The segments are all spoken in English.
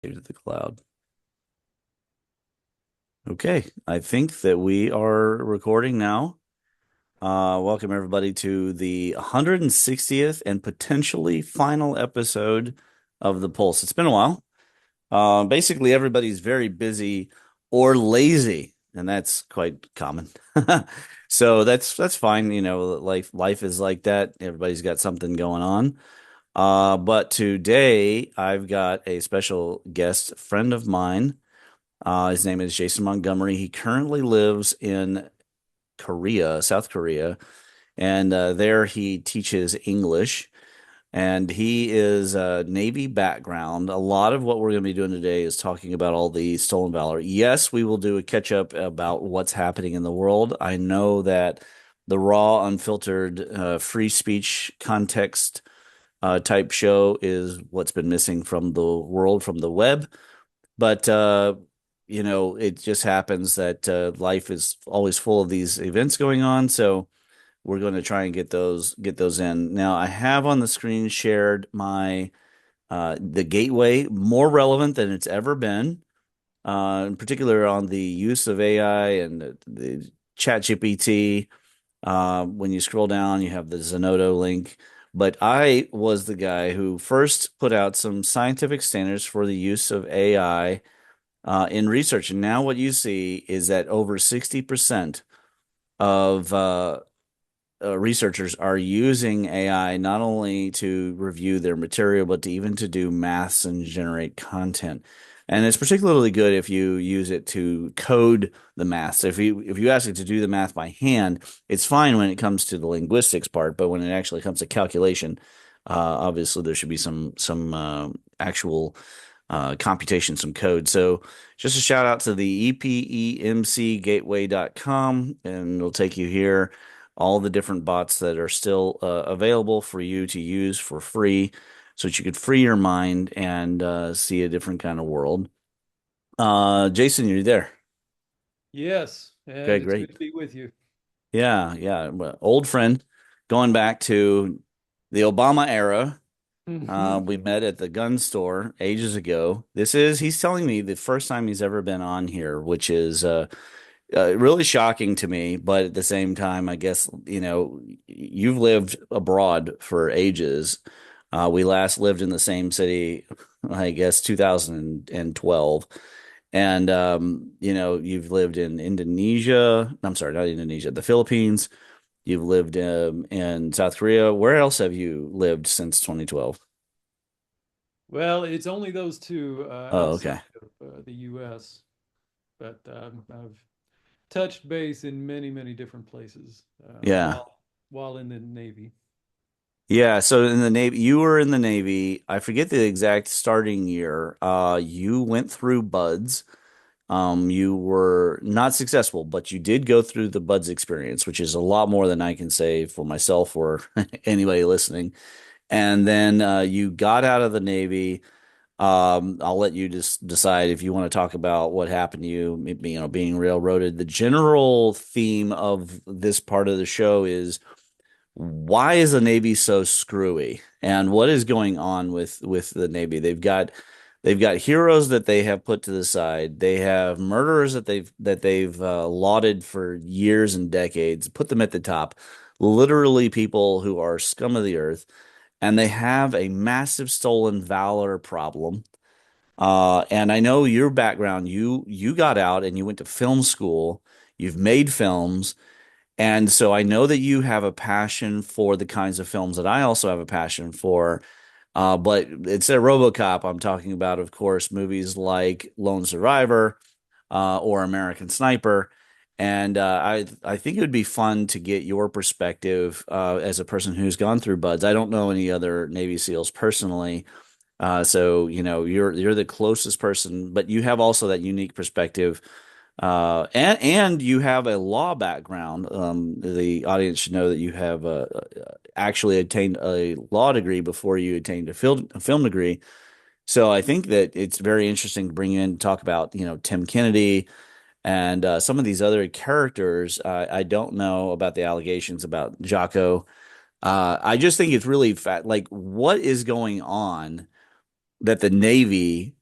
To the cloud. Okay, I think that we are recording now. Welcome everybody to the 160th and potentially final episode of The Pulse. It's been a while. Basically, everybody's very busy or lazy, and that's quite common. So that's fine. You know, life is like that. Everybody's got something going on. But today I've got a special guest friend of mine. His name is Jason Montgomery. He currently lives in Korea, South Korea, and there he teaches English. And he is a Navy background. A lot of what we're going to be doing today is talking about all the stolen valor. Yes, we will do a catch up about what's happening in the world. I know that the raw, unfiltered, free speech context type show is what's been missing from the world, from the web. But it just happens that life is always full of these events going on. So we're going to try and get those in. Now, I have on the screen shared my the gateway, more relevant than it's ever been, in particular on the use of AI and the Chat GPT. When you scroll down, you have the Zenodo link. But I was the guy who first put out some scientific standards for the use of AI in research. And now what you see is that over 60% of researchers are using AI not only to review their material, but to even to do maths and generate content. And it's particularly good if you use it to code the math. So if you ask it to do the math by hand, it's fine when it comes to the linguistics part, but when it actually comes to calculation, obviously there should be some actual computation, some code. So just a shout out to the epemcgateway.com, and it'll take you here. All the different bots that are still available for you to use for free so that you could free your mind and see a different kind of world. Jason, you're there. Yes, Okay, and it's good great. to be with you. Yeah, yeah. Well, old friend, going back to the Obama era. Hmm. We met at the gun store ages ago. He's telling me the first time he's ever been on here, which is really shocking to me. But at the same time, I guess, you've lived abroad for ages. We last lived in the same city, I guess, 2012. And, you've lived in Indonesia. I'm sorry, not Indonesia, the Philippines. You've lived in South Korea. Where else have you lived since 2012? Well, it's only those two Oh, outside okay. of the U.S., but I've touched base in many, many different places Yeah. while in the Navy. Yeah, so in the Navy, you were in the Navy. I forget the exact starting year. You went through buds. You were not successful, but you did go through the buds experience, which is a lot more than I can say for myself or anybody listening. And then you got out of the Navy. I'll let you just decide if you want to talk about what happened to you, maybe, being railroaded. The general theme of this part of the show is why is the Navy so screwy? And what is going on with the Navy? They've got heroes that they have put to the side. They have murderers that they've lauded for years and decades, put them at the top. Literally people who are scum of the earth, and they have a massive stolen valor problem. And I know your background, you got out and you went to film school. You've made films. And so I know that you have a passion for the kinds of films that I also have a passion for. But it's a RoboCop. I'm talking about, of course, movies like Lone Survivor, or American Sniper. And I think it would be fun to get your perspective as a person who's gone through buds. I don't know any other Navy SEALs personally, so you're the closest person, but you have also that unique perspective, and you have a law background. The audience should know that you have actually attained a law degree before you attained a film degree. So I think that it's very interesting to bring you in and talk about Tim Kennedy and some of these other characters. I don't know about the allegations about Jocko. I just think it's really fat. Like, what is going on that the Navy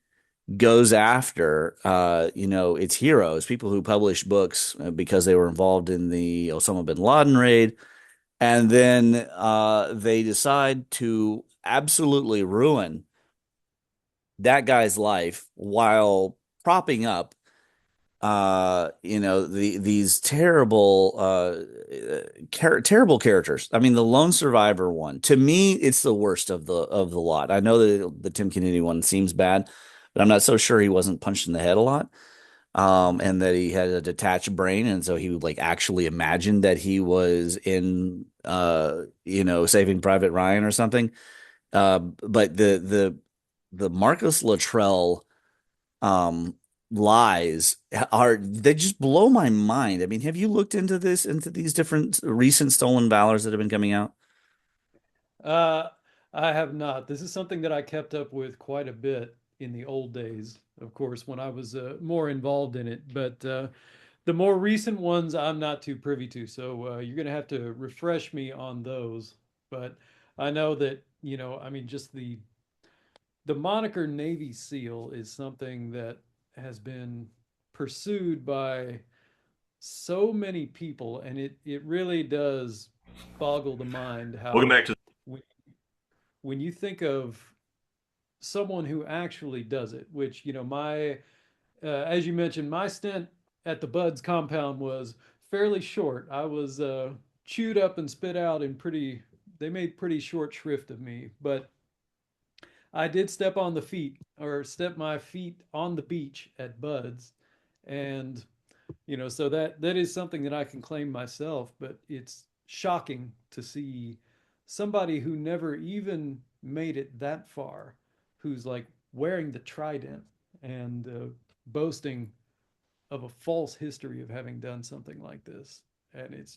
goes after, its heroes, people who publish books because they were involved in the Osama bin Laden raid. And then they decide to absolutely ruin that guy's life while propping up these terrible terrible characters. I mean, the lone survivor one, to me, it's the worst of the lot. I know that the Tim Kennedy one seems bad, but I'm not so sure he wasn't punched in the head a lot. And that he had a detached brain, and so he would like actually imagine that he was in Saving Private Ryan or something. But the Marcus Luttrell um lies are they just blow my mind. I mean, have you looked into these different recent stolen valors that have been coming out? Uh, I have not. This is something that I kept up with quite a bit in the old days, of course, when I was more involved in it. But the more recent ones, I'm not too privy to. So you're going to have to refresh me on those. But I know that, I mean, just the moniker Navy SEAL is something that has been pursued by so many people, and it really does boggle the mind Welcome how back to. when, when you think of someone who actually does it, which my as you mentioned, my stint at the Buds compound was fairly short. I was chewed up and spit out in pretty. They made pretty short shrift of me, but I did step my feet on the beach at Buds, and so that is something that I can claim myself. But it's shocking to see somebody who never even made it that far, who's like wearing the trident and boasting of a false history of having done something like this, and it's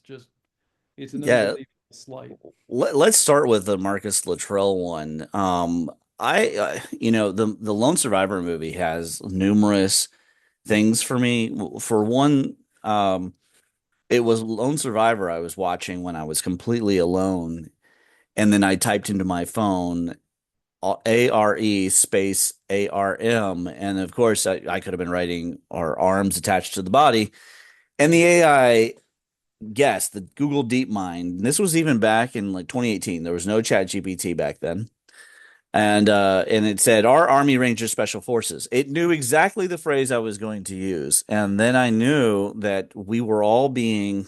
an Yeah, unbelievable slight. let's start with the Marcus Luttrell one. The Lone Survivor movie has numerous things for me. For one, it was Lone Survivor I was watching when I was completely alone, and then I typed into my phone ARE space ARM, and of course I could have been writing our arms attached to the body, and the AI guessed the Google DeepMind. This was even back in like 2018. There was no Chat GPT back then. And it said our Army Ranger Special Forces. It knew exactly the phrase I was going to use, and then I knew that we were all being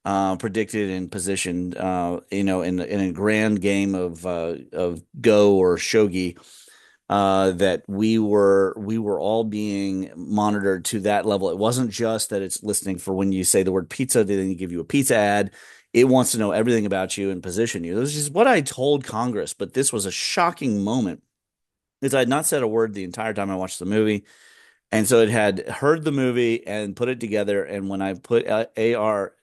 predicted and positioned, in a grand game of Go or Shogi, that we were all being monitored to that level. It wasn't just that it's listening for when you say the word pizza, they then give you a pizza ad. It wants to know everything about you and position you. This is what I told Congress, but this was a shocking moment. Is I had not said a word the entire time I watched the movie. And so it had heard the movie and put it together. And when I put ARE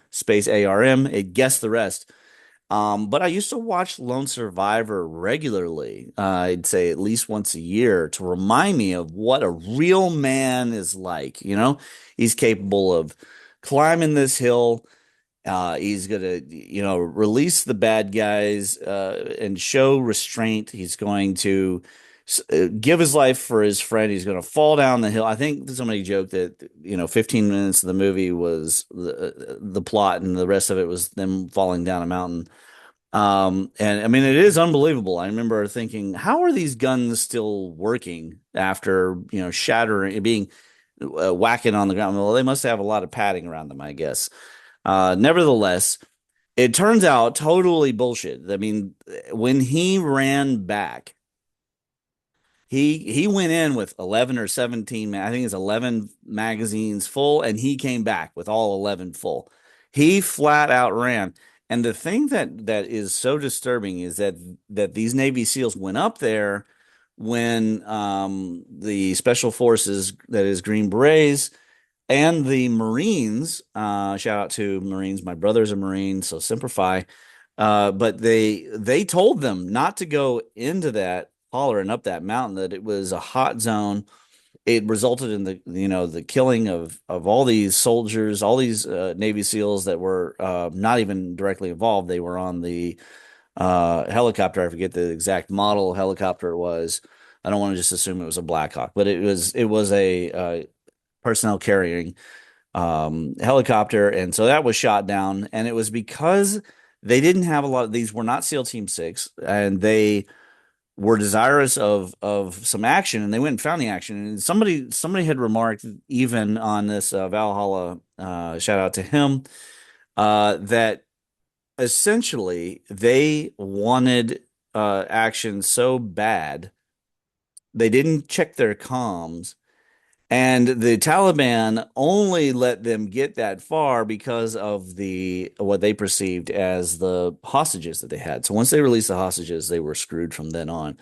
space ARM, it guessed the rest. But I used to watch Lone Survivor regularly. I'd say at least once a year to remind me of what a real man is like. He's capable of climbing this hill. He's gonna, release the bad guys and show restraint. He's going to give his life for his friend. He's going to fall down the hill. I think somebody joked that 15 minutes of the movie was the plot, and the rest of it was them falling down a mountain. And I mean, it is unbelievable. I remember thinking, how are these guns still working after, shattering, being whacking on the ground? Well, they must have a lot of padding around them, I guess. Nevertheless, it turns out totally bullshit. I mean, when he ran back, he went in with 11 or 17, I think it's 11 magazines full, and he came back with all 11 full. He flat out ran. And the thing that is so disturbing is that these Navy SEALs went up there when the special forces, that is Green Berets, and the Marines, shout out to Marines. My brother's a Marine, so simplify. But they told them not to go into that holler and up that mountain, that it was a hot zone. It resulted in the killing of all these soldiers, all these Navy SEALs that were not even directly involved. They were on the helicopter. I forget the exact model helicopter it was. I don't want to just assume it was a Black Hawk, but it was a personnel carrying helicopter, and so that was shot down, and it was because they didn't have a lot of these were not SEAL Team 6, and they were desirous of some action, and they went and found the action. And somebody had remarked even on this Valhalla shout out to him that essentially they wanted action so bad they didn't check their comms, and the Taliban only let them get that far because of the what they perceived as the hostages that they had. So once they released the hostages, they were screwed from then on.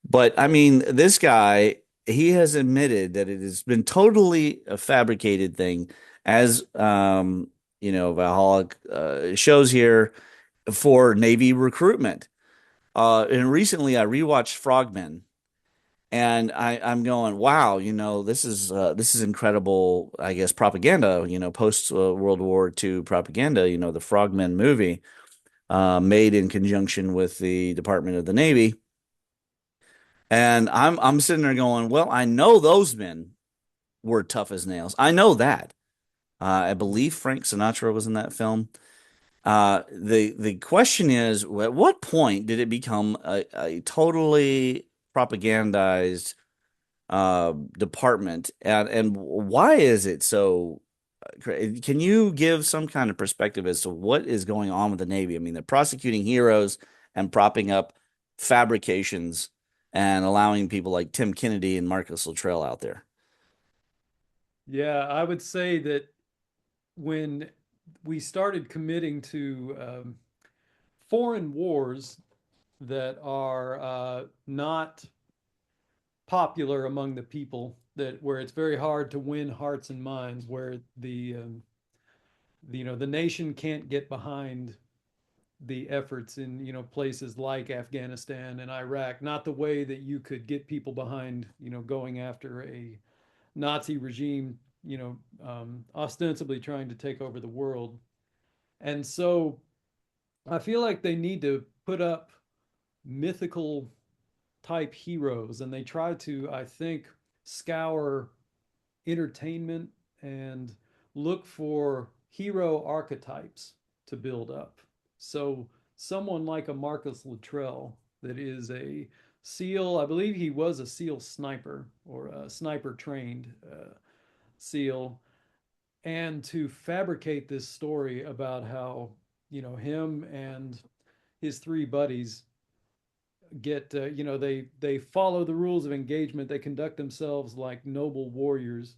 But I mean, this guy, he has admitted that it has been totally a fabricated thing, as Valhalla shows here for Navy recruitment. And recently, I rewatched Frogmen, and I'm going, wow, this is incredible. I guess propaganda, post World War II propaganda. The Frogmen movie, made in conjunction with the Department of the Navy. And I'm sitting there going, well, I know those men were tough as nails. I know that. I believe Frank Sinatra was in that film. The question is, at what point did it become a totally propagandized department, and why is it so? Can you give some kind of perspective as to what is going on with the Navy? I mean, they're prosecuting heroes and propping up fabrications and allowing people like Tim Kennedy and Marcus Luttrell out there. Yeah, I would say that when we started committing to foreign wars that are not popular among the people, that where it's very hard to win hearts and minds, where the nation can't get behind the efforts in places like Afghanistan and Iraq, not the way that you could get people behind going after a Nazi regime, ostensibly trying to take over the world. And so I feel like they need to put up mythical type heroes, and they try to, I think, scour entertainment and look for hero archetypes to build up. So someone like a Marcus Luttrell that is a SEAL, I believe he was a SEAL sniper or a sniper trained SEAL, and to fabricate this story about how him and his three buddies get they follow the rules of engagement, they conduct themselves like noble warriors,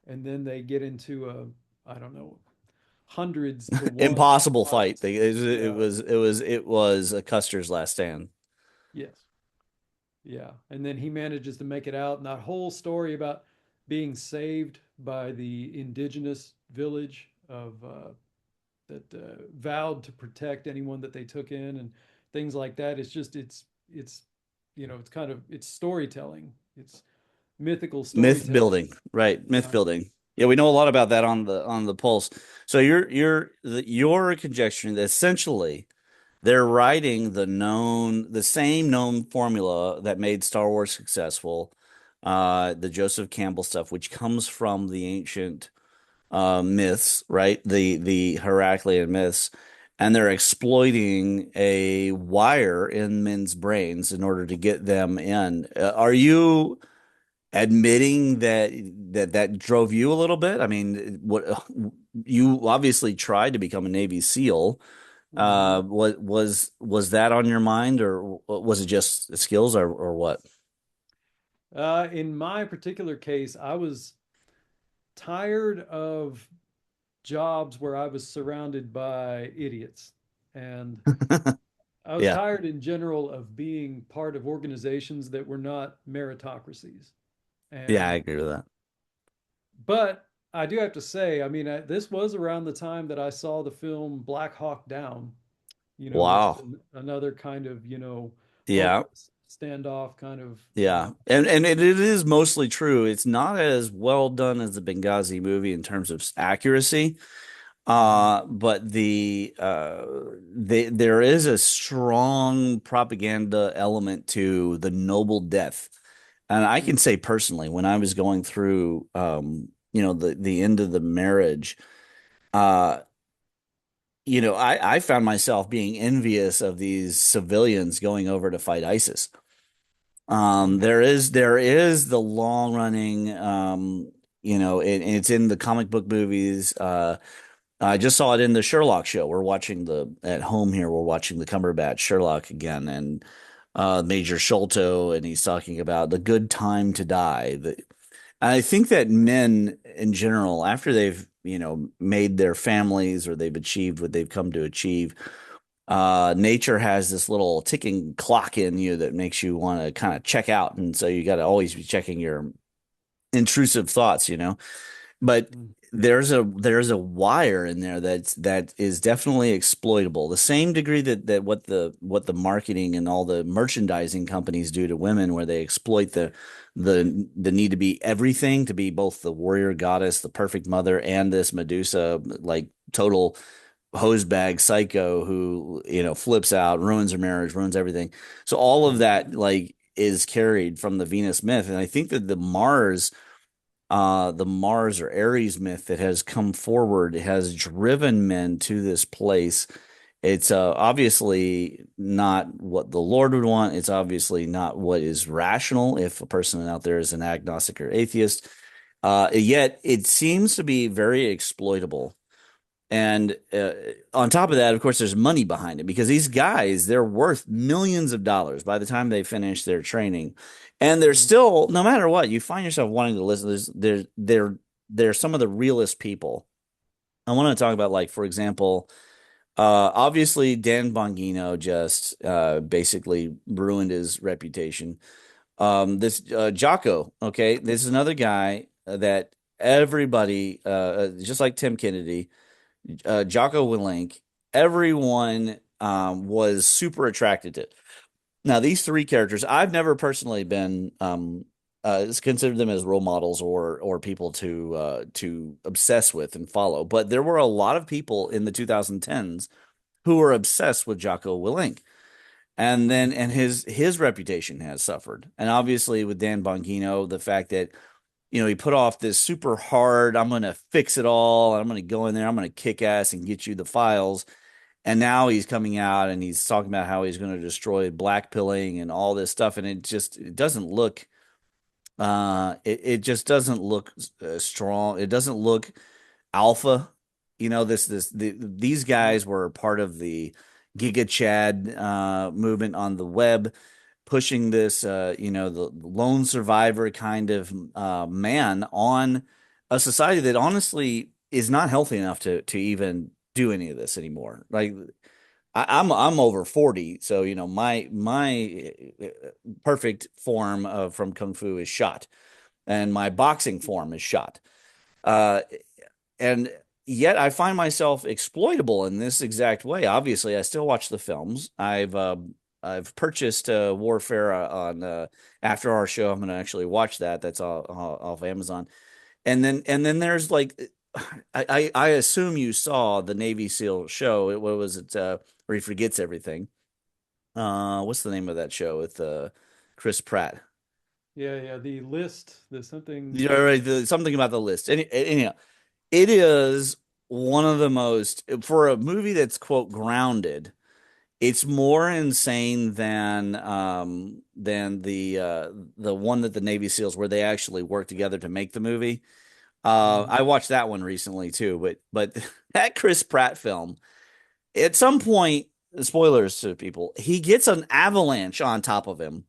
and then they get into a, I don't know, hundreds to one Impossible fight. fights. Yeah. It was a Custer's last stand. Yes. Yeah. And then he manages to make it out, and that whole story about being saved by the indigenous village of that vowed to protect anyone that they took in and things like that. It's just it's it's kind of it's storytelling. It's mythical Myth storytelling. building, right? Myth Yeah. building. Yeah, we know a lot about that on the Pulse. So you're conjecturing that essentially they're writing the same known formula that made Star Wars successful, the Joseph Campbell stuff, which comes from the ancient myths, right? The Heraclean myths, and they're exploiting a wire in men's brains in order to get them in. Are you admitting that drove you a little bit? I mean, what you obviously tried to become a Navy SEAL. Mhm. Was that on your mind, or was it just skills, or what? In my particular case, I was tired of jobs where I was surrounded by idiots. And I was Yeah, tired in general of being part of organizations that were not meritocracies. yeah, I And, agree with that. but I do have to say, I mean, this was around the time that I saw the film Black Hawk Down, which is Wow. another kind of, Yeah. hopeless standoff kind of, Yeah, and it is mostly true. It's not as well done as the Benghazi movie in terms of accuracy, mhm. but there is a strong propaganda element to the noble death, And I can Mm, say personally, when I was going through, the end of the marriage, uh, I found myself being envious of these civilians going over to fight ISIS. mm, There is the long running, and it's in the comic book movies. I just saw it in the Sherlock show. We're watching at home here. We're watching the Cumberbatch Sherlock again, and Major Sholto, and he's talking about the good time to die. I think that men in general, after they've, made their families or they've achieved what they've come to achieve, nature has this little ticking clock in you that makes you want to kind of check out. And so you got to always be checking your intrusive thoughts. But mm, there's a wire in there that is definitely exploitable. The same degree that what the marketing and all the merchandising companies do to women, where they exploit the need to be everything, to be both the warrior goddess, the perfect mother, and this Medusa, like total hose bag psycho who, flips out, ruins her marriage, ruins everything. So all of mm, that like is carried from the Venus myth. And I think that the Mars or Ares myth that has come forward has driven men to this place. It's obviously not what the Lord would want. It's obviously not what is rational if a person out there is an agnostic or atheist. Yet it seems to be very exploitable. And on top of that, of course, there's money behind it, because these guys, they're worth millions of dollars by the time they finish their training. And they're mm, still, no matter what, you find yourself wanting to listen. They're some of the realest people. I want to talk about, like, for example, obviously Dan Bongino just basically ruined his reputation. This Jocko, okay, this is another guy that everybody, just like Tim Kennedy, Jocko Willink, everyone was super attracted to. Now, these three characters, I've never personally been considered them as role models or people to obsess with and follow, but there were a lot of people in the 2010s who were obsessed with Jocko Willink. And then mm, and his reputation has suffered. And obviously with Dan Bongino, the fact that he put off this super hard, I'm going to fix it all. I'm going to go in there. I'm going to kick ass and get you the files. And now he's coming out and he's talking about how he's going to destroy blackpilling and all this stuff. And it doesn't look, it just doesn't look strong. It doesn't look alpha. These mm, guys were part of the Giga Chad movement on the web, pushing this, the lone survivor kind of man on a society that honestly is not healthy enough to even do any of this anymore. Like I'm over 40, so my perfect form of from kung fu is shot, and my boxing form is shot. Uh, and yet I find myself exploitable in this exact way. Obviously, I still watch the films. I've purchased Warfare on after our show. I'm going to actually watch that. That's off Amazon. And then there's like I assume you saw the Navy SEAL show. What was it? Where he forgets everything. What's the name of that show with Chris Pratt? yeah, yeah. The list, the something. You're right, something about the list. Anyhow, it is one of the most, for a movie that's quote grounded. It's more insane than the one that the Navy SEALs, where they actually work together to make the movie. Mm, I watched that one recently too, but that Chris Pratt film, at some point, spoilers to people, he gets an avalanche on top of him.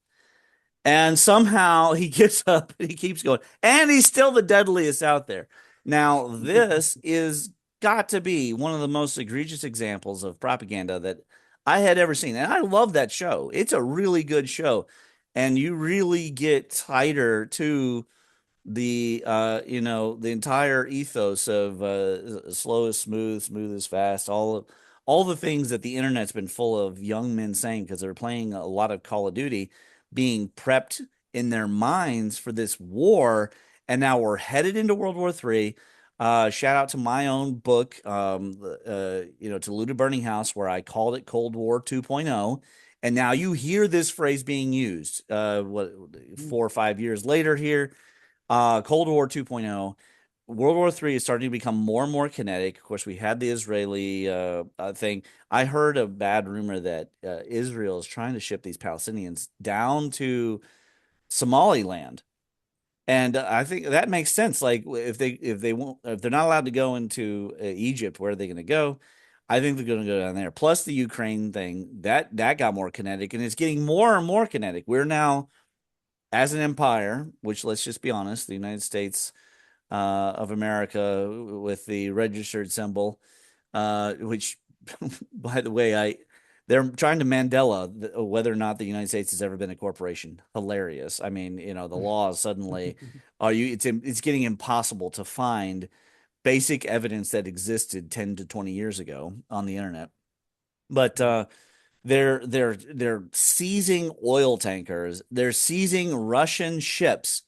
And somehow he gets up and he keeps going. And he's still the deadliest out there. Now, this is got to be one of the most egregious examples of propaganda that I had ever seen. And I love that show. It's a really good show. And you really get tighter to the entire ethos of slow is smooth, smooth is fast, all the things that the internet's been full of young men saying, because they're playing a lot of Call of Duty, being prepped in their minds for this war. And now we're headed into World War III. Shout out to my own book, to Looted Burning House, where I called it Cold War 2.0. And now you hear this phrase being used, 4 or 5 years later here, Cold War 2.0. World War III is starting to become more and more kinetic. Of course, we had the Israeli thing. I heard a bad rumor that Israel is trying to ship these Palestinians down to Somaliland, and I think that makes sense. Like if they won't, if they're not allowed to go into Egypt, where are they going to go? I think they're going to go down there. Plus the Ukraine thing that got more kinetic, and it's getting more and more kinetic. We're now, as an empire, which, let's just be honest, the United States of America with the registered symbol, which, by the way, they're trying to Mandela whether or not the United States has ever been a corporation. Hilarious. I mean, the laws suddenly are you. It's getting impossible to find basic evidence that existed 10 to 20 years ago on the internet. But they're seizing oil tankers. They're seizing Russian ships.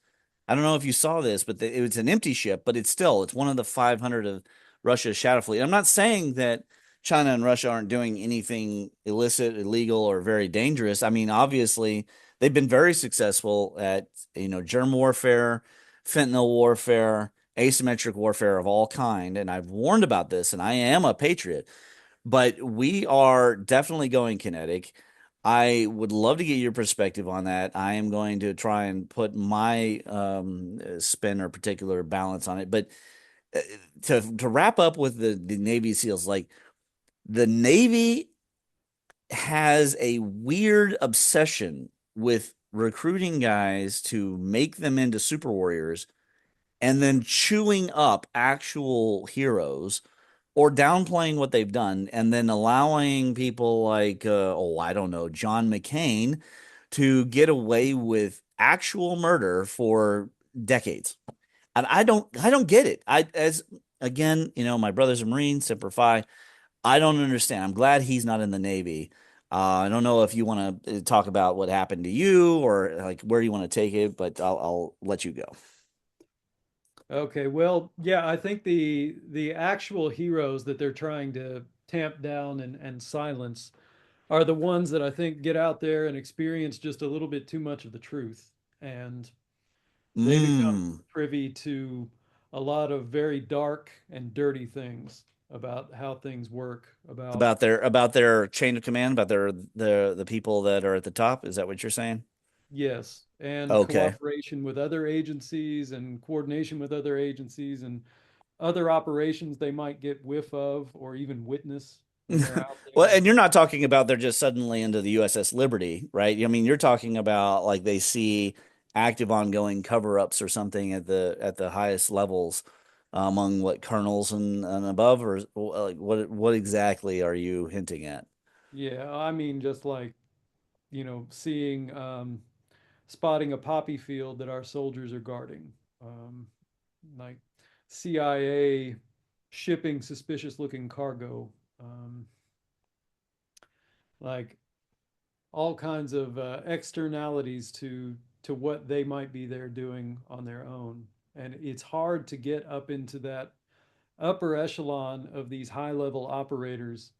I don't know if you saw this, but it was an empty ship, but it's one of the 500 of Russia's shadow fleet. I'm not saying that China and Russia aren't doing anything illicit, illegal, or very dangerous. I mean, obviously, they've been very successful at, germ warfare, fentanyl warfare, asymmetric warfare of all kind. And I've warned about this, and I am a patriot, but we are definitely going kinetic. I would love to get your perspective on that. I am going to try and put my spin or particular balance on it. But uh, to wrap up with the Navy SEALs, like the Navy has a weird obsession with recruiting guys to make them into super warriors and then chewing up actual heroes or downplaying what they've done and then allowing people like I don't know, John McCain to get away with actual murder for decades. And I don't get it. I as again, my brother's a Marine, Semper Fi. I don't understand. I'm glad he's not in the Navy. I don't know if you want to talk about what happened to you or like where you want to take it, but I'll let you go. Okay, well, yeah, I think the actual heroes that they're trying to tamp down and silence are the ones that I think get out there and experience just a little bit too much of the truth, and they become Mm. privy to a lot of very dark and dirty things about how things work, about About their chain of command, about the people that are at the top. Is that what you're saying? yes, and Okay. cooperation with other agencies and coordination with other agencies and other operations they might get whiff of or even witness when they're out Well, there. and you're not talking about they're just suddenly into the USS Liberty, right? I mean, you're talking about like they see active ongoing cover-ups or something at the highest levels among what colonels and above, or like what exactly are you hinting at? Yeah, I mean, just like, seeing, spotting a poppy field that our soldiers are guarding, like CIA shipping suspicious looking cargo, like all kinds of externalities to what they might be there doing on their own. And it's hard to get up into that upper echelon of these high level operators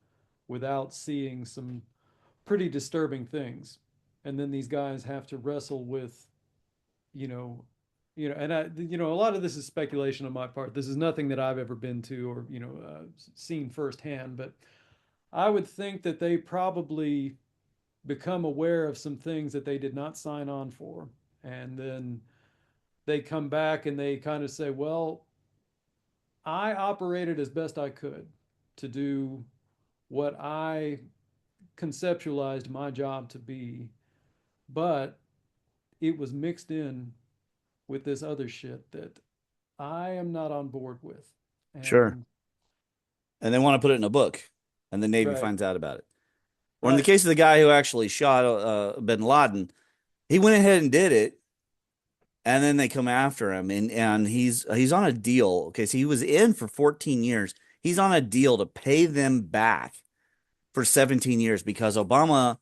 without seeing some pretty disturbing things. And then these guys have to wrestle with, you know, and a lot of this is speculation on my part. This is nothing that I've ever been to or, seen firsthand, but I would think that they probably become aware of some things that they did not sign on for. And then they come back and they kind of say, well, I operated as best I could to do what I conceptualized my job to be, but it was mixed in with this other shit that I am not on board with. Sure. And And they want to put it in a book, and the Navy right, finds out about it. Or in the right. case of the guy who actually shot Bin Laden, he went ahead and did it, and then they come after him, and he's on a deal. Okay, so he was in for 14 years. He's on a deal to pay them back for 17 years because Obama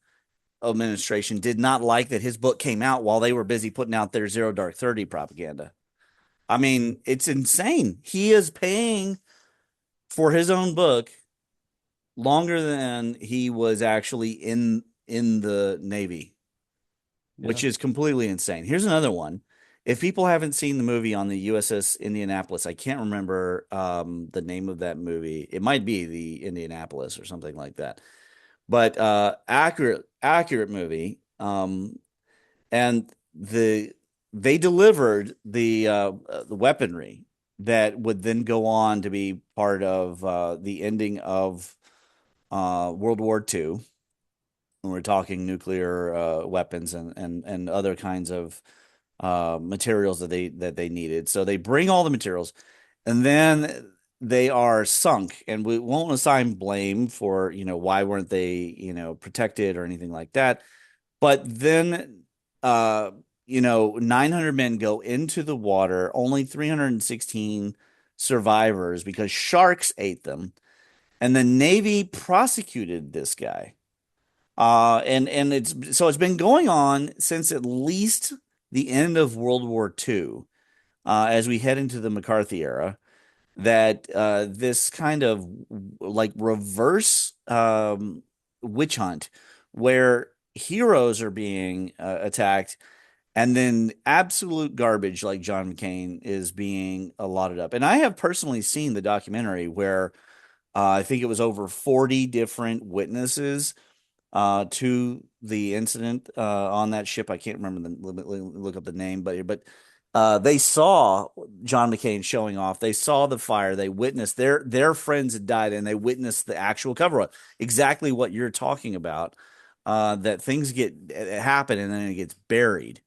administration did not like that his book came out while they were busy putting out their Zero Dark 30 propaganda. I Mm. mean, it's insane. He is paying for his own book longer than he was actually in. in the Navy, Yeah. which is completely insane. Here's another one. If people haven't seen the movie on the USS Indianapolis, I can't remember the name of that movie. It might be the Indianapolis or something like that. But accurate movie. And they delivered the weaponry that would then go on to be part of the ending of World War II. When we're talking nuclear weapons and other kinds of materials that they needed. So they bring all the materials, and then they are sunk, and we won't assign blame for, why weren't they, protected or anything like that. But then, 900 men go into the water, only 316 survivors because sharks ate them. And the Navy prosecuted this guy. And it's been going on since at least the end of World War II, as we head into the McCarthy era, that this kind of like reverse witch hunt where heroes are being attacked and then absolute garbage like John McCain is being allotted up. And I have personally seen the documentary where I think it was over 40 different witnesses to the incident on that ship. I can't remember look up the name, but they saw John McCain showing off. They saw the fire. They witnessed their friends had died, and they witnessed the actual cover up. Exactly what you're talking about. That things get happen and then it gets buried.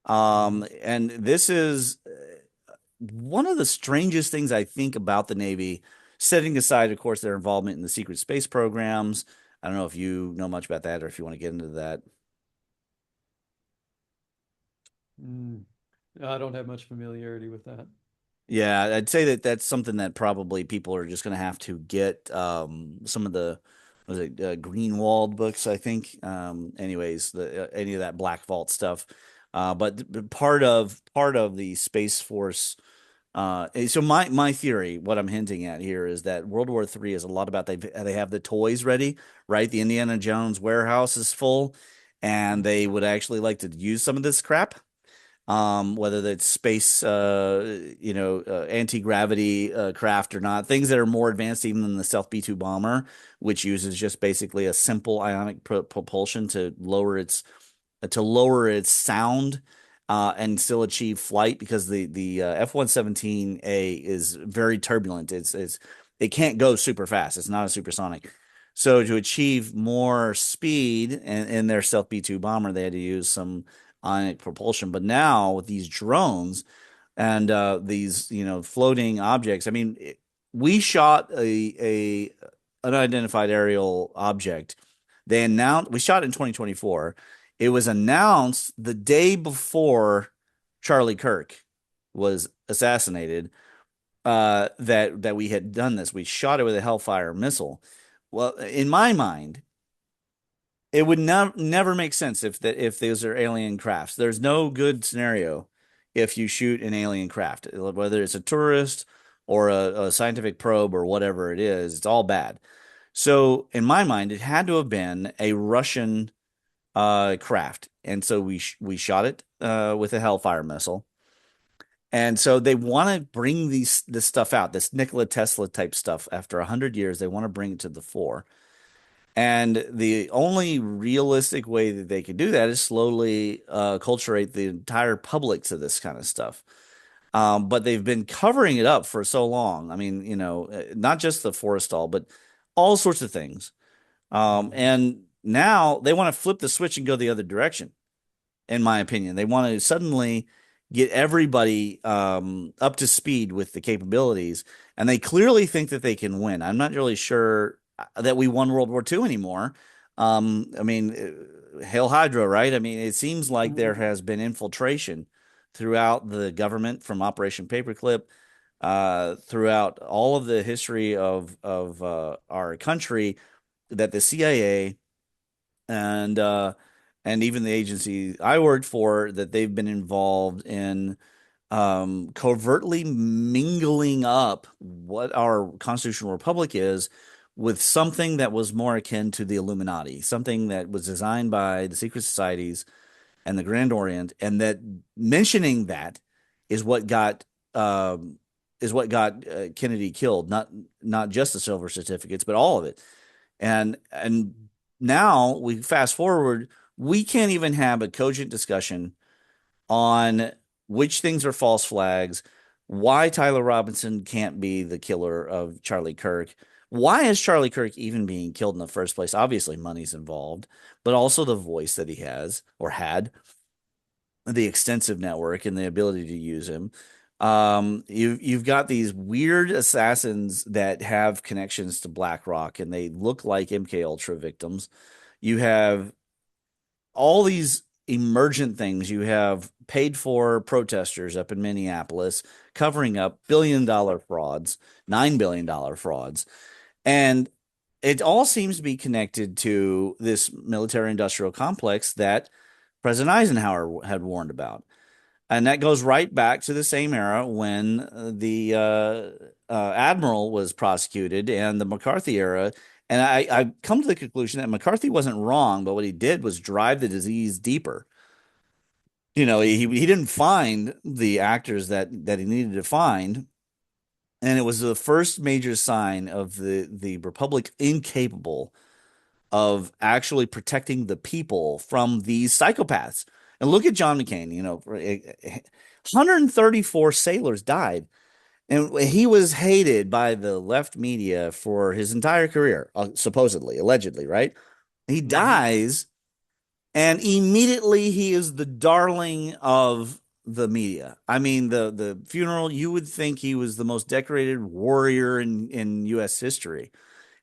Mm. And this is one of the strangest things I think about the Navy, setting aside, of course, their involvement in the secret space programs. I don't know if you know much about that or if you want to get into that. Mm. I don't have much familiarity with that. Yeah, I'd say that that's something that probably people are just going to have to get some of the was it Greenwald books, I think. Anyways, the any of that Black Vault stuff. But part of the Space Force. So my theory, what I'm hinting at here, is that World War III is a lot about they have the toys ready, right? The Indiana Jones warehouse is full, and they would actually like to use some of this crap, whether that's space, anti-gravity craft or not, things that are more advanced even than the Stealth B-2 bomber, which uses just basically a simple ionic propulsion to lower its sound and still achieve flight because the F-117A is very turbulent. It can't go super fast. It's not a supersonic. So to achieve more speed in their Stealth B-2 bomber, they had to use some ionic propulsion. But now with these drones and these floating objects, I mean, we shot a unidentified aerial object. They announced we shot it in 2024. It was announced the day before Charlie Kirk was assassinated, that we had done this. We shot it with a Hellfire missile. Well, in my mind, it would never make sense if those are alien crafts. There's no good scenario if you shoot an alien craft, whether it's a tourist or a scientific probe or whatever it is. It's all bad. So in my mind, it had to have been a Russian craft, and so we shot it with a Hellfire missile. And so they want to bring this stuff out, this Nikola Tesla type stuff. After 100 years, they want to bring it to the fore. And the only realistic way that they can do that is slowly acculturate the entire public to this kind of stuff. But they've been covering it up for so long. I mean, not just the Forrestal, but all sorts of things. Hmm. And now they want to flip the switch and go the other direction, in my opinion. They want to suddenly get everybody up to speed with the capabilities, and they clearly think that they can win. I'm not really sure that we won World War II anymore. I mean, Hail Hydra, right? I mean, it seems like there has been infiltration throughout the government from Operation Paperclip, throughout all of the history of our country, that the CIA and even the agency I worked for, that they've been involved in covertly mingling up what our constitutional republic is with something that was more akin to the Illuminati, something that was designed by the secret societies and the Grand Orient, and that mentioning that is what got um, Kennedy killed, not just the silver certificates, but all of it. And now we fast forward, we can't even have a cogent discussion on which things are false flags, why Tyler Robinson can't be the killer of Charlie Kirk. Why is Charlie Kirk even being killed in the first place? Obviously, money's involved, but also the voice that he has or had, the extensive network and the ability to use him. You've got these weird assassins that have connections to BlackRock and they look like MK Ultra victims. You have all these emergent things. You have paid for protesters up in Minneapolis covering up $1 billion frauds, $9 billion frauds. And it all seems to be connected to this military industrial complex that President Eisenhower had warned about. And that goes right back to the same era when the admiral was prosecuted and the McCarthy era. And I come to the conclusion that McCarthy wasn't wrong, but what he did was drive the disease deeper. He didn't find the actors that he needed to find, and it was the first major sign of the republic incapable of actually protecting the people from these psychopaths. And look at John McCain, 134 sailors died. And he was hated by the left media for his entire career, supposedly, allegedly, right? He Mm-hmm. dies, and immediately he is the darling of the media. I mean, the funeral, you would think he was the most decorated warrior in U.S. history.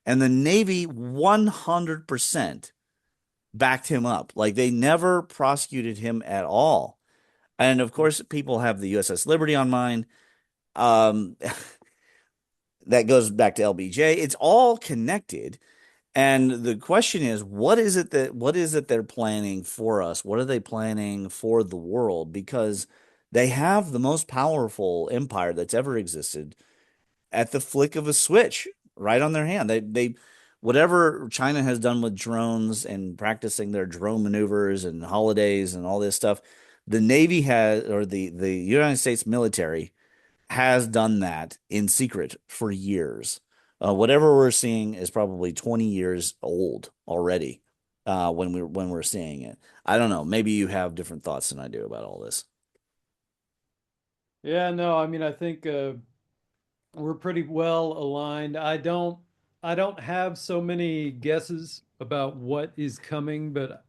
And the Navy 100% backed him up. Like they never prosecuted him at all. And of course, people have the USS Liberty on mind. Um, that goes back to LBJ. It's all connected. And the question is, what is it they're planning for us? What are they planning for the world? Because they have the most powerful empire that's ever existed at the flick of a switch, right on their hand. They whatever China has done with drones and practicing their drone maneuvers and holidays and all this stuff, the Navy has or the United States military has done that in secret for years. Whatever we're seeing is probably 20 years old already when we're seeing it. I don't know. Maybe you have different thoughts than I do about all this. Yeah, no, I mean, I think we're pretty well aligned. I don't have so many guesses about what is coming, but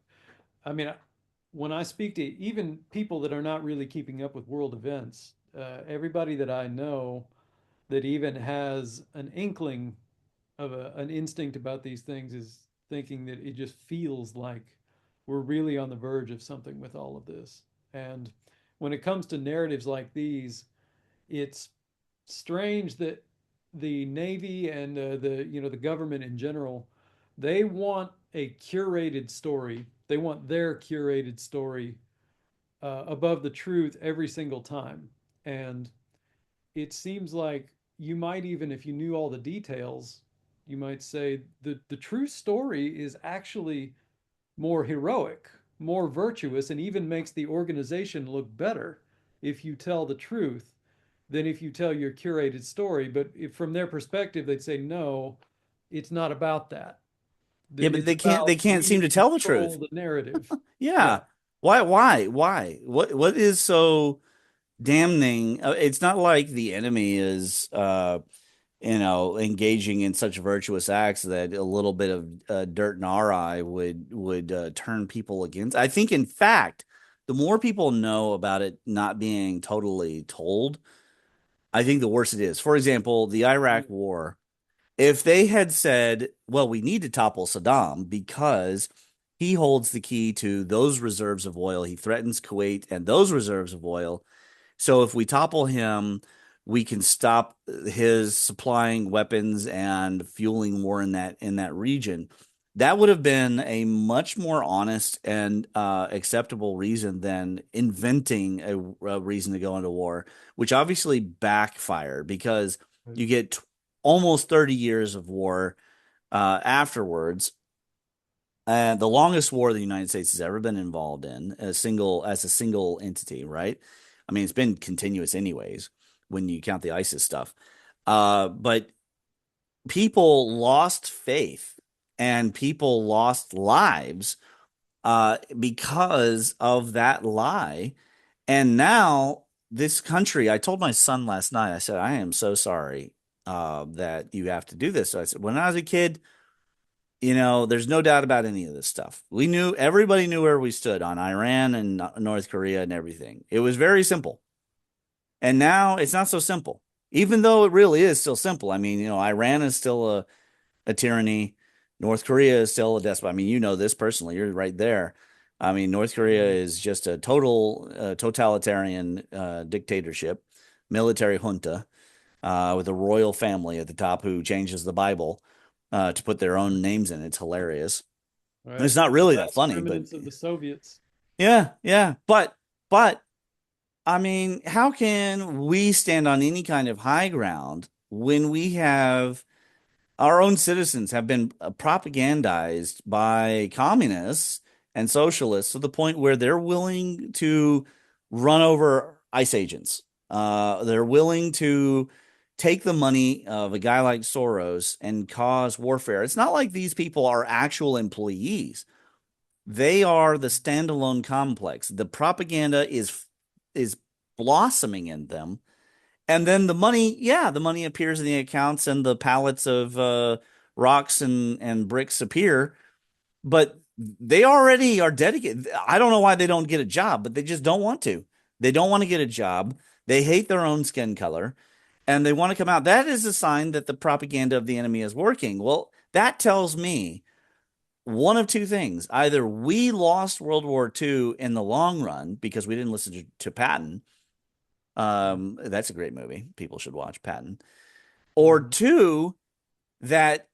I mean, when I speak to even people that are not really keeping up with world events, everybody that I know that even has an inkling of an instinct about these things is thinking that it just feels like we're really on the verge of something with all of this. And when it comes to narratives like these, it's strange that the Navy and the government in general, they want a curated story. They want their curated story above the truth every single time. And it seems like you might even, if you knew all the details, you might say the true story is actually more heroic, more virtuous, and even makes the organization look better if you tell the truth than if you tell your curated story. But if, from their perspective, they'd say, no, it's not about that. Yeah, but It's they about can't seem we to tell the control truth. the narrative. Yeah. Yeah. Why? What is so damning? It's not like the enemy is engaging in such virtuous acts that a little bit of dirt in our eye would turn people against. I think, in fact, the more people know about it not being totally told, I think the worse it is. For example, the Iraq War. If they had said, well, we need to topple Saddam because he holds the key to those reserves of oil, he threatens Kuwait and those reserves of oil, so if we topple him, we can stop his supplying weapons and fueling war in that region. That would have been a much more honest and acceptable reason than inventing a reason to go into war, which obviously backfired because you get almost 30 years of war afterwards. And the longest war the United States has ever been involved in, as a single entity, right? I mean, it's been continuous anyways when you count the ISIS stuff. But people lost faith and people lost lives because of that lie. And now this country, I told my son last night, I said, I am so sorry that you have to do this. So I said, when I was a kid, there's no doubt about any of this stuff. Everybody knew where we stood on Iran and North Korea and everything. It was very simple. And now it's not so simple, even though it really is still simple. I mean, Iran is still a tyranny. North Korea is still a despot. I mean, you know this personally. You're right there. I mean, North Korea Mhm. is just a total totalitarian dictatorship, military junta with a royal family at the top who changes the Bible to put their own names in. It's hilarious. Right. It's not The really that last funny, but remnants of the Soviets. yeah, yeah. But I mean, how can we stand on any kind of high ground when we have our own citizens have been propagandized by communists and socialists to the point where they're willing to run over ICE agents. They're willing to take the money of a guy like Soros and cause warfare. It's not like these people are actual employees. They are the standalone complex. The propaganda is blossoming in them, and then the money, yeah, the money appears in the accounts and the pallets of rocks and bricks appear, but they already are dedicated. I don't know why they don't get a job, but they just don't want to. They don't want to get a job. They hate their own skin color and they want to come out. That is a sign that the propaganda of the enemy is working. Well, that tells me one of two things. Either we lost World War II in the long run because we didn't listen to Patton. That's a great movie. People should watch Patton. Or Mm-hmm. two, that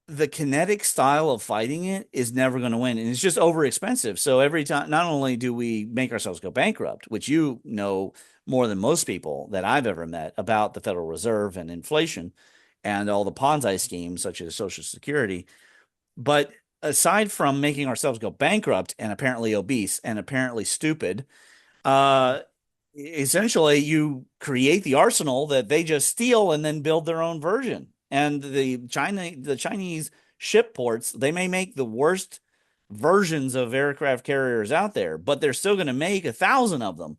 the kinetic style of fighting it is never going to win. And it's just over expensive. So every time, not only do we make ourselves go bankrupt, which you know more than most people that I've ever met about the Federal Reserve and inflation and all the Ponzi schemes, such as Social Security. But aside from making ourselves go bankrupt and apparently obese and apparently stupid, uh, essentially you create the arsenal that they just steal and then build their own version. And the Chinese ship ports, they may make the worst versions of aircraft carriers out there, but they're still going to make 1,000 of them.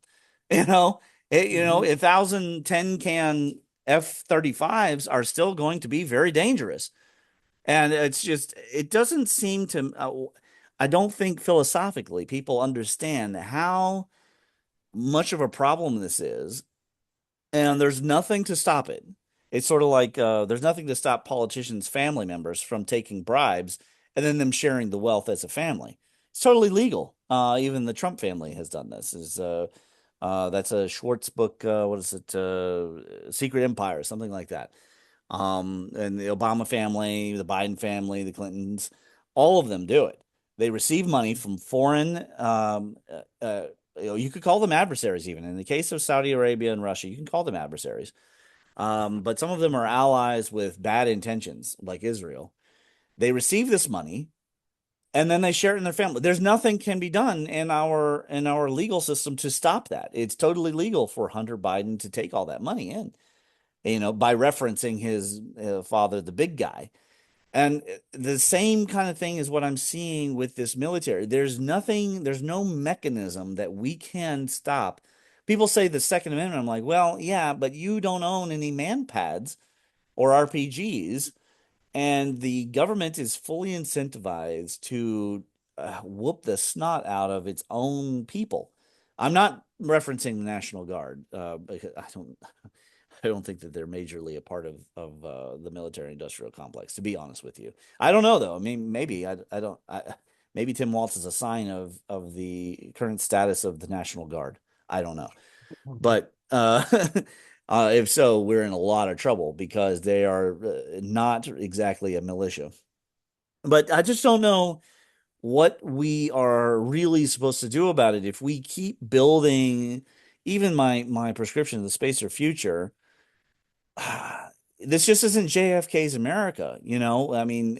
Mm-hmm. 1,000 10 can F-35s are still going to be very dangerous. And it's just, it doesn't seem to, I don't think philosophically people understand how much of a problem this is, and there's nothing to stop it. It's sort of like there's nothing to stop politicians' family members from taking bribes and then them sharing the wealth as a family. It's totally legal. Even the Trump family has done this. That's a Schwartz book. What is it? Secret Empire, something like that. And the Obama family, the Biden family, the Clintons, all of them do it. They receive money from foreign, you could call them adversaries, even in the case of Saudi Arabia and Russia, you can call them adversaries. But some of them are allies with bad intentions, like Israel. They receive this money and then they share it in their family. There's nothing can be done in our legal system to stop that. It's totally legal for Hunter Biden to take all that money in, by referencing his father, the big guy. And the same kind of thing is what I'm seeing with this military. There's no mechanism that we can stop. People say the Second Amendment. I'm like, well, yeah, but you don't own any manpads or RPGs, and the government is fully incentivized to whoop the snot out of its own people. I'm not referencing the National Guard because I don't think that they're majorly a part of the military industrial complex, to be honest with you. I don't know though. I mean, maybe I don't. Maybe Tim Walz is a sign of the current status of the National Guard. I don't know, but if so, we're in a lot of trouble because they are not exactly a militia. But I just don't know what we are really supposed to do about it if we keep building. Even my prescription, the spacer future. this just isn't JFK's America, you know? I mean,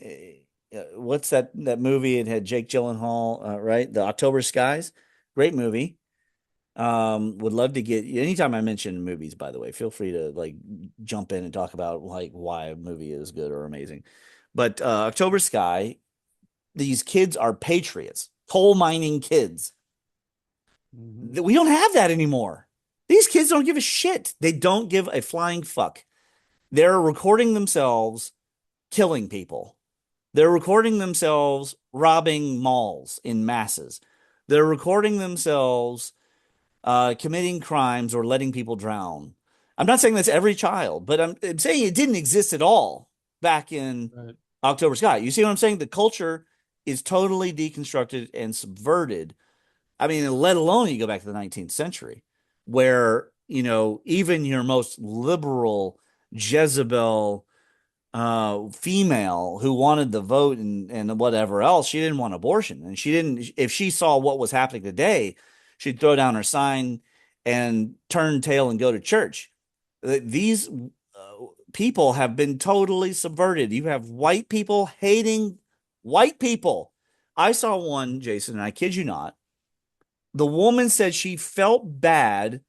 what's that movie? It had Jake Gyllenhaal, right? The October Skies, great movie. Would love to get anytime I mention movies, by the way, feel free to like jump in and talk about like why a movie is good or amazing. But October Sky, these kids are patriots, coal mining kids. Hmm. We don't have that anymore. These kids don't give a shit. They don't give a flying fuck. They're recording themselves killing people. They're recording themselves robbing malls in masses. They're recording themselves committing crimes or letting people drown. I'm not saying that's every child, but I'm saying it didn't exist at all back in Right. October Sky. You see what I'm saying? The culture is totally deconstructed and subverted. I mean, let alone you go back to the 19th century, where, even your most liberal Jezebel female who wanted the vote and whatever else, she didn't want abortion. And she didn't, if she saw what was happening today, she'd throw down her sign and turn tail and go to church. These people have been totally subverted. You have white people hating white people. I saw one, Jason, and I kid you not. The woman said she felt bad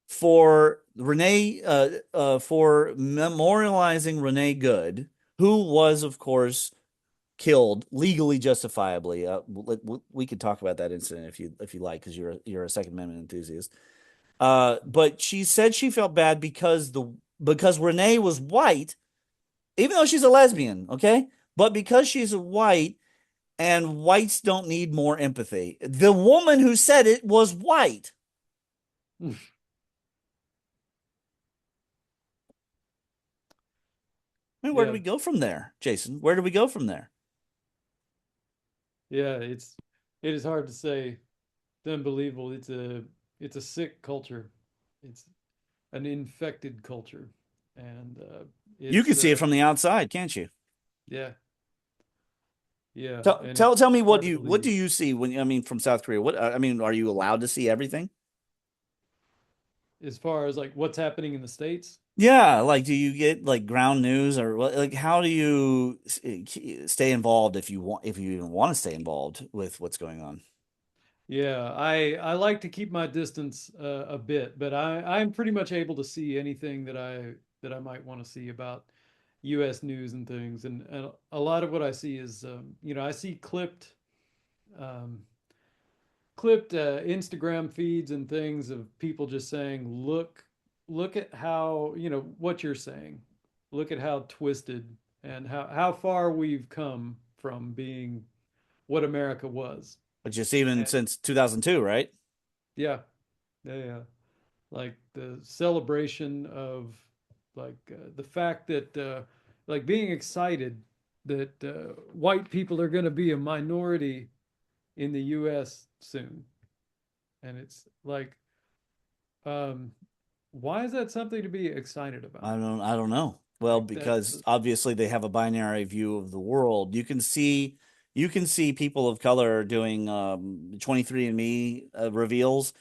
for memorializing Renee Good, who was, of course, killed legally, justifiably. We could talk about that incident if you like, because you're a Second Amendment enthusiast. But she said she felt bad because Renee was white, even though she's a lesbian, okay? But because she's white and whites don't need more empathy. The woman who said it was white. I mean, where do Yeah. we go from there, Jason? Where do we go from there? Yeah. It is hard to say. It's unbelievable. It's a sick culture. It's an infected culture, and You can it's see it from the outside, can't you? yeah, yeah, Tell and tell it's tell me what hard do to you what believe. do you see when I mean from South Korea? What I mean, are you allowed to see everything? As far as like what's happening in the States. Yeah, like do you get like ground news or what? Like how do you stay involved if you even want to stay involved with what's going on? Yeah, I like to keep my distance a bit, but I'm pretty much able to see anything that I might want to see about U.S. news and things, and a lot of what I see is I see um, clipped Instagram feeds and things of people just saying, look at how what you're saying, look at how twisted and how far we've come from being what America was, But just even and since 2002, right? yeah. Yeah, yeah. Like the celebration of like the fact that like being excited that white people are going to be a minority in the US soon. And it's like um why is that something to be excited about? I don't know. Well, Like because obviously they have a binary view of the world. You can see people of color doing 23andMe reveals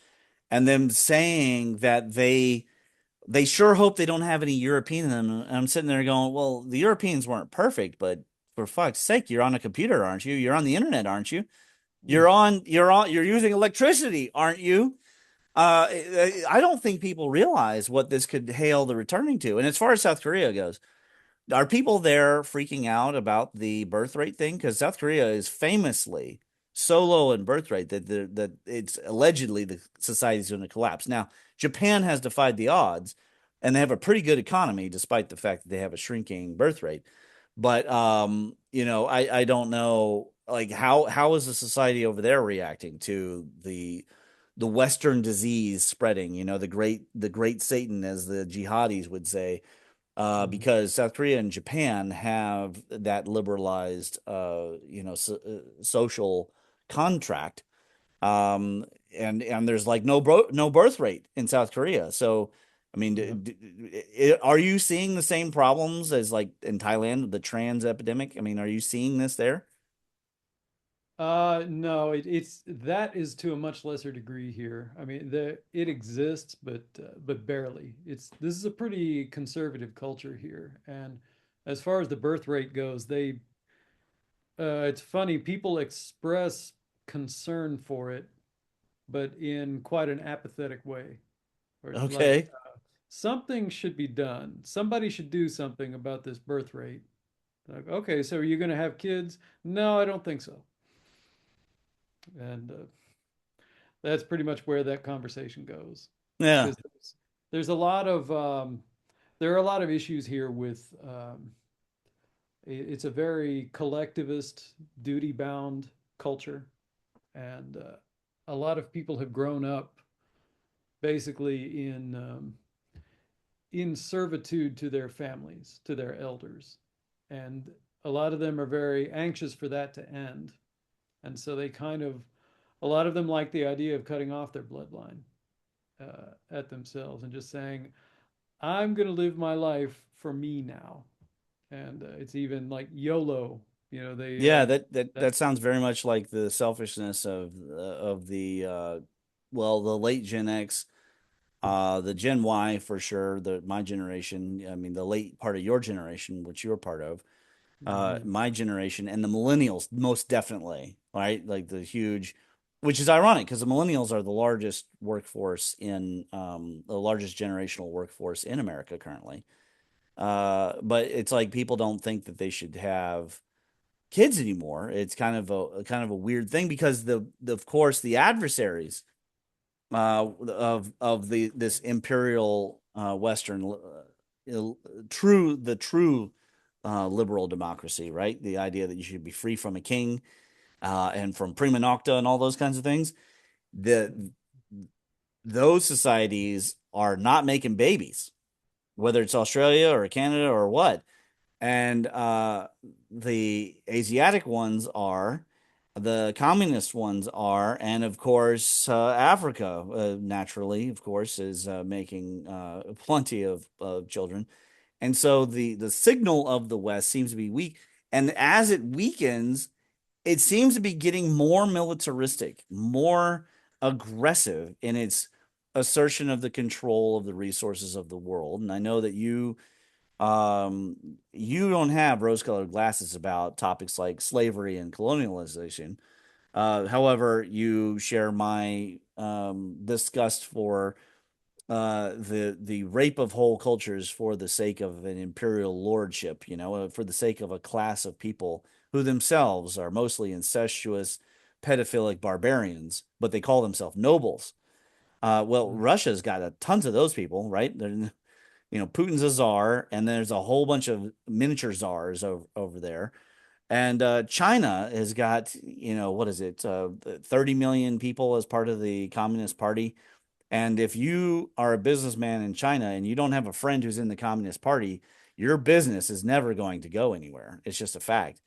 and them saying that they sure hope they don't have any European in them. And I'm sitting there going, well, the Europeans weren't perfect, but for fuck's sake, you're on a computer, aren't you? You're on the internet, aren't you? You're using electricity, aren't you? I don't think people realize what this could hail the returning to. And as far as South Korea goes, are people there freaking out about the birth rate thing? Because South Korea is famously so low in birth rate that it's allegedly the society's going to collapse. Now, Japan has defied the odds, and they have a pretty good economy despite the fact that they have a shrinking birth rate. But I don't know like how is the society over there reacting to the Western disease spreading? The great Satan, as the jihadis would say, Mhm. because South Korea and Japan have that liberalized, social contract, um, and there's like no birth rate in South Korea. So, I mean, Yeah. are you seeing the same problems as like in Thailand, the trans epidemic? I mean, are you seeing this there? No, it's that is to a much lesser degree here. I mean, it exists, but barely. This is a pretty conservative culture here, and as far as the birth rate goes, it's funny, people express concern for it, but in quite an apathetic way, or like Okay. something should be done. Somebody should do something about this birth rate. Like, okay, so are you going to have kids? No, I don't think so. And that's pretty much where that conversation goes, Yeah. because there's a lot of there are a lot of issues here with it's a very collectivist, duty bound culture, and a lot of people have grown up basically in servitude to their families, to their elders, and a lot of them are very anxious for that to end, and so they kind of a lot of them like the idea of cutting off their bloodline at themselves and just saying, I'm going to live my life for me now. And it's even like YOLO, you know, Yeah, that that, sounds very much like the selfishness of the well, the late Gen X, the Gen Y for sure, the my generation, I mean the late part of your generation, which you're part of, mhm. my generation and the millennials most definitely, right? Like the huge, which is ironic because the millennials are the largest workforce in the largest generational workforce in America currently. But it's like people don't think that they should have kids anymore. It's kind of a weird thing because the of course the adversaries of the this imperial Western true liberal democracy, right? The idea that you should be free from a king and from prima nocta and all those kinds of things. The those societies are not making babies, whether it's Australia or Canada or what. And the Asiatic ones are, the communist ones are, and of course, Africa, naturally, of course, is making plenty of children. And so the signal of the West seems to be weak. And as it weakens, it seems to be getting more militaristic, more aggressive in its assertion of the control of the resources of the world. And I know that um, you don't have rose-colored glasses about topics like slavery and colonialization. However, you share my disgust for the rape of whole cultures for the sake of an imperial lordship, you know, for the sake of a class of people who themselves are mostly incestuous, pedophilic barbarians, but they call themselves nobles. Well, Russia's got tons of those people, right? They're, you know, Putin's a czar, and there's a whole bunch of miniature czars over there. And China has got, you know, what is it, 30 million people as part of the Communist Party. And if you are a businessman in China and you don't have a friend who's in the Communist Party, your business is never going to go anywhere. It's just a fact.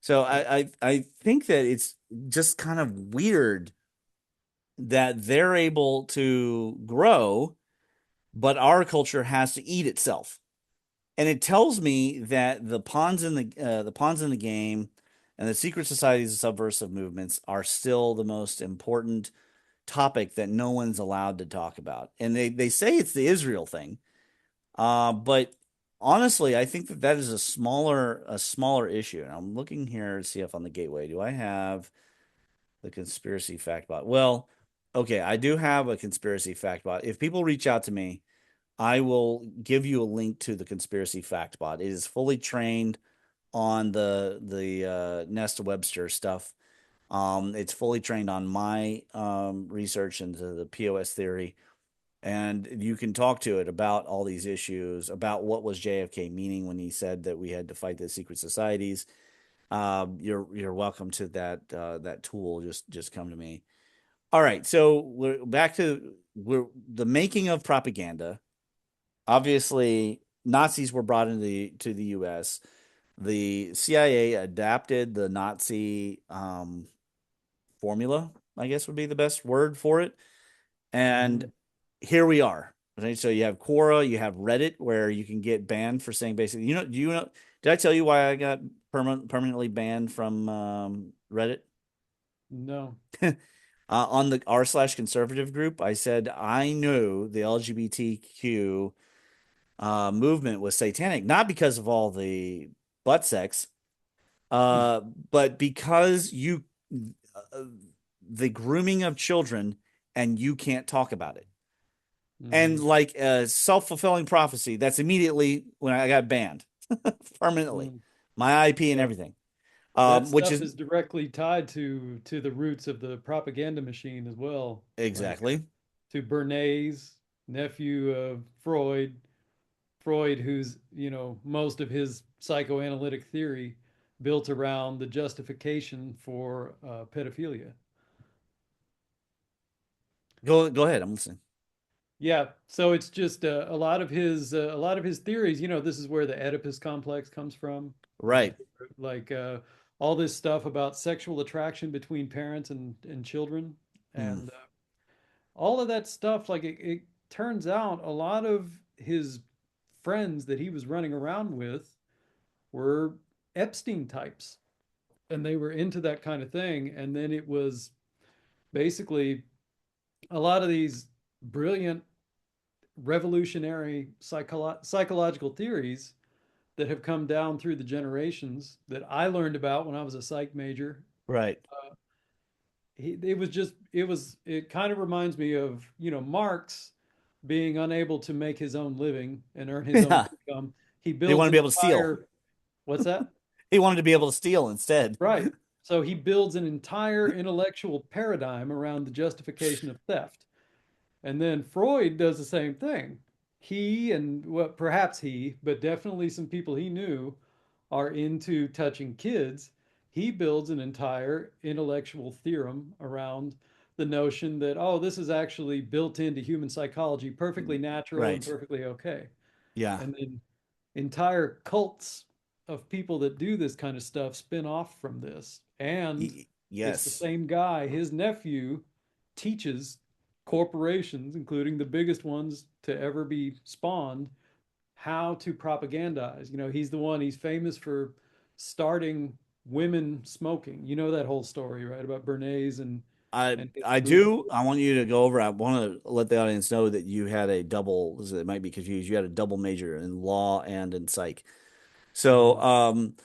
So I think that it's just kind of weird that they're able to grow, but our culture has to eat itself. And it tells me that the pawns in the game and the secret societies and subversive movements are still the most important topic that no one's allowed to talk about. And they say it's the Israel thing, but honestly, I think that that is a smaller issue. And I'm looking here to see if on the gateway do I have the conspiracy fact bot. Well, okay, I do have a conspiracy fact bot. If people reach out to me, I will give you a link to the conspiracy fact bot. It is fully trained on the Nesta Webster stuff. It's fully trained on my research into the POS theory, and you can talk to it about all these issues, about what was JFK meaning when he said that we had to fight the secret societies. You're welcome to that tool. Just come to me. All right, so we're back to we're the making of propaganda. Obviously, Nazis were brought into the U.S. The CIA adapted the Nazi formula, I guess would be the best word for it. And Mhm. here we are. Okay, so you have Quora, you have Reddit, where you can get banned for saying basically, do you know? Did I tell you why I got permanently banned from Reddit? No. On the r/conservative group, I said I knew the LGBTQ movement was satanic, not because of all the butt sex, uh, but because uh, the grooming of children, and you can't talk about it. And Hmm. like a self-fulfilling prophecy, that's immediately when I got banned permanently, Mm. my IP and Yeah. everything. That Which stuff is is directly tied to the roots of the propaganda machine as well. Like exactly to Bernays, nephew of Freud, who's, most of his psychoanalytic theory built around the justification for pedophilia. go ahead. I'm listening. Yeah, so it's just a lot of his theories. This is where the Oedipus complex comes from, Right. like all this stuff about sexual attraction between parents and children, Mm, and all of that stuff. Like it turns out, a lot of his friends that he was running around with were Epstein types, and they were into that kind of thing. And then it was basically a lot of these brilliant revolutionary psychological theories that have come down through the generations that I learned about when I was a psych major. right. It was just, it kind of reminds me of, Marx being unable to make his own living and earn his own Yeah. income. He They want builds to an be able to steal. entire, what's that? He wanted to be able to steal instead. Right. So he builds an entire intellectual paradigm around the justification of theft. And then Freud does the same thing. He and, well, perhaps he, but definitely some people he knew are into touching kids. He builds an entire intellectual theorem around the notion that, oh, this is actually built into human psychology, perfectly natural and Right. perfectly okay. Yeah. And then entire cults of people that do this kind of stuff spin off from this. And it's the Yes. same guy, his nephew teaches corporations, including the biggest ones to ever be spawned, how to propagandize. He's the one, he's famous for starting women smoking. You know that whole story, right? About Bernays I and his I group. do. I want you to go over. I want to let the audience know that you had a double. It might be confused. You had a double major in law and in psych. So, Mhm.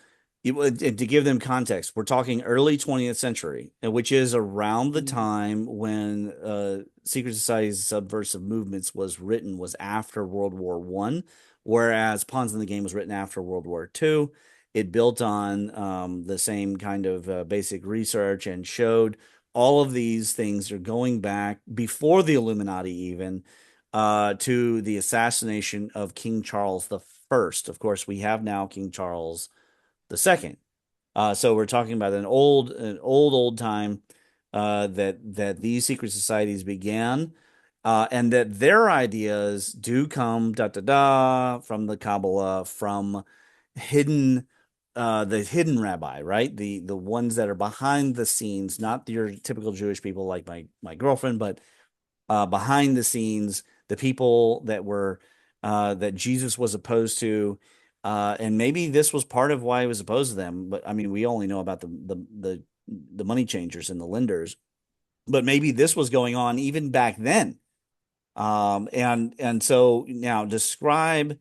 to give them context, we're talking early 20th century, which is around the Mhm. time when Secret Society's Subversive Movements was written, was after World War One, whereas Pawns in the Game was written after World War Two. It built on the same kind of basic research and showed all of these things are going back before the Illuminati even to the assassination of King Charles the First. Of course, we have now King Charles the Second. So we're talking about old time that these secret societies began, and that their ideas do come da da da from the Kabbalah, from hidden the hidden rabbi, right? The ones that are behind the scenes, not your typical Jewish people like my girlfriend, but behind the scenes, the people that Jesus was opposed to, and maybe this was part of why he was opposed to them. But I mean, we only know about the money changers and the lenders, but maybe this was going on even back then. And so now describe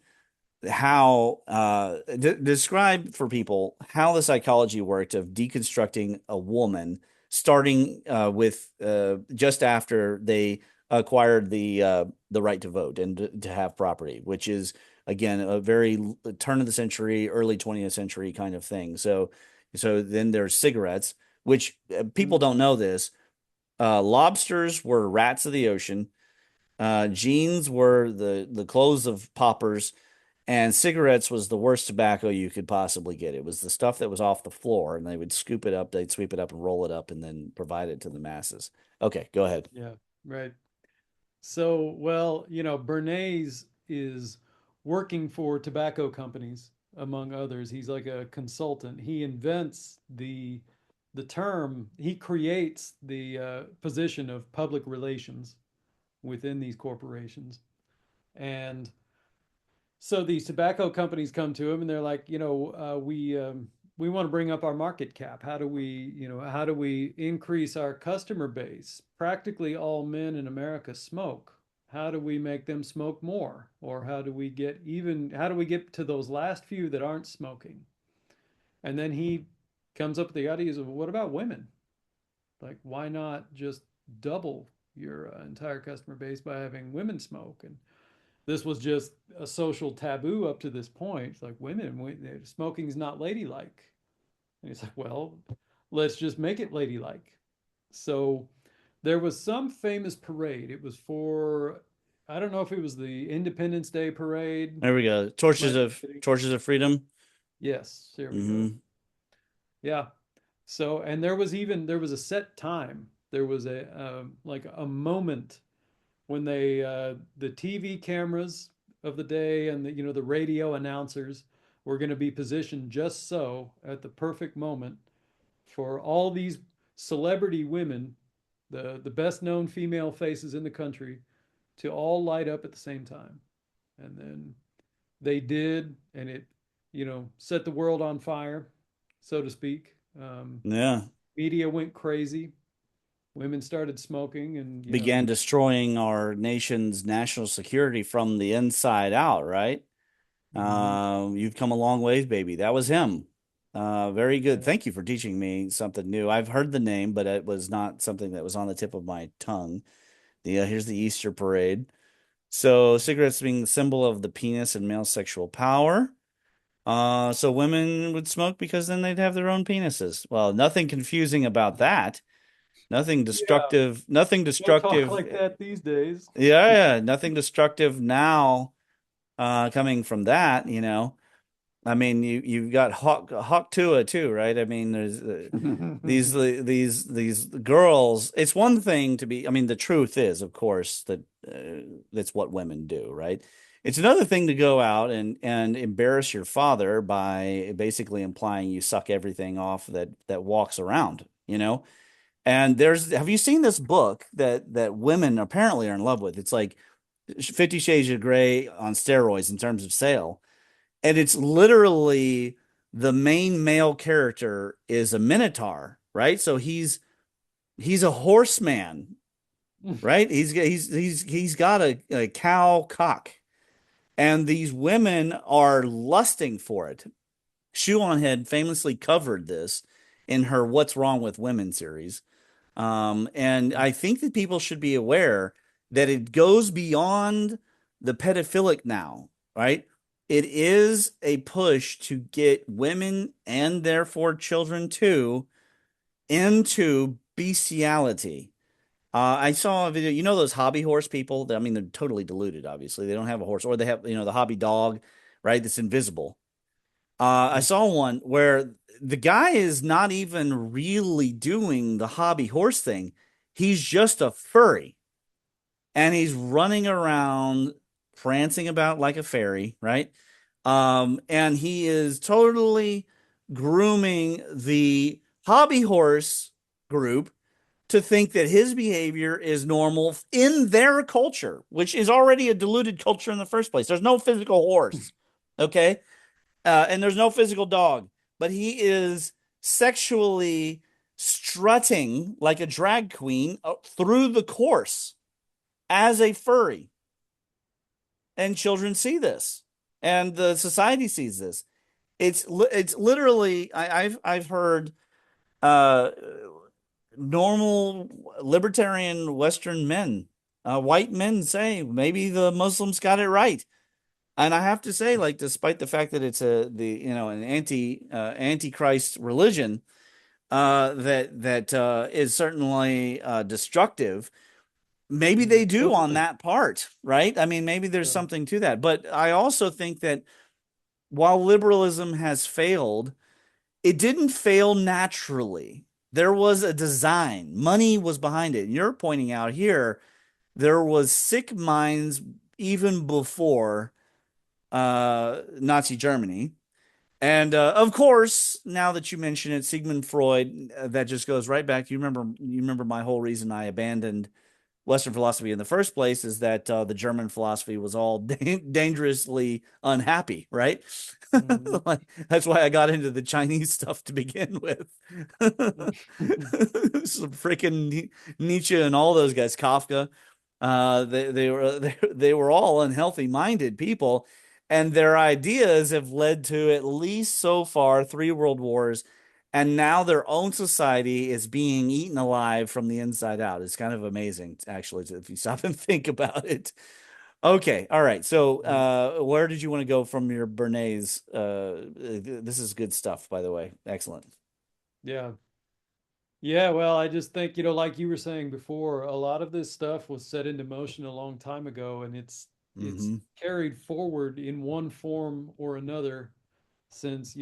for people how the psychology worked of deconstructing a woman, starting with just after they acquired the right to vote and to have property, which is again a very turn of the century, early 20th century kind of thing. So then there's cigarettes, which people don't know this. Lobsters were rats of the ocean. Jeans were the clothes of paupers, and cigarettes was the worst tobacco you could possibly get. It was the stuff that was off the floor, and they would scoop it up, they'd sweep it up and roll it up, and then provide it to the masses. Okay, go ahead. Yeah, right. So, well, Bernays is working for tobacco companies, among others. He's like a consultant. He invents the term, he creates the position of public relations within these corporations. And so these tobacco companies come to him and they're like, we we want to bring up our market cap. How do we increase our customer base? Practically all men in America smoke. How do we make them smoke more? Or how do we get to those last few that aren't smoking? And then he comes up with the ideas of, what about women? Like, why not just double your entire customer base by having women smoke? And this was just a social taboo up to this point. It's like, smoking's not ladylike. And he's like, well, let's just make it ladylike. So there was some famous parade. It was for, I don't know if it was the Independence Day parade. There we go. Might be kidding. Torches of freedom. Yes, there we go. Hmm. Yeah. So, and there was a set time. There was like a moment when the TV cameras of the day and the radio announcers were going to be positioned just so at the perfect moment for all these celebrity women, the best known female faces in the country, to all light up at the same time. And then they did, and it set the world on fire, so to speak. Yeah. Media went crazy. Women started smoking, and Began destroying our nation's national security from the inside out, right? mhm, You've come a long ways, baby. That was him. Very good. yeah. Thank you for teaching me something new. I've heard the name, but it was not something that was on the tip of my tongue. Here's the Easter parade. So cigarettes being the symbol of the penis and male sexual power. So women would smoke because then they'd have their own penises. Well, nothing confusing about that. Nothing Yeah, destructive. Nothing don't talk destructive. like that these days. Yeah, yeah, nothing destructive now. Coming from that, I mean, you've got Hawk Tua too, right? I mean, there's these girls. It's one thing to be. I mean, the truth is, of course, that that's what women do, right? It's another thing to go out and embarrass your father by basically implying you suck everything off that walks around, And have you seen this book that women apparently are in love with? It's like 50 Shades of Grey on steroids in terms of sale. And it's literally the main male character is a minotaur, right? So he's a horseman, right? He's got a cow cock. And these women are lusting for it. Shoe on Head famously covered this in her What's Wrong with Women series. And I think that people should be aware that it goes beyond the pedophilic now, right? It is a push to get women and therefore children too into bestiality. I saw a video, those hobby horse people. I mean, they're totally deluded, obviously. They don't have a horse, or they have, the hobby dog, right? That's invisible. I saw one where the guy is not even really doing the hobby horse thing. He's just a furry and he's running around prancing about like a fairy, right? And he is totally grooming the hobby horse group to think that his behavior is normal in their culture, which is already a deluded culture in the first place. There's no physical horse, okay? And there's no physical dog, but he is sexually strutting like a drag queen through the course as a furry. And children see this, and the society sees this. It's literally I've heard uh, normal libertarian Western men, white men say maybe the Muslims got it right. And I have to say, like, despite the fact that it's an antichrist religion, that is certainly destructive. Maybe they do on Totally. that part, right? I mean, maybe there's Yeah. something to that. But I also think that while liberalism has failed, it didn't fail naturally. There was a design. Money was behind it. And you're pointing out here there was sick minds even before Nazi Germany. And of course, now that you mention it, Sigmund Freud, that just goes right back. You remember my whole reason I abandoned Western philosophy in the first place is that the German philosophy was all dangerously unhappy, right? Mhm. Like, that's why I got into the Chinese stuff to begin with. Some freaking Nietzsche and all those guys, Kafka. They were all unhealthy minded people, and their ideas have led to at least so far three world wars, and now their own society is being eaten alive from the inside out. It's kind of amazing, actually, if you stop and think about it. Okay, all right. So, where did you want to go from your Bernays? This is good stuff, by the way. Excellent. Yeah. Yeah, well, I just think, like you were saying before, a lot of this stuff was set into motion a long time ago, and it's Hmm. carried forward in one form or another since,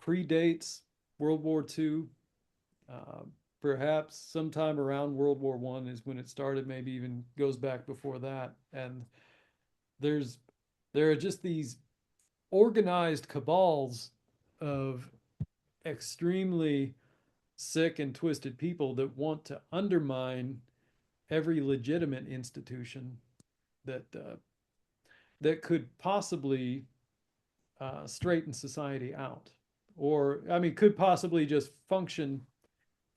predates World War II. Uh, Perhaps sometime around World War One is when it started, maybe even goes back before that. And there's there are just these organized cabals of extremely sick and twisted people that want to undermine every legitimate institution that could possibly straighten society out, or I mean, could possibly just function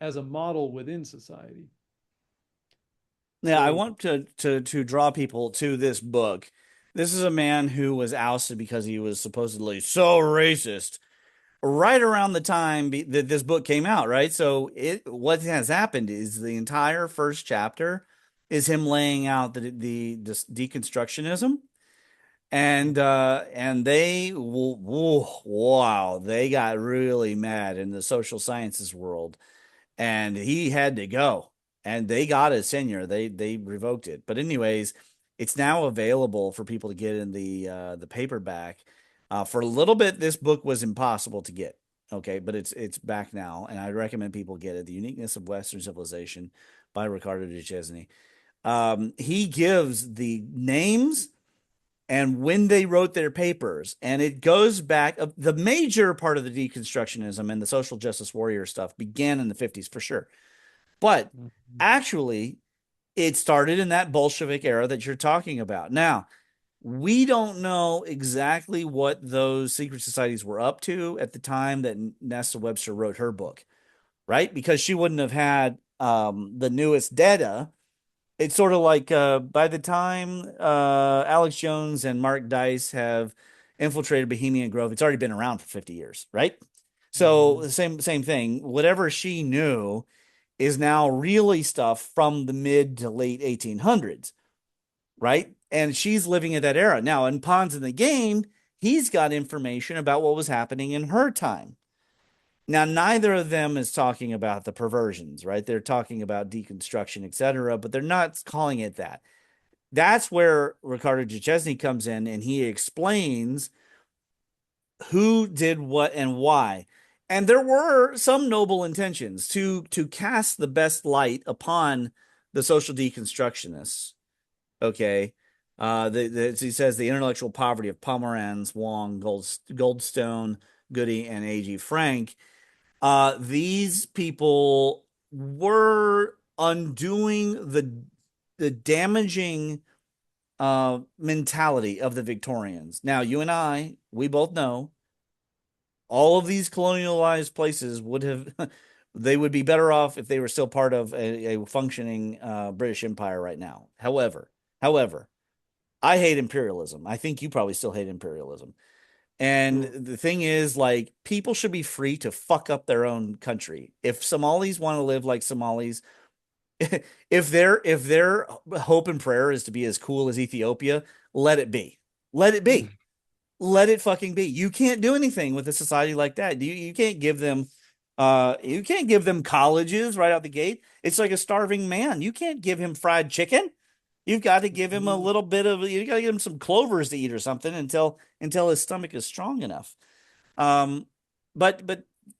as a model within society. Yeah, I So, want to draw people to this book. This is a man who was ousted because he was supposedly so racist right around the time that this book came out, right? So what has happened is the entire first chapter is him laying out this deconstructionism, and wow, they got really mad in the social sciences world, and he had to go, and they got his tenure. They revoked it. But anyways, it's now available for people to get in the paperback. For a little bit, this book was impossible to get. Okay, but it's back now, and I recommend people get it. The Uniqueness of Western Civilization by Ricardo Duchesne. He gives the names and when they wrote their papers, and it goes back. The major part of the deconstructionism and the social justice warrior stuff began in the 50s for sure. But mhm, actually, it started in that Bolshevik era that you're talking about. Now, we don't know exactly what those secret societies were up to at the time that Nesta Webster wrote her book, right? Because she wouldn't have had the newest data. It's sort of like by the time Alex Jones and Mark Dice have infiltrated Bohemian Grove, it's already been around for 50 years, right? So mhm, the same thing. Whatever she knew is now really stuff from the mid to late 1800s, right? And she's living in that era. Now, in Pawns in the Game, he's got information about what was happening in her time. Now, neither of them is talking about the perversions, right? They're talking about deconstruction, et cetera, but they're not calling it that. That's where Ricardo Duchesne comes in, and he explains who did what and why. And there were some noble intentions to cast the best light upon the social deconstructionists. Okay. He says the intellectual poverty of Pomeranz, Wong, Goldstone, Goody, and A.G. Frank. These people were undoing the damaging mentality of the Victorians. Now, you and I, we both know all of these colonialized places would have they would be better off if they were still part of a functioning British Empire right now. However, I hate imperialism. I think you probably still hate imperialism. And sure. the thing is, like, people should be free to fuck up their own country. If Somalis want to live like Somalis, if their hope and prayer is to be as cool as Ethiopia, let it be. Let it be. Let it fucking be. You can't do anything with a society like that. You can't give them you can't give them colleges right out the gate. It's like a starving man. You can't give him fried chicken. You've got to give him a Mhm. little bit of you got to give him some clovers to eat or something until his stomach is strong enough. Um but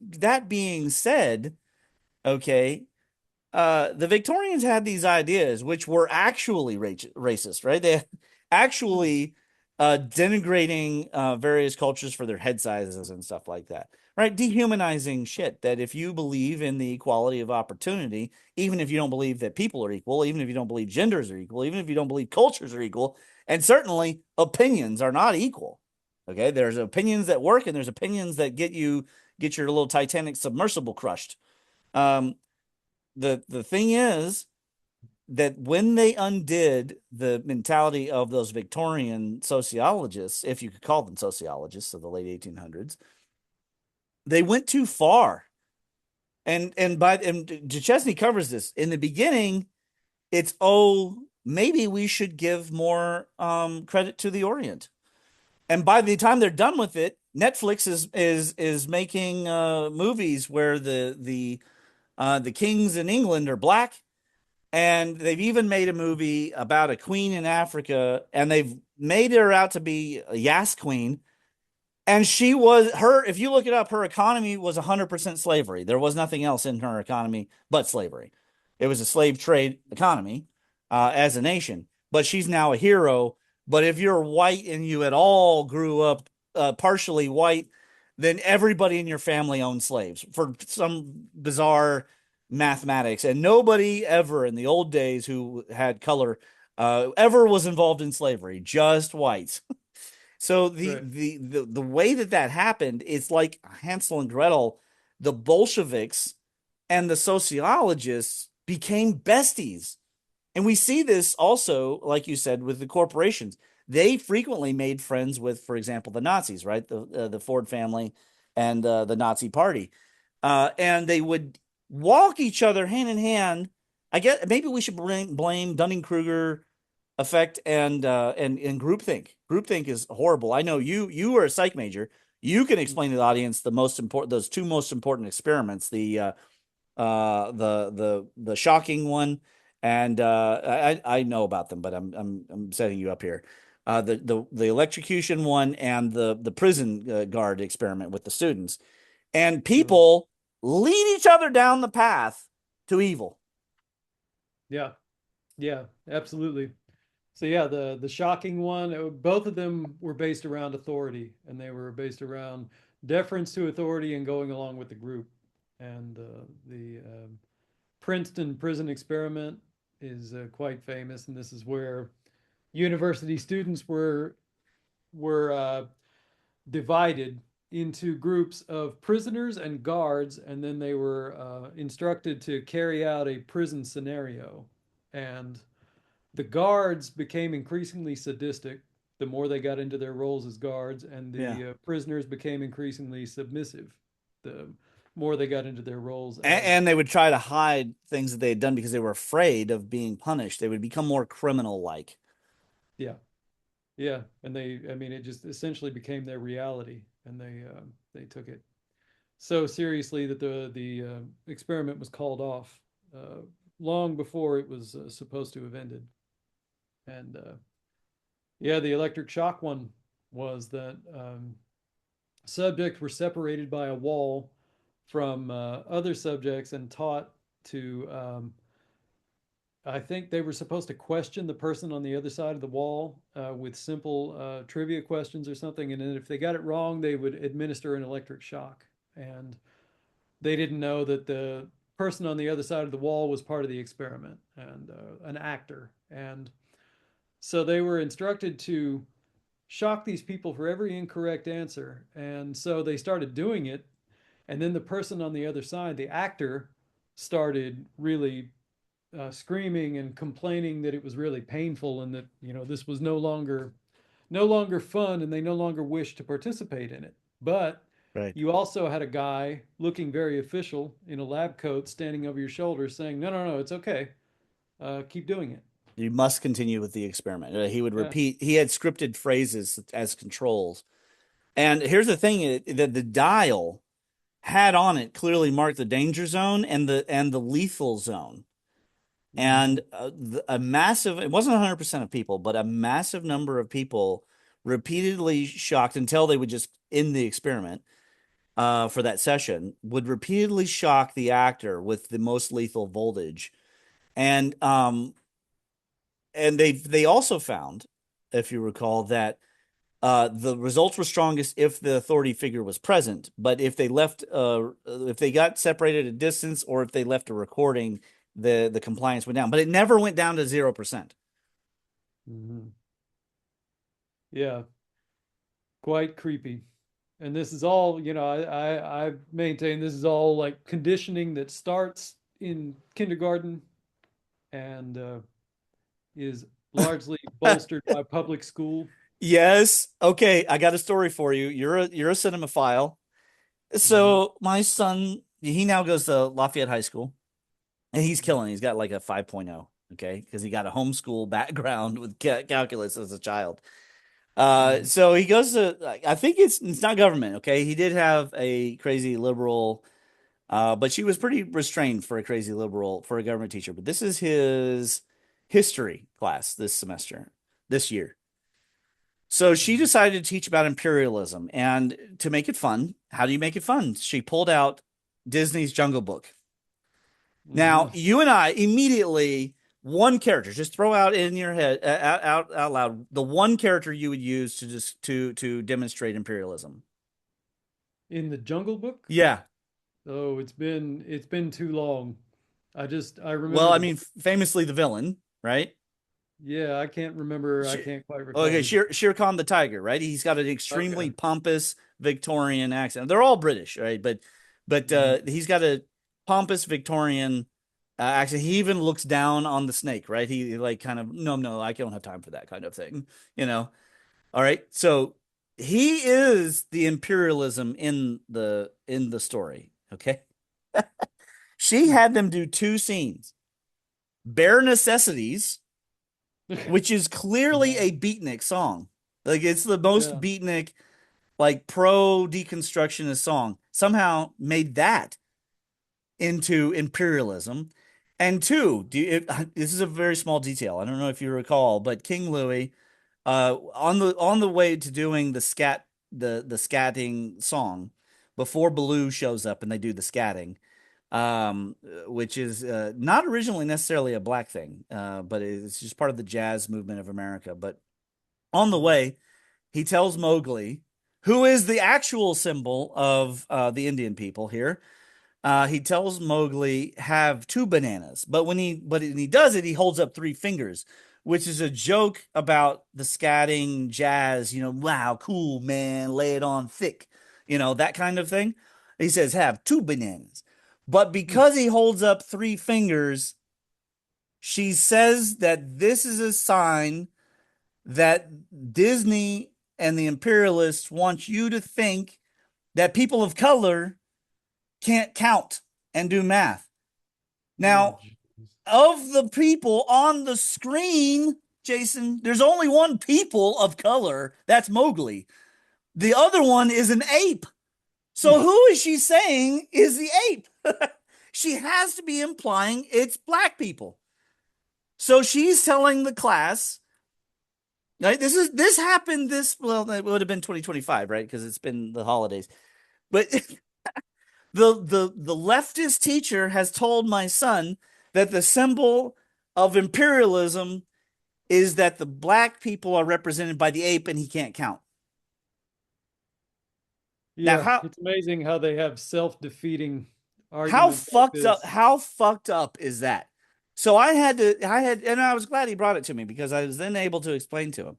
that being said, okay, the Victorians had these ideas which were actually racist, right? They actually denigrating various cultures for their head sizes and stuff like that, right? Dehumanizing shit. That if you believe in the equality of opportunity, even if you don't believe that people are equal, even if you don't believe genders are equal, even if you don't believe cultures are equal, and certainly opinions are not equal. Okay, there's opinions that work, and there's opinions that get your little Titanic submersible crushed. Um, the thing is that when they undid the mentality of those Victorian sociologists, if you could call them sociologists of the late 1800s, they went too far. And Duchesne covers this in the beginning. It's, maybe we should give more credit to the Orient. And by the time they're done with it, Netflix is making movies where the kings in England are black, and they've even made a movie about a queen in Africa, and they've made her out to be a Yas queen. And she was her, if you look it up, her economy was 100% slavery. There was nothing else in her economy but slavery. It was a slave trade economy as a nation. But she's now a hero. But if you're white and you at all grew up partially white, then everybody in your family owned slaves for some bizarre mathematics. And nobody ever in the old days who had color ever was involved in slavery, just whites. So Right. the way that that happened, it's like Hansel and Gretel. The Bolsheviks and the sociologists became besties. And we see this also, like you said, with the corporations. They frequently made friends with, for example, the Nazis, right? The Ford family and the Nazi Party, and they would walk each other hand in hand. I guess maybe we should blame Dunning Kruger effect and groupthink. Groupthink is horrible. I know you are a psych major. You can explain to the audience the most important, those two most important experiments, the shocking one, and I know about them, but I'm setting you up here. The electrocution one and the prison guard experiment with the students, and Mhm. people lead each other down the path to evil. Yeah. Yeah, absolutely. So yeah, the shocking one, both of them were based around authority, and they were based around deference to authority and going along with the group. And the Princeton prison experiment is quite famous, and this is where university students were divided into groups of prisoners and guards, and then they were instructed to carry out a prison scenario. And the guards became increasingly sadistic the more they got into their roles as guards, and Yeah. the prisoners became increasingly submissive the more they got into their roles And as. they would try to hide things that they had done because they were afraid of being punished. They would become more criminal like. Yeah, yeah, and I mean, it just essentially became their reality, and they took it so seriously that the experiment was called off uh, long before it was supposed to have ended. And yeah, the electric shock one was that subjects were separated by a wall from other subjects and taught to, I think they were supposed to question the person on the other side of the wall with simple trivia questions or something. And then if they got it wrong, they would administer an electric shock. And they didn't know that the person on the other side of the wall was part of the experiment and an actor. And so they were instructed to shock these people for every incorrect answer. And so they started doing it. And then the person on the other side, the actor, started really screaming and complaining that it was really painful and that, this was no longer fun, and they no longer wished to participate in it. But Right. you also had a guy looking very official in a lab coat standing over your shoulder saying, no, no, no, it's okay. Keep doing it. You must continue with the experiment. He would Yeah. repeat, he had scripted phrases as controls. And here's the thing, that the dial had on it clearly marked the danger zone and the lethal zone. Mm-hmm. And a massive, it wasn't 100% of people, but a massive number of people repeatedly shocked until they would just end the experiment for that session, would repeatedly shock the actor with the most lethal voltage. And they also found, if you recall, that The results were strongest if the authority figure was present, but if they got separated at a distance, or if they left a recording, the compliance went down. But it never went down to 0%. Mhm. Yeah, quite creepy. And this is all, I maintain this is all like conditioning that starts in kindergarten and is largely bolstered by public school. Yes. Okay, I got a story for you. You're a cinemaphile. Mhm. So my son, he now goes to Lafayette High School, and he's Mhm. killing. He's got like a 5.0, okay, because he got a homeschool background with calculus as a child. Mhm. So he goes to, I think it's not government, okay? He did have a crazy liberal, but she was pretty restrained for a crazy liberal for a government teacher. But this is his history class this semester, this year. So she Mhm. decided to teach about imperialism, and to make it fun, how do you make it fun? She pulled out Disney's Jungle Book. Now, Mhm. you and I immediately, one character, just throw out in your head, out loud, the one character you would use to just to demonstrate imperialism. In the Jungle Book? Yeah. Oh, it's been too long. I Well, remember I the mean, famously the villain, right? yeah, I can't remember. I Shere, can't quite recall okay, the Shere Khan the tiger, right? He's got an extremely okay. pompous Victorian accent. They're all British, right? But Mhm. he's got a pompous Victorian accent. He even looks down on the snake, right? He like kind of no, I don't have time for that kind of thing, you know. All right, so he is the imperialism in the story. Okay, she had them do two scenes: bare necessities, which is clearly Uh-huh. a beatnik song. Like it's the most Yeah. beatnik, like pro deconstructionist song. Somehow made that into imperialism. And two, this is a very small detail. I don't know if you recall, but King Louis, on the way to doing the scatting song, before Baloo shows up and they do the scatting, which is not originally necessarily a black thing, but it's just part of the jazz movement of America. But on the Mhm. way, he tells Mowgli, who is the actual symbol of the Indian people here. He tells Mowgli have two bananas, but when he does it, he holds up three fingers, which is a joke about the scatting jazz. Wow, cool man, lay it on thick, that kind of thing. He says have two bananas, but because he holds up three fingers, she says that this is a sign that Disney and the imperialists want you to think that people of color can't count and do math. Oh, Now, jeez. of the people on the screen, Jason, there's only one people of color. That's Mowgli. The other one is an ape. So who is she saying is the ape? She has to be implying it's black people. So she's telling the class, right? This happened this well, it would have been 2025, right? Because it's been the holidays. But the leftist teacher has told my son that the symbol of imperialism is that the black people are represented by the ape and he can't count. Now, Yeah, it's amazing how they have self-defeating how arguments like fucked up this. how fucked up is that? So and I was glad he brought it to me because I was then able to explain to him.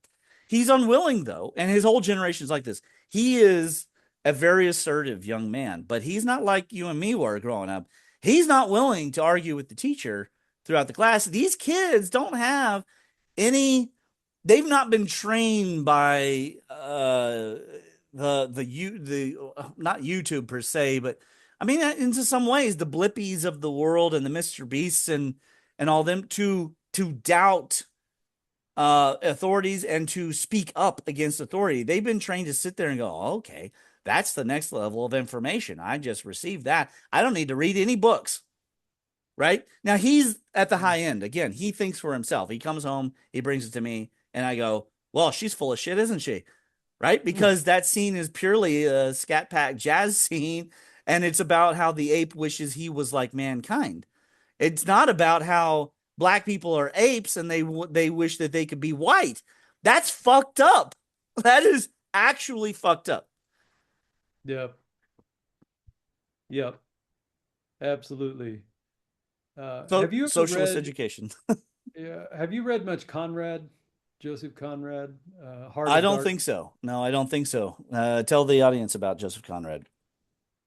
He's unwilling though, and his whole generation is like this. He is a very assertive young man, but he's not like you and me were growing up. He's not willing to argue with the teacher throughout the class. These kids don't have any, they've not been trained by the not YouTube per se, but I mean into some ways the Blippies of the world and the Mr. Beasts and all them to doubt authorities and to speak up against authority. They've been trained to sit there and go, oh, okay, that's the next level of information. I just received that. I don't need to read any books. Right now, he's at the high end. Again, he thinks for himself. He comes home, he brings it to me, and I go, well, she's full of shit, isn't she? Right? Because that scene is purely a scat pack jazz scene, and it's about how the ape wishes he was like mankind. It's not about how black people are apes and they wish that they could be white. That's fucked up. That is actually fucked up. Yep. Yep. Absolutely. So Have you ever socialist read? education. Yeah, have you read much Conrad, Joseph Conrad, Heart I of don't think Darkness? so. No, I don't think so. Tell the audience about Joseph Conrad.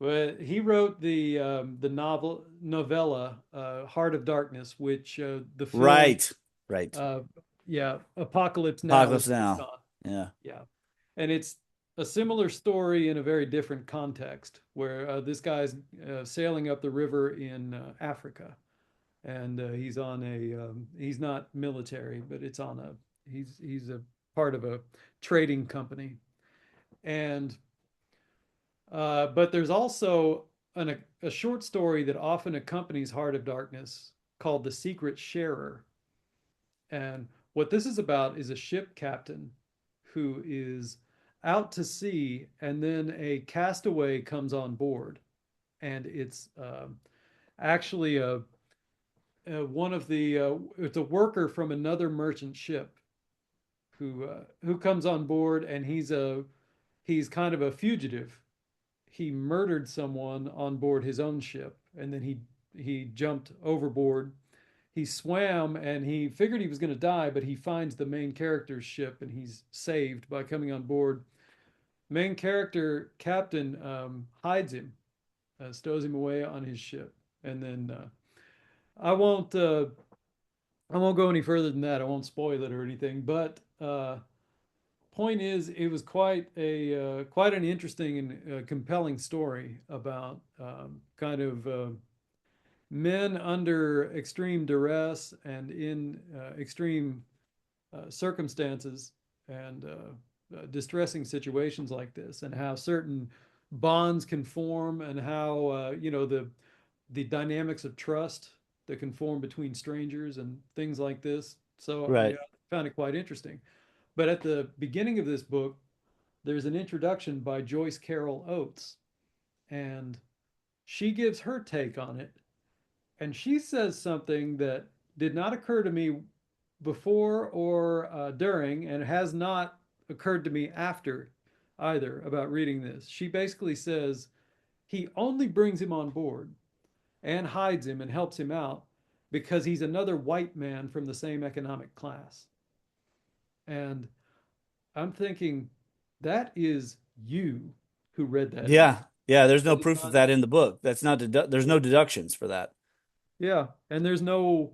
Well, he wrote the novella Heart of Darkness, which the film, Right. Right. uh, yeah, Apocalypse Now is Apocalypse based Now. on. Yeah. Yeah, and it's a similar story in a very different context, where this guy's sailing up the river in Africa, and he's not military, but it's on a he's a part of a trading company, and but there's also a short story that often accompanies Heart of Darkness called The Secret Sharer. And what this is about is a ship captain who is out to sea, and then a castaway comes on board. And it's actually one of the it's a worker from another merchant ship who comes on board, and he's kind of a fugitive. He murdered someone on board his own ship, and then he jumped overboard. He swam, and he figured he was going to die, but he finds the main character's ship, and he's saved by coming on board. Main character captain hides him, stows him away on his ship, and then I won't uh, I won't go any further than that. I won't spoil it or anything. But point is, it was quite an interesting and compelling story about kind of men under extreme duress and in extreme circumstances and distressing situations like this, and how certain bonds can form, and how the dynamics of trust that can form between strangers and things like this. So yeah, Right. I found it quite interesting. But at the beginning of this book, there's an introduction by Joyce Carol Oates, and she gives her take on it. And she says something that did not occur to me before or during, and has not occurred to me after either about reading this. She basically says he only brings him on board and hides him and helps him out because he's another white man from the same economic class. And I'm thinking, that is you who read that book. Yeah. Yeah. There's no That is proof of not. that in the book. That's not, there's no deductions for that. Yeah, and there's no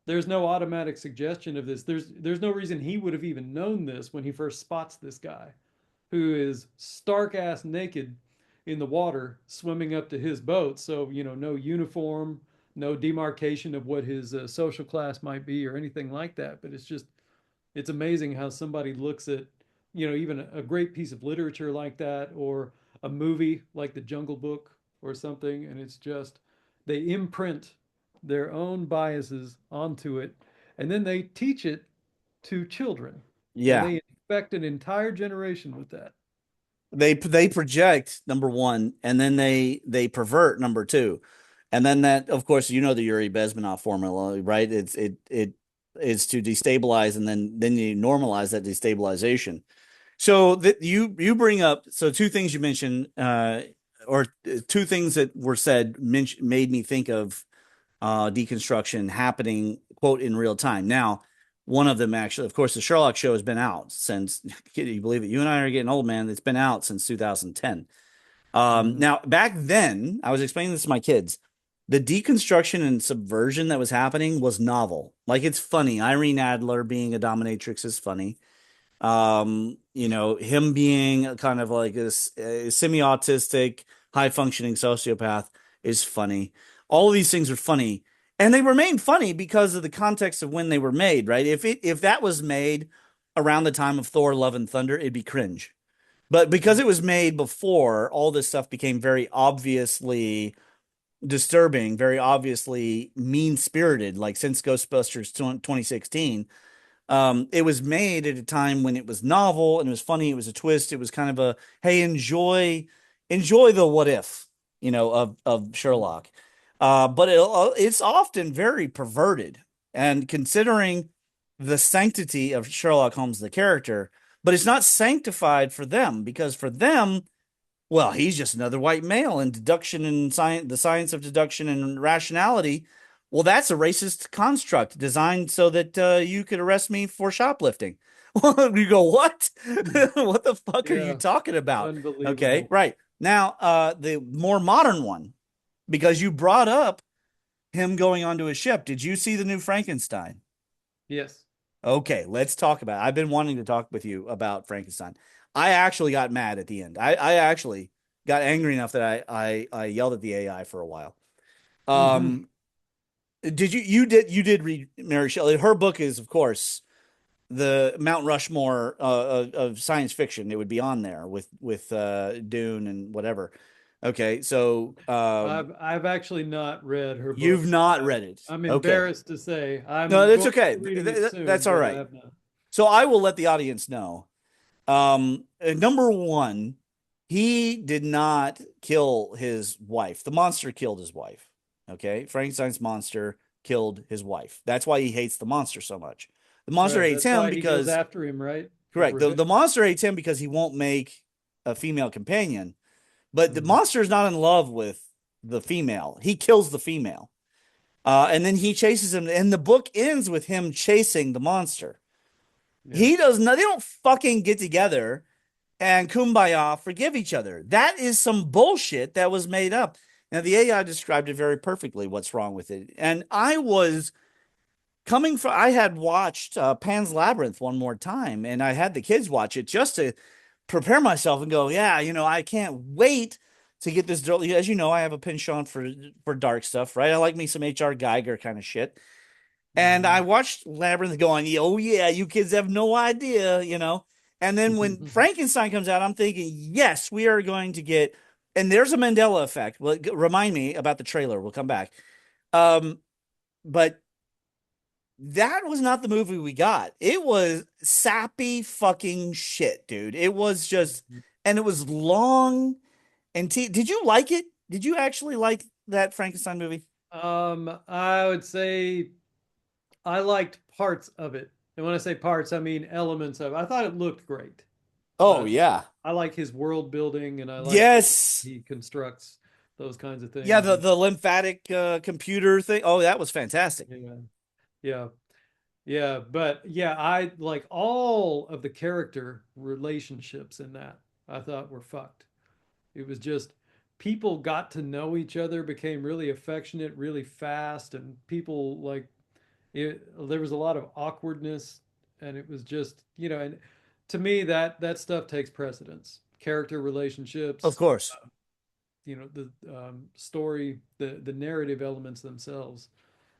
automatic suggestion of this. There's no reason he would have even known this when he first spots this guy, who is stark ass naked in the water swimming up to his boat. So, no uniform, no demarcation of what his social class might be or anything like that. But it's amazing how somebody looks at, even a great piece of literature like that, or a movie like The Jungle Book or something, and it's just they imprint their own biases onto it, and then they teach it to children, and Yeah. they infect an entire generation with that. They project number one, and then they pervert number two, and then that, of course, the Yuri Bezmenov formula, right? It is to destabilize, and then you normalize that destabilization. So that you bring up, so two things you mentioned, or two things that were said made me think of deconstruction happening, quote, in real time. Now, one of them actually, of course, the Sherlock show has been out since, can you believe it? You and I are getting old, man. It's been out since 2010. Mhm. Now, back then, I was explaining this to my kids. The deconstruction and subversion that was happening was novel. Like, it's funny. Irene Adler being a dominatrix is funny. Him being kind of like a semi-autistic, high-functioning sociopath is funny. All of these things are funny, and they remain funny because of the context of when they were made, right? If that was made around the time of Thor: Love and Thunder, it'd be cringe. But because it was made before, all this stuff became very obviously disturbing, very obviously mean-spirited, like since Ghostbusters 2016. It was made at a time when it was novel and it was funny. It was a twist. It was kind of a, hey, enjoy the what if, of Sherlock. But it's often very perverted. And considering the sanctity of Sherlock Holmes, the character, but it's not sanctified for them because for them, well, he's just another white male and deduction and science, the science of deduction and rationality. Well, that's a racist construct designed so that you could arrest me for shoplifting. You go, what? What the fuck are you Yeah, talking about? Okay, unbelievable. right. Now, the more modern one, because you brought up him going onto a ship. Did you see the new Frankenstein? Yes. Okay, let's talk about it. I've been wanting to talk with you about Frankenstein. I actually got mad at the end. I actually got angry enough that I yelled at the AI for a while. Hmm. Um, you did read Mary Shelley? Her book is, of course, the Mount Rushmore of science fiction. It would be on there with Dune and whatever. Okay, so I've actually not read her you've books. not read it. I'm Okay, embarrassed to say no, I'm that's going to okay. be reading it That's soon, all but I right. have not. So I will let the audience know. Number one, he did not kill his wife. The monster killed his wife. Okay. Frankenstein's monster killed his wife. That's why he hates the monster so much. The monster Right. hates That's him why he goes because, after him, right? For correct. revenge. The monster hates him because he won't make a female companion. But the Hmm. monster is not in love with the female. He kills the female. And then he chases him. And the book ends with him chasing the monster. Yeah. He does not, they don't fucking get together and kumbaya forgive each other. That is some bullshit that was made up. Now, the AI described it very perfectly what's wrong with it. And I was coming from, I had watched Pan's Labyrinth one more time, and I had the kids watch it just to prepare myself and go, yeah, I can't wait to get this. As you know, I have a penchant for dark stuff, right? I like me some H.R. Geiger kind of shit. And I Hmm. watched Labyrinth going, oh, yeah, you kids have no idea. And then when Frankenstein comes out, I'm thinking, yes, we are going to get, and there's a Mandela effect. Well, remind me about the trailer. We'll come back. Um, but that was not the movie we got. It was sappy fucking shit, dude. It was just, and it was long. And did you like it? Did you actually like that Frankenstein movie? I would say I liked parts of it. And when I say parts, I mean elements of it. I thought it looked great. Oh, I yeah. I like his world building and I like the way Yes. he constructs those kinds of Yeah, things. the And the lymphatic computer thing. Oh, that was fantastic. yeah, yeah, yeah. But yeah, I like all of the character relationships in that. I thought were fucked. It was just people got to know each other, became really affectionate really fast, and people like there was a lot of awkwardness, and it was just and to me that stuff takes precedence. Character Of relationships, course. the story, the narrative elements themselves,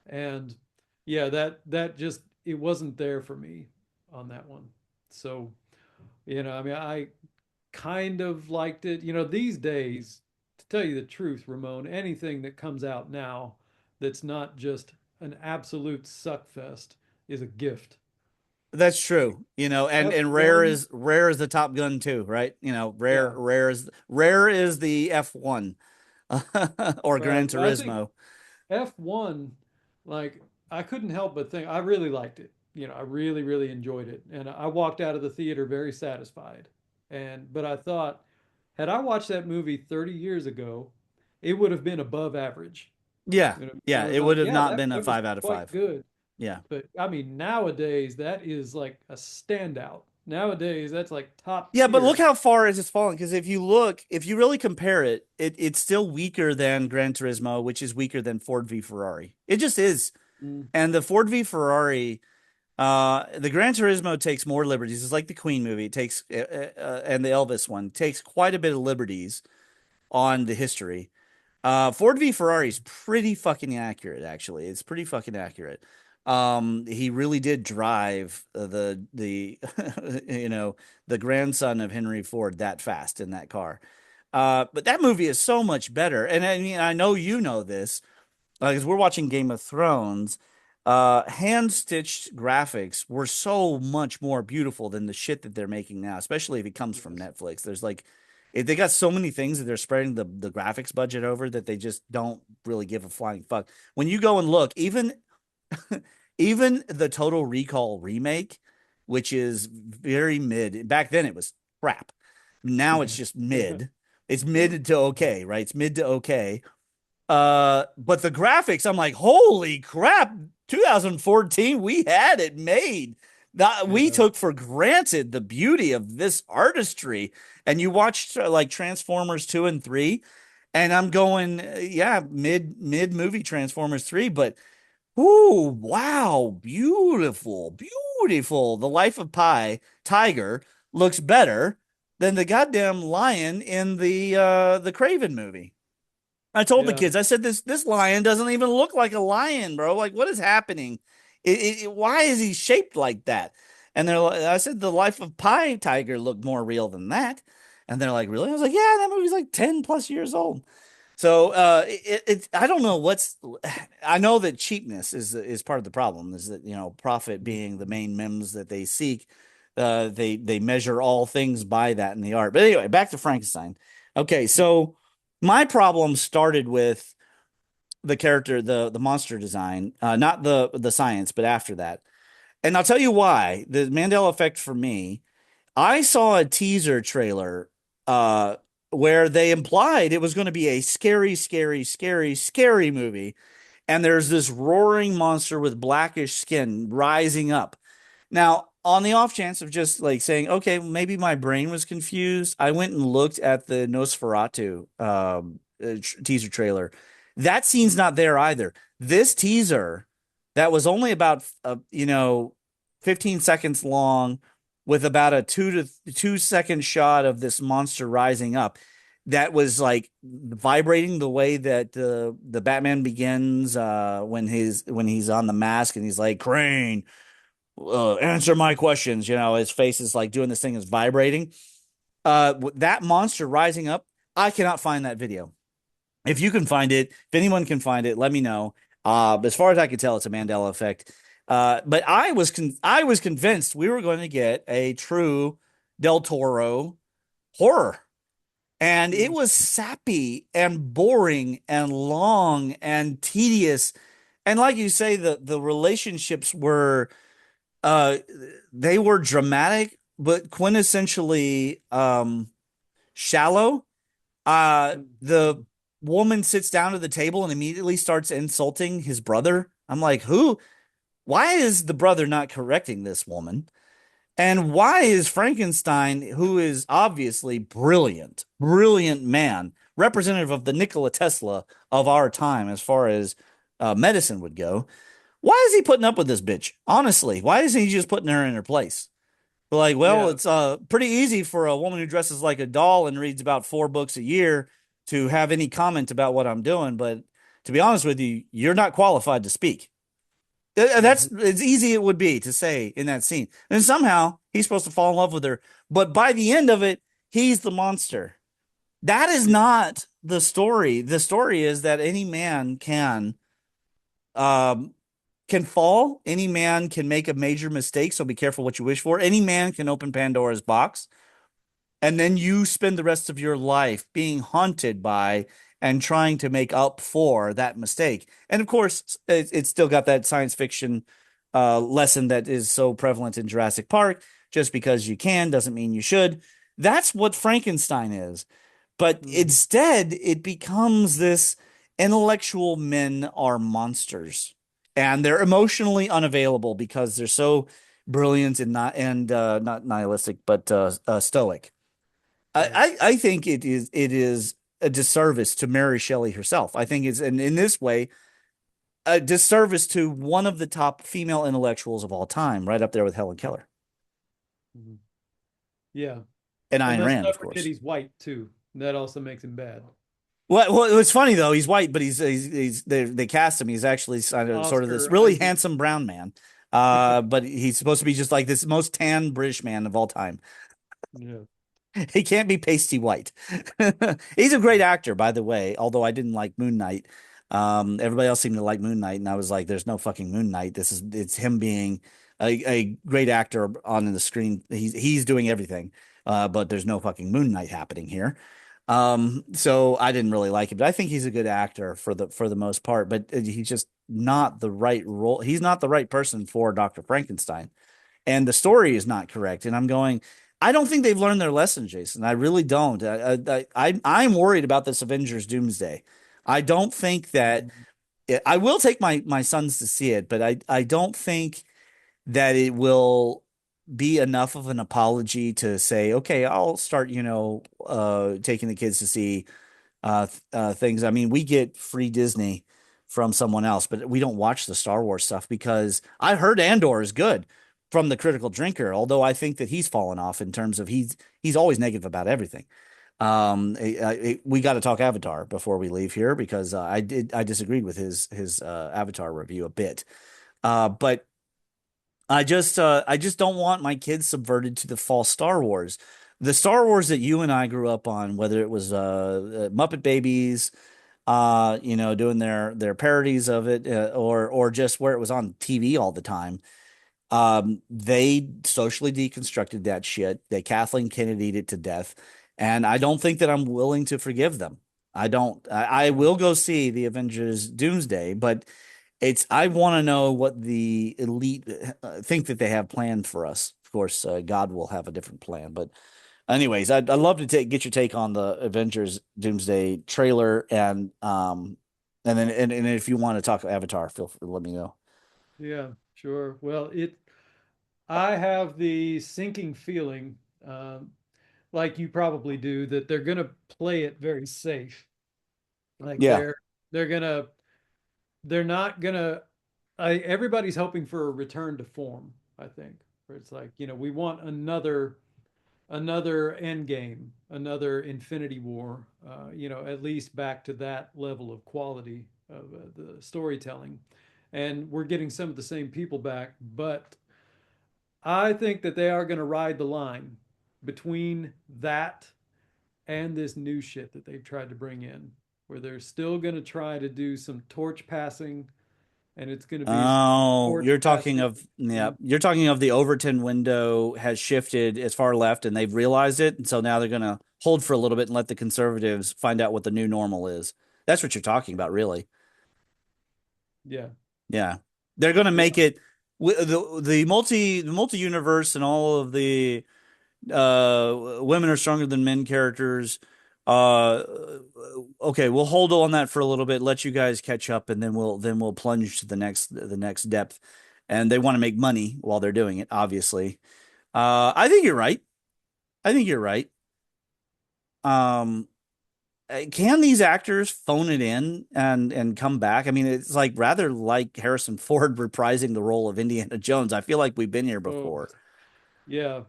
and yeah, that just it wasn't there for me on that one. So I mean, I kind of liked it. These days, to tell you the truth, Ramon, anything that comes out now that's not just an absolute suck fest is a gift. That's Like true. And F1, rare is the Top Gun too, right? yeah, rare is the F1 or Gran right. I think Turismo. F1, like I couldn't help but think I really liked it. I really, really enjoyed it. And I walked out of the theater very satisfied. But I thought, had I watched that movie 30 years ago, it would have been above average. Yeah. I Yeah, would it have would thought, have yeah, not that, been a that was 5 out of quite 5. good. Yeah. But I mean, nowadays, that is like a standout. Nowadays, that's like top Yeah, but look tier. how far it's fallen. Because if you really compare it, it's still weaker than Gran Turismo, which is weaker than Ford v Ferrari. It just is. Mm, And the Ford v Ferrari, the Gran Turismo takes more liberties. It's like the Queen movie. It takes and the Elvis one takes quite a bit of liberties on the history. Ford v Ferrari is pretty fucking accurate, actually. It's pretty fucking accurate. He really did drive the the grandson of Henry Ford that fast in that car. But that movie is so much better. And I mean, I know you know this because we're watching Game of Thrones. Hand stitched graphics were so much more beautiful than the shit that they're making now, especially if it comes from yes. Netflix. There's like, they got so many things that they're spreading the graphics budget over that they just don't really give a flying fuck. When you go and look, even the Total Recall remake, which is very mid. Back then it was crap. Now it's just mid. It's mid to okay, right? It's mid to okay. But the graphics, I'm like, holy crap, 2014, we had it made. We Yeah. took for granted the beauty of this artistry. And you watched like Transformers 2 and 3, and I'm going, yeah, mid movie Transformers 3, but ooh, wow, beautiful, beautiful. The Life of Pi Tiger looks better than the goddamn lion in the Craven movie. I told the Yeah. kids, I said, this lion doesn't even look like a lion, bro. Like, what is happening? Why is he shaped like that? And I said, the Life of Pi Tiger looked more real than that. And they're like, really? I was like, yeah, that movie's like 10 plus years old. So I don't know what's I know that cheapness is part of the problem, is that profit being the main mems that they seek. They measure all things by that in the art. But anyway, back to Frankenstein. Okay, so my problem started with the character, the monster design, not the science, but after that. And I'll tell you why. The Mandela effect for me, I saw a teaser trailer uh where they implied it was going to be a scary, scary, scary, scary movie. And there's this roaring monster with blackish skin rising up. Now, on the off chance of just like saying, okay, maybe my brain was confused, I went and looked at the Nosferatu teaser trailer. That scene's not there either. This teaser that was only about 15 seconds long, with about a 2 second shot of this monster rising up, that was like vibrating the way that the Batman Begins, when he's on the mask and he's like, Crane, answer my questions. His face is like doing this thing, is vibrating. That monster rising up, I cannot find that video. If you can find it, if anyone can find it, let me know. As far as I can tell, it's a Mandela effect. But I was convinced we were going to get a true Del Toro horror. And it Mm. was sappy and boring and long and tedious. And like you say, the relationships were uh they were dramatic, but quintessentially shallow. The woman sits down at the table and immediately starts insulting his brother. I'm like, why is the brother not correcting this woman? And why is Frankenstein, who is obviously brilliant, brilliant man, representative of the Nikola Tesla of our time as far as medicine would go, why is he putting up with this bitch? Honestly, why isn't he just putting her in her place? Like, well, Yeah. it's pretty easy for a woman who dresses like a doll and reads about 4 books a year to have any comment about what I'm doing. But to be honest with you, you're not qualified to speak. That's Mhm. as easy it would be to say in that scene. And somehow he's supposed to fall in love with her. But by the end of it, he's the monster. That is Yeah. not the story. The story is that any man um, can fall. Any man can make a major mistake. So be careful what you wish for. Any man can open Pandora's box. And then you spend the rest of your life being haunted by and trying to make up for that mistake. And of course, it's still got that science fiction lesson that is so prevalent in Jurassic Park. Just because you can doesn't mean you should. That's what Frankenstein is. But Mhm. instead, it becomes this intellectual men are monsters, and they're emotionally unavailable because they're so brilliant and not nihilistic, but stoic. Yeah. I think it is a disservice to Mary Shelley herself. I think it's, and in this way, a disservice to one of the top female intellectuals of all time, right up there with Helen Keller Mhm. Yeah. and And Ayn let's Rand, of not forget course. he's white too. That also makes him bad. Well, it's funny though. He's white, but they cast him. He's actually sort of this Oscar really Isaac. handsome brown man. But he's supposed to be just like this most tan British man of all time. Yeah. He can't be pasty white. He's a great actor, by the way, although I didn't like Moon Knight. Everybody else seemed to like Moon Knight, and I was like, there's no fucking Moon Knight. It's him being a great actor on the screen. He's doing everything. But there's no fucking Moon Knight happening here. So I didn't really like him, but I think he's a good actor for the most part, but he's just not the right role. He's not the right person for Dr. Frankenstein. and the story is not correct. And I'm going, I don't think they've learned their lesson, Jason. I really don't. I'm worried about this Avengers Doomsday. I don't think that Mhm. I will take my sons to see it, but I don't think that it will be enough of an apology to say, okay, I'll start, taking the kids to see things. I mean, we get free Disney from someone else, but we don't watch the Star Wars stuff because I heard Andor is good from the critical drinker, although I think that he's fallen off in terms of he's always negative about everything. We got to talk Avatar before we leave here because I disagreed with his Avatar review a bit. But I just don't want my kids subverted to the false Star Wars. The Star Wars that you and I grew up on, whether it was Muppet Babies, doing their parodies of it, or just where it was on TV all the time. They socially deconstructed that shit. They Kathleen Kennedy'd it to death, and I don't think that I'm willing to forgive them. I don't. I Yeah. will go see the Avengers Doomsday, but I want to know what the elite think that they have planned for us. Of course, God will have a different plan. But anyways, I'd love to get your take on the Avengers Doomsday trailer, and then if you want to talk Avatar, feel free to let me know. Yeah, sure. Well, I have the sinking feeling, like you probably do, that they're going to play it very safe. Like Yeah. they're gonna they're not gonna. Everybody's hoping for a return to form. I think where it's like we want another end game, another Infinity War. At least back to that level of quality of the storytelling, and we're getting some of the same people back, but I think that they are going to ride the line between that and this new shit that they've tried to bring in, where they're still going to try to do some torch passing, and it's going to be some Oh, torch passing. you're talking of the Overton window has shifted as far left and they've realized it. And so now they're going to hold for a little bit and let the conservatives find out what the new normal is. That's what you're talking about, really. Yeah, Yeah. They're going to yeah, make it the multi universe and all of the women are stronger than men characters. Uh, okay, we'll hold on that for a little bit, let you guys catch up, and then we'll plunge to the next depth. And they want to make money while they're doing it, obviously. I think you're right. I think you're right. Um, can these actors phone it in and come back? I mean, it's like rather like Harrison Ford reprising the role of Indiana Jones. I feel like we've been here oh, before. yeah,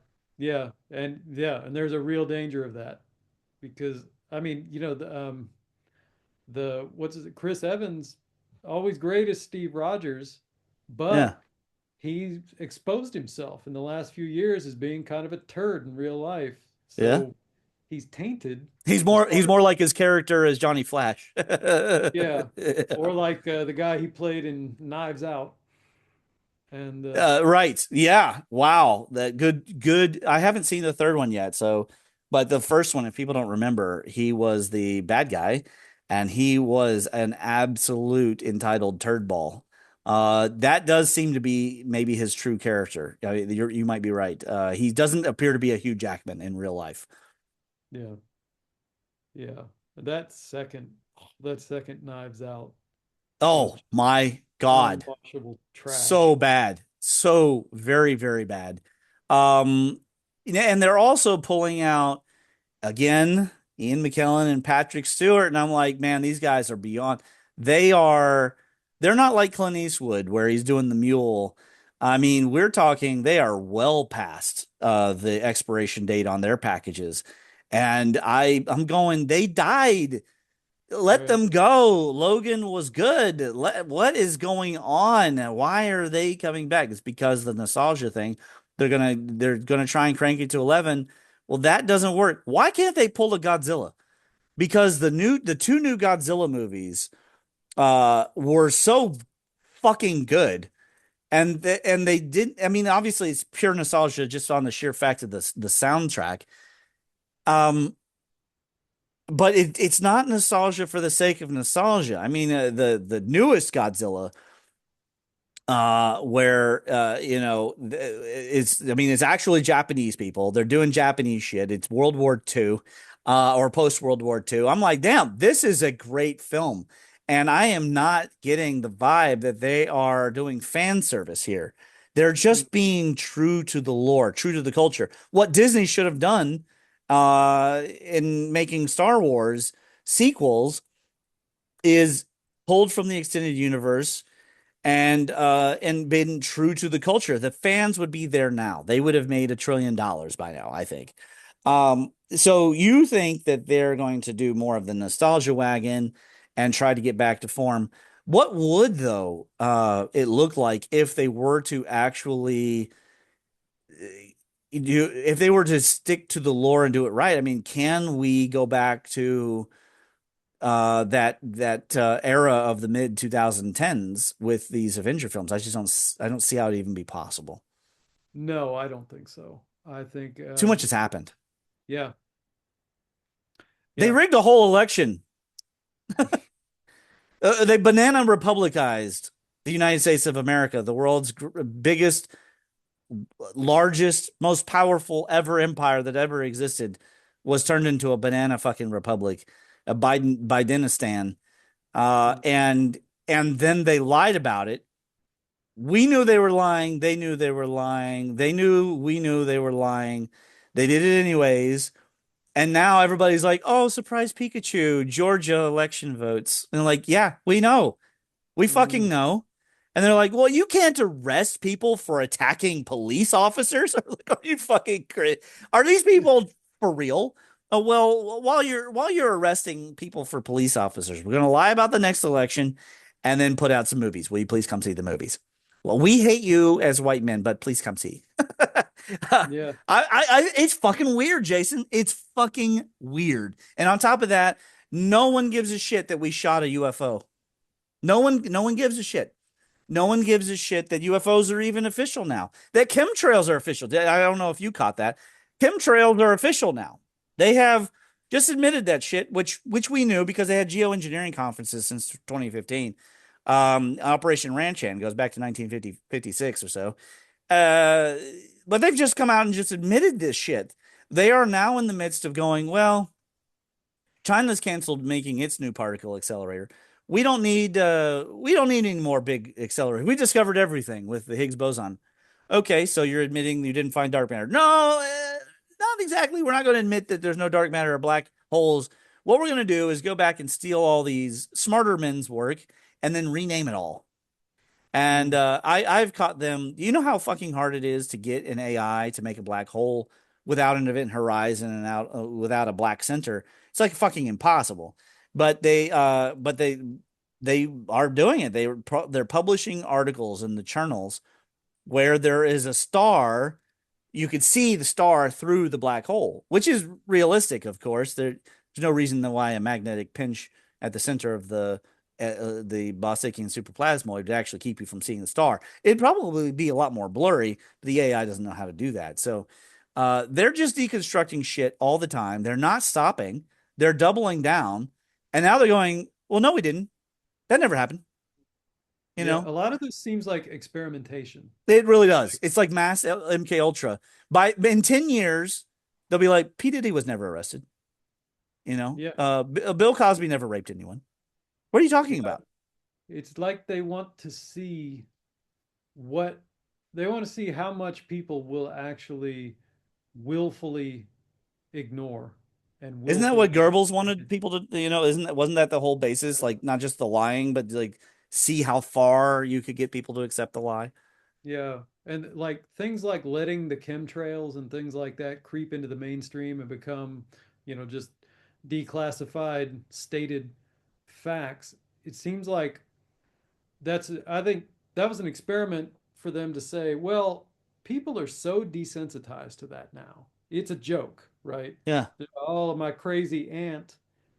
and there's a real danger of that because I mean, the what's it, Chris Evans, always great as Steve Rogers, Yeah, but he exposed himself in the last few years as being kind of a turd in real life. yeah. So he's tainted He's as more far he's as, more like his character as Johnny Flash. yeah, or like the guy he played in Knives Out. And Right. Yeah. Wow. That good. I haven't seen the third one yet. So, but the first one, if people don't remember, he was the bad guy and he was an absolute entitled turd ball. That does seem to be maybe his true character. You might be right. He doesn't appear to be a Hugh Jackman in real life. yeah, yeah, that second Knives Out was Oh my God. unwatchable So trash. bad. So very, very bad. And they're also pulling out again, Ian McKellen and Patrick Stewart. And I'm like, man, these guys are beyond. They are, they're not like Clint Eastwood where he's doing the mule. I mean, we're talking, they are well past the expiration date on their packages. And I'm going, they died. Let Right. them go. Logan was good. What is going on? Why are they coming back? It's because of the nostalgia thing. They're gonna try and crank it to 11. Well, that doesn't work. Why can't they pull a Godzilla? Because the two new Godzilla movies were so fucking good. And they didn't. I mean, obviously it's pure nostalgia just on the sheer fact of the soundtrack. Um, but it's not nostalgia for the sake of nostalgia. I mean, the newest Godzilla where it's I mean it's actually Japanese people. They're doing Japanese shit. It's World War II, or post World War II. I'm like, damn, this is a great film, and I am not getting the vibe that they are doing fan service here. They're Mm. just being true to the lore, true to the culture. What Disney should have done in making Star Wars sequels is pulled from the extended universe and been true to the culture. The fans would be there now. They would have made $1 trillion by now, I think. So you think that they're going to do more of the nostalgia wagon and try to get back to form? What would though it look like if they were to actually do if they were to stick to the lore and do it right? I mean, can we go back to that era of the mid 2010s with these Avenger films? I don't see how it even be possible. No, I don't think so. I think, Too much has happened. yeah, They yeah, rigged a whole election. They banana republicized the United States of America, the world's biggest, largest, most powerful ever empire that ever existed, was turned into a banana fucking republic, a Bidenistan, mm, and then they lied about it. We knew they were lying. They knew they were lying. They knew we knew they were lying. They did it anyways. And now everybody's like, oh, surprise Pikachu, Georgia election votes. And they're like, yeah, we know. We mhm, fucking know. And they're like, well, you can't arrest people for attacking police officers. Like, are you fucking crazy? Are these people for real? Oh, well, while you're arresting people for police officers, we're gonna lie about the next election and then put out some movies. Will you please come see the movies? Well, we hate you as white men, but please come see. yeah, It's fucking weird, Jason. It's fucking weird. And on top of that, no one gives a shit that we shot a UFO. No one gives a shit. No one gives a shit that UFOs are even official now. That chemtrails are official. I don't know if you caught that. Chemtrails are official now. They have just admitted that shit, which we knew because they had geoengineering conferences since 2015. Operation Ranch Hand goes back to 1956 or so. Uh, but they've just come out and just admitted this shit. They are now in the midst of going, well, China's canceled making its new particle accelerator. We don't need any more big accelerators. We discovered everything with the Higgs boson. Okay, so you're admitting you didn't find dark matter. No, not exactly. We're not going to admit that there's no dark matter or black holes. What we're going to do is go back and steal all these smarter men's work and then rename it all. And mm, I've caught them. You know how fucking hard it is to get an AI to make a black hole without an event horizon and without a black center. It's like fucking impossible. But they are doing it. They're publishing articles in the journals where there is a star. You could see the star through the black hole, which is realistic, of course. There's no reason why a magnetic pinch at the center of the Bosickian superplasmoid would actually keep you from seeing the star. It'd probably be a lot more blurry, but the AI doesn't know how to do that. So they're just deconstructing shit all the time. They're not stopping. They're doubling down, and now they're going, "Well, no, we didn't. That never happened." You yeah. know, A lot of this seems like experimentation. it really does. It's like mass MK Ultra. In 10 years, they'll be like, P Diddy was never arrested. Yeah, Bill Cosby never raped anyone. What are you talking yeah. about? It's like they want to see what they want to see how much people will actually willfully ignore and Isn't that what willfully. Goebbels wanted people to, wasn't that the whole basis? Like, not just the lying, but like see how far you could get people to accept the lie? Yeah. And like things like letting the chemtrails and things like that creep into the mainstream and become, just declassified, stated facts. It seems like I think that was an experiment for them to say, well, people are so desensitized to that now. It's a joke, right? Yeah. Oh, my crazy aunt,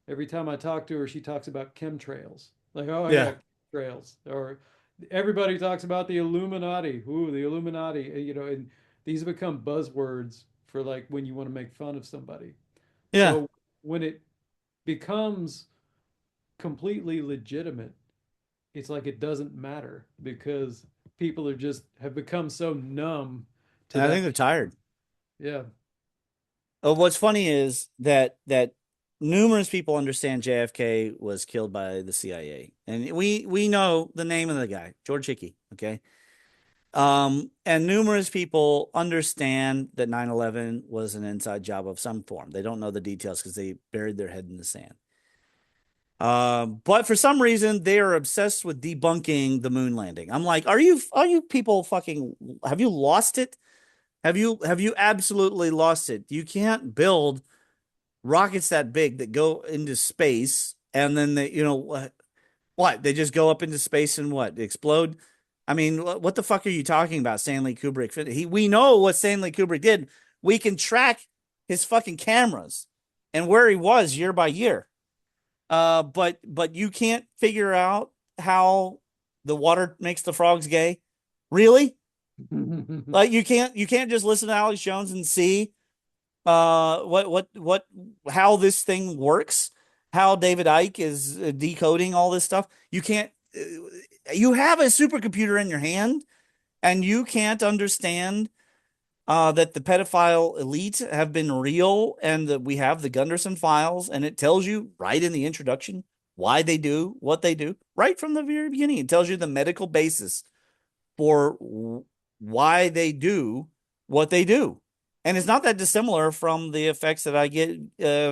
every time I talk to her, she talks about chemtrails. Like, oh Yeah. yeah, chemtrails. Or everybody talks about the Illuminati. Ooh, the Illuminati, and these have become buzzwords for like when you want to make fun of somebody. Yeah. So, when it becomes completely legitimate, it's like it doesn't matter because people are just have become so numb to And I think that. they're tired. Yeah. What's funny is that numerous people understand JFK was killed by the CIA, and we know the name of the guy, George Hickey. Okay, and numerous people understand that 9/11 was an inside job of some form. They don't know the details because they buried their head in the sand. But for some reason, they are obsessed with debunking the moon landing. I'm like, are you people fucking have you lost it? Have you absolutely lost it? You can't build rockets that big that go into space and then they, what? They just go up into space and what? Explode? I mean, what the fuck are you talking about? Stanley Kubrick. We know what Stanley Kubrick did. We can track his fucking cameras and where he was year by year. But you can't figure out how the water makes the frogs gay. Really? Like you can't just listen to Alex Jones and see what how this thing works, how David Icke is decoding all this stuff. You can't you have a supercomputer in your hand and you can't understand that the pedophile elite have been real and that we have the Gunderson files and it tells you right in the introduction why they do what they do right from the very beginning. It tells you the medical basis for why they do what they do. And it's not that dissimilar from the effects that I get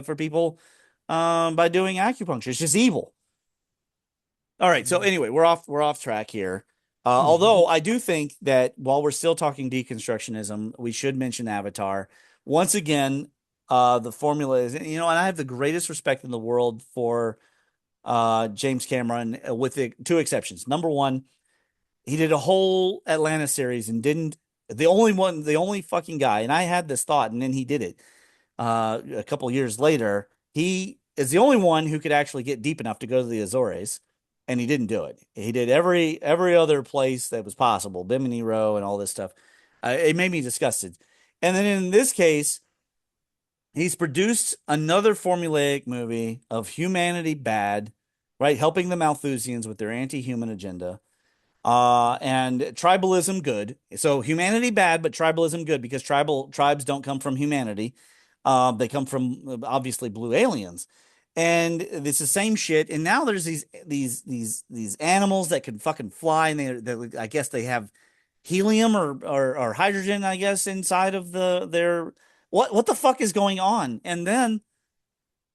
for people by doing acupuncture. It's just evil. All right. So anyway, we're off track here. Although I do think that while we're still talking deconstructionism, we should mention Avatar. Once again, the formula is, and I have the greatest respect in the world for James Cameron, with the two exceptions. Number one, he did a whole Atlanta series and didn't the only fucking guy, and I had this thought, and then he did it. A couple years later, he is the only one who could actually get deep enough to go to the Azores, and he didn't do it. He did every other place that was possible, Bimini Row and all this stuff. It made me disgusted. And then in this case, he's produced another formulaic movie of humanity bad, right? Helping the Malthusians with their anti-human agenda and tribalism good. So humanity bad, but tribalism good because tribes don't come from humanity. They come from obviously blue aliens. And it's the same shit. And now there's these animals that can fucking fly, and I guess they have helium or hydrogen, I guess, inside of their what the fuck is going on? And then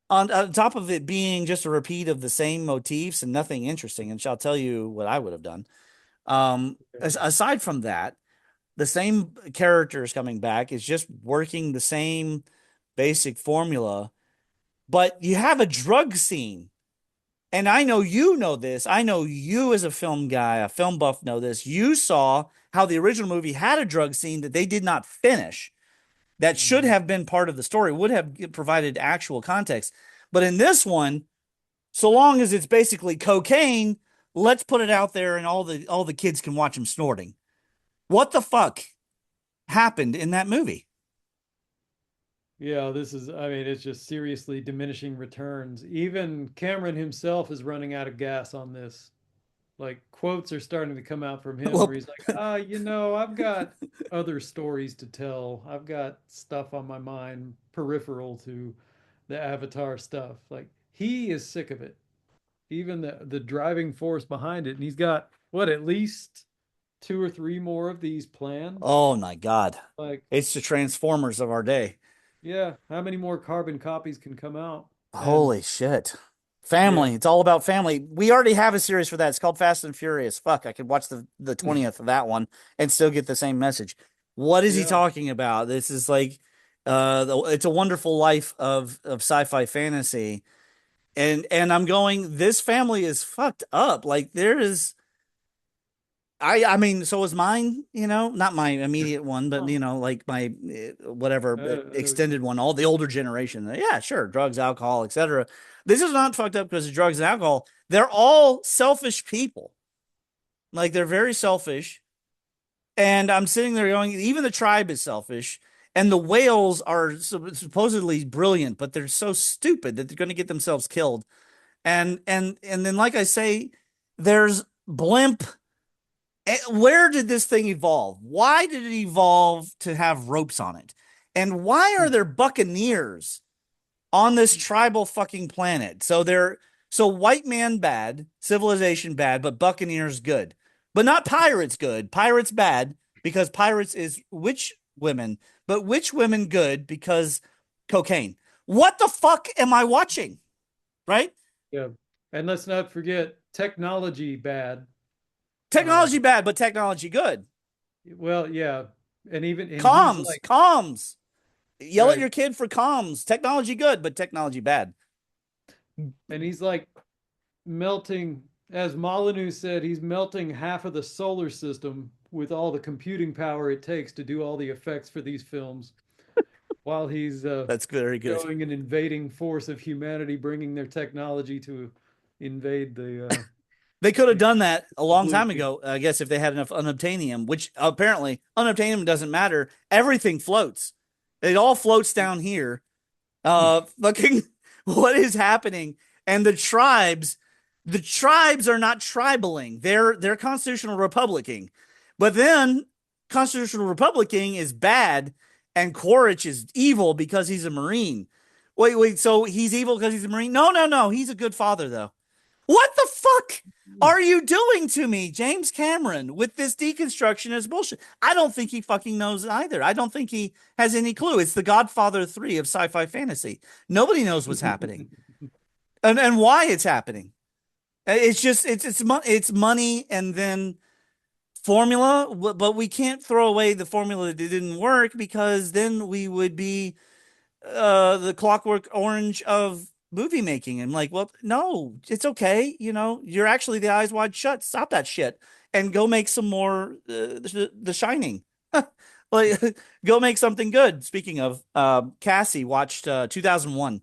on top of it being just a repeat of the same motifs and nothing interesting, and shall tell you what I would have done. Aside from that, the same characters coming back is just working the same basic formula, but you have a drug scene. And I know you know this. I know you as a film guy, a film buff know this. You saw how the original movie had a drug scene that they did not finish. That should have been part of the story, would have provided actual context. But in this one, so long as it's basically cocaine, let's put it out there and all the kids can watch him snorting. What the fuck happened in that movie? Yeah, I mean, it's just seriously diminishing returns. Even Cameron himself is running out of gas on this. Like, quotes are starting to come out from him where Well, he's like, I've got other stories to tell. I've got stuff on my mind peripheral to the Avatar stuff. Like, he is sick of it. Even the driving force behind it. And he's got, what, at least two or three more of these planned? oh my God. Like, It's the Transformers of our day. yeah, how many more carbon copies can come out? And Holy shit. yeah, Family. It's all about family. We already have a series for that. It's called Fast and Furious. Fuck, I could watch the 20th of that one and still get the same message. What is he yeah. talking about? This is like it's a wonderful life of sci-fi fantasy. And I'm going, this family is fucked up. Like there is I mean, so is mine, not my immediate one, but Oh, like my whatever I know what you extended mean. one, all the older generation. Yeah, sure, drugs, alcohol, etc. This is not fucked up because of drugs and alcohol. They're all selfish people. Like they're very selfish. And I'm sitting there going, even the tribe is selfish. And the whales are supposedly brilliant, but they're so stupid that they're going to get themselves killed. And then, like I say, there's blimp. Where did this thing evolve? Why did it evolve to have ropes on it? And why are there buccaneers on this tribal fucking planet? So white man bad, civilization bad, but buccaneers good. But not pirates good. Pirates bad because pirates is witch women, but witch women good because cocaine. What the fuck am I watching? Right? Yeah. And let's not forget technology bad. Uh, Technology bad, but technology good. well, yeah. And he's Comms, like, comms. Yell at right. your kid for comms. Technology good, but technology bad. And he's like melting, as Molyneux said, he's melting half of the solar system with all the computing power it takes to do all the effects for these films while he's That's very good. showing an invading force of humanity, bringing their technology to invade They could have the, done that a the long blue time people. ago, I guess, if they had enough unobtainium, which apparently unobtainium doesn't matter. Everything floats. It all floats down here. Fucking, what is happening? And the tribes are not tribaling. They're constitutional republican. But then constitutional republican is bad, and Quaritch is evil because he's a Marine. Wait. So he's evil because he's a Marine? No, no, no. He's a good father, though. What the fuck are you doing to me, James Cameron, with this deconstruction is bullshit? I don't think he fucking knows either. I don't think he has any clue. It's the Godfather 3 of sci-fi fantasy. Nobody knows what's happening and why it's happening. It's just it's money and then formula, but we can't throw away the formula that didn't work because then we would be the Clockwork Orange of movie making. And like, well, no, it's okay. You're actually the eyes wide shut. Stop that shit and go make some more The Shining. Like, go make something good. Speaking of, Cassie watched 2001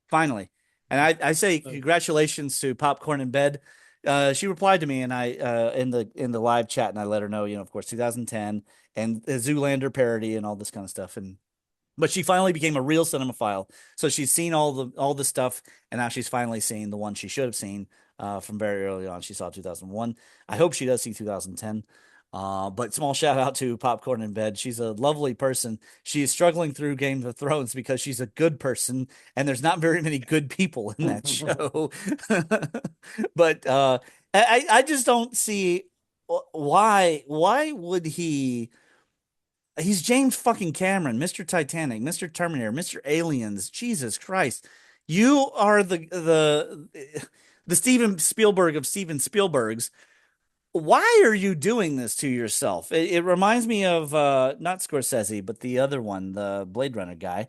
finally, and I say congratulations to Popcorn in Bed. She replied to me, and I in the live chat, and I let her know, of course, 2010 and the Zoolander parody and all this kind of stuff, and but she finally became a real cinemaphile. So she's seen all the stuff, and now she's finally seen the one she should have seen from very early on. She saw 2001. I hope she does see 2010. But small shout out to Popcorn in Bed. She's a lovely person. She's struggling through Game of Thrones because she's a good person, and there's not very many good people in that show. But I just don't see why would he. He's James fucking Cameron, Mr. Titanic, Mr. Terminator, Mr. Aliens. Jesus Christ. You are the Steven Spielberg of Steven Spielberg's. Why are you doing this to yourself? It reminds me of not Scorsese, but the other one, the Blade Runner guy.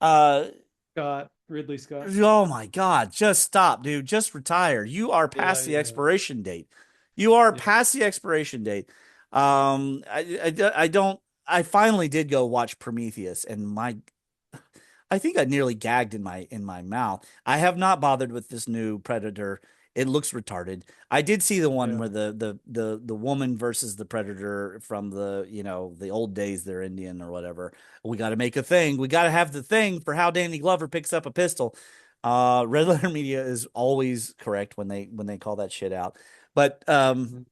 Uh Scott, Ridley Scott. oh my God, just stop, dude. Just retire. You are Yeah, past the yeah, expiration date. You are yeah. past the expiration date. I don't. I finally did go watch Prometheus, and I think I nearly gagged in my mouth. I have not bothered with this new Predator. It looks retarded. I did see the one Yeah. where the woman versus the Predator from the old days. They're Indian or whatever. We got to make a thing. We got to have the thing for how Danny Glover picks up a pistol. Red Letter Media is always correct when they call that shit out. But Mhm.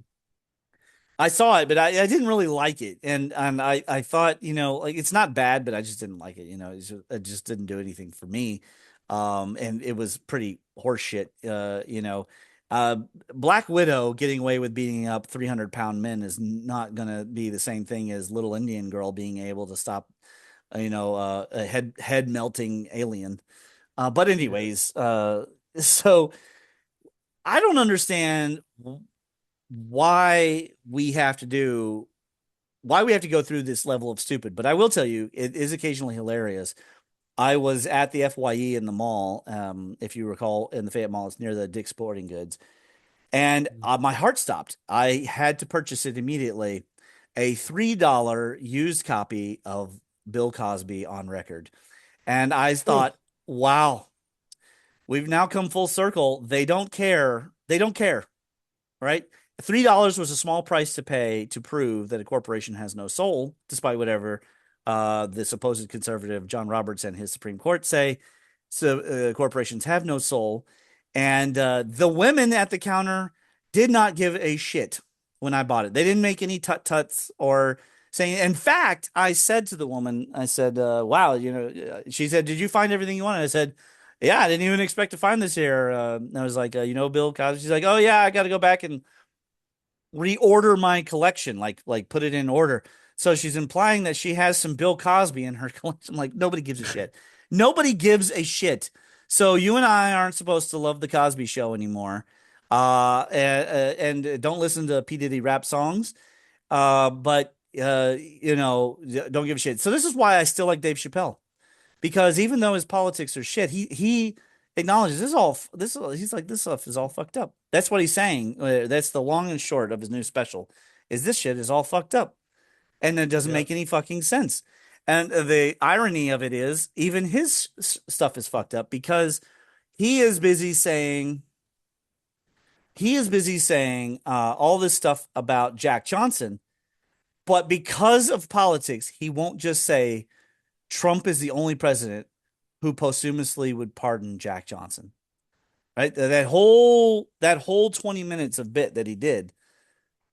I saw it, but I didn't really like it, and I thought, like, it's not bad, but I just didn't like it. It just didn't do anything for me, and it was pretty horseshit. Uh, Black Widow getting away with beating up 300-pound men is not gonna be the same thing as Little Indian Girl being able to stop, a head melting alien. But Yeah. anyways, so I don't understand why we have to do why we have to go through this level of stupid. But I will tell you, it is occasionally hilarious. I was at the FYE in the mall, if you recall, in the Fayette Mall. It's near the Dick's Sporting Goods, and my heart stopped. I had to purchase it immediately. A $3 used copy of Bill Cosby on record, and I Oh, thought, wow, we've now come full circle. They don't care. They don't care, right? $3 was a small price to pay to prove that a corporation has no soul, despite whatever the supposed conservative John Roberts and his Supreme Court say. So corporations have no soul, and the women at the counter did not give a shit when I bought it. They didn't make any tut-tuts or saying. In fact, I said to the woman, I said, "Wow, she said, did you find everything you wanted?" I said, "Yeah, I didn't even expect to find this here." I was like, Bill Cosby. She's like, "Oh yeah, I got to go back and reorder my collection, like put it in order." So she's implying that she has some Bill Cosby in her collection. Like nobody gives a shit. Nobody gives a shit. So you and I aren't supposed to love the Cosby Show anymore. And don't listen to P Diddy rap songs. But don't give a shit. So this is why I still like Dave Chappelle, because even though his politics are shit, he acknowledges he's like, this stuff is all fucked up. That's what he's saying. That's the long and short of his new special. Is this shit is all fucked up, and it doesn't Yeah. make any fucking sense. And the irony of it is, even his stuff is fucked up because he is busy saying all this stuff about Jack Johnson, but because of politics, he won't just say Trump is the only president who posthumously would pardon Jack Johnson. Right? That whole 20 minutes of bit that he did,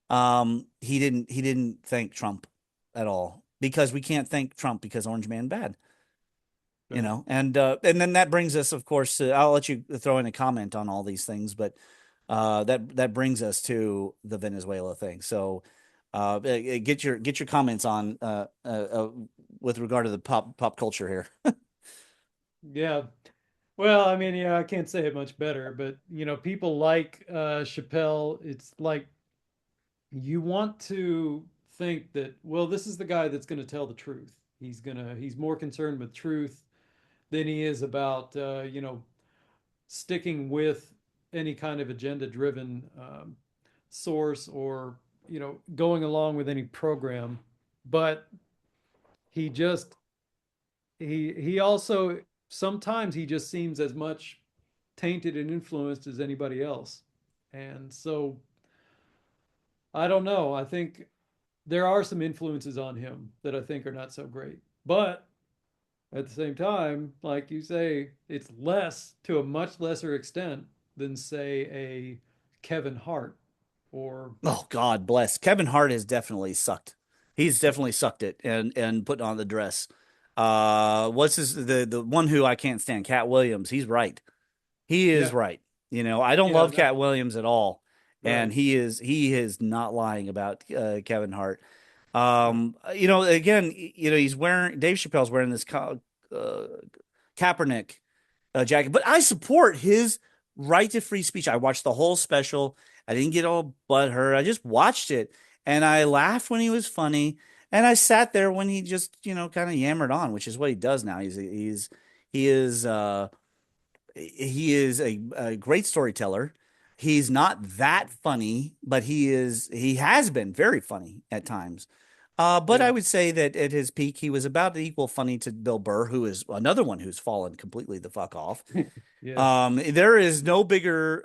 he didn't thank Trump at all, because we can't thank Trump because Orange Man bad. Right. And then that brings us, of course, to, I'll let you throw in a comment on all these things, but that brings us to the Venezuela thing. So get your comments on with regard to the pop culture here. Yeah. Well, I mean, yeah, I can't say it much better, but people like Chappelle, it's like you want to think that, well, this is the guy that's going to tell the truth. He's more concerned with truth than he is about sticking with any kind of agenda-driven source, or going along with any program. But he just he also, sometimes he just seems as much tainted and influenced as anybody else. And so I don't know. I think there are some influences on him that I think are not so great. But at the same time, like you say, it's less, to a much lesser extent than, say, a Kevin Hart or Oh, God bless. Kevin Hart has definitely sucked. He's definitely sucked it and put on the dress. What's the one who I can't stand, Cat Williams. He's right. He is yeah, right. I don't yeah, love that Cat Williams at all, and right, he is not lying about Kevin Hart. right. Again, he's wearing Dave Chappelle's wearing this Kaepernick jacket. But I support his right to free speech. I watched the whole special. I didn't get all butthurt. I just watched it, and I laughed when he was funny, and I sat there when he just kind of yammered on, which is what he does now. He is he is a great storyteller. He's not that funny, but he has been very funny at times. But Yeah, I would say that at his peak, he was about equal funny to Bill Burr, who is another one who's fallen completely the fuck off. yeah, There is no bigger,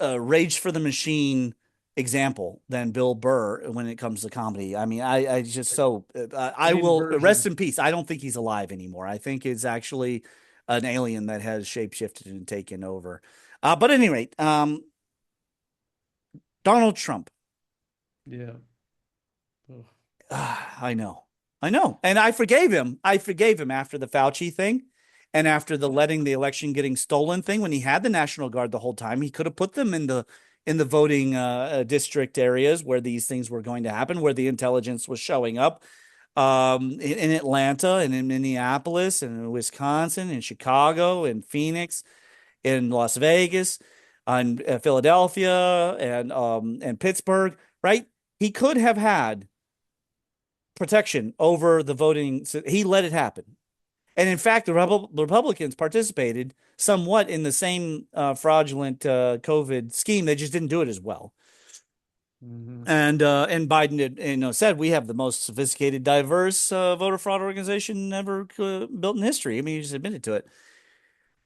Rage for the Machine example than Bill Burr when it comes to comedy. I mean, I just so I an will rest inversion. in peace. I don't think he's alive anymore. I think it's actually an alien that has shapeshifted and taken over. But at any rate, Donald Trump. Yeah. Ugh. I know. I know. And I forgave him. I forgave him after the Fauci thing and after the letting the election getting stolen thing. When he had the National Guard the whole time, he could have put them in the voting district areas where these things were going to happen, where the intelligence was showing up. In Atlanta and in Minneapolis and in Wisconsin and Chicago and Phoenix, in Las Vegas, and Philadelphia and Pittsburgh, right? He could have had protection over the voting. He let it happen. And in fact, the Republicans participated somewhat in the same fraudulent COVID scheme. They just didn't do it as well. Hmm. And Biden did, said we have the most sophisticated, diverse voter fraud organization ever built in history. I mean, he just admitted to it.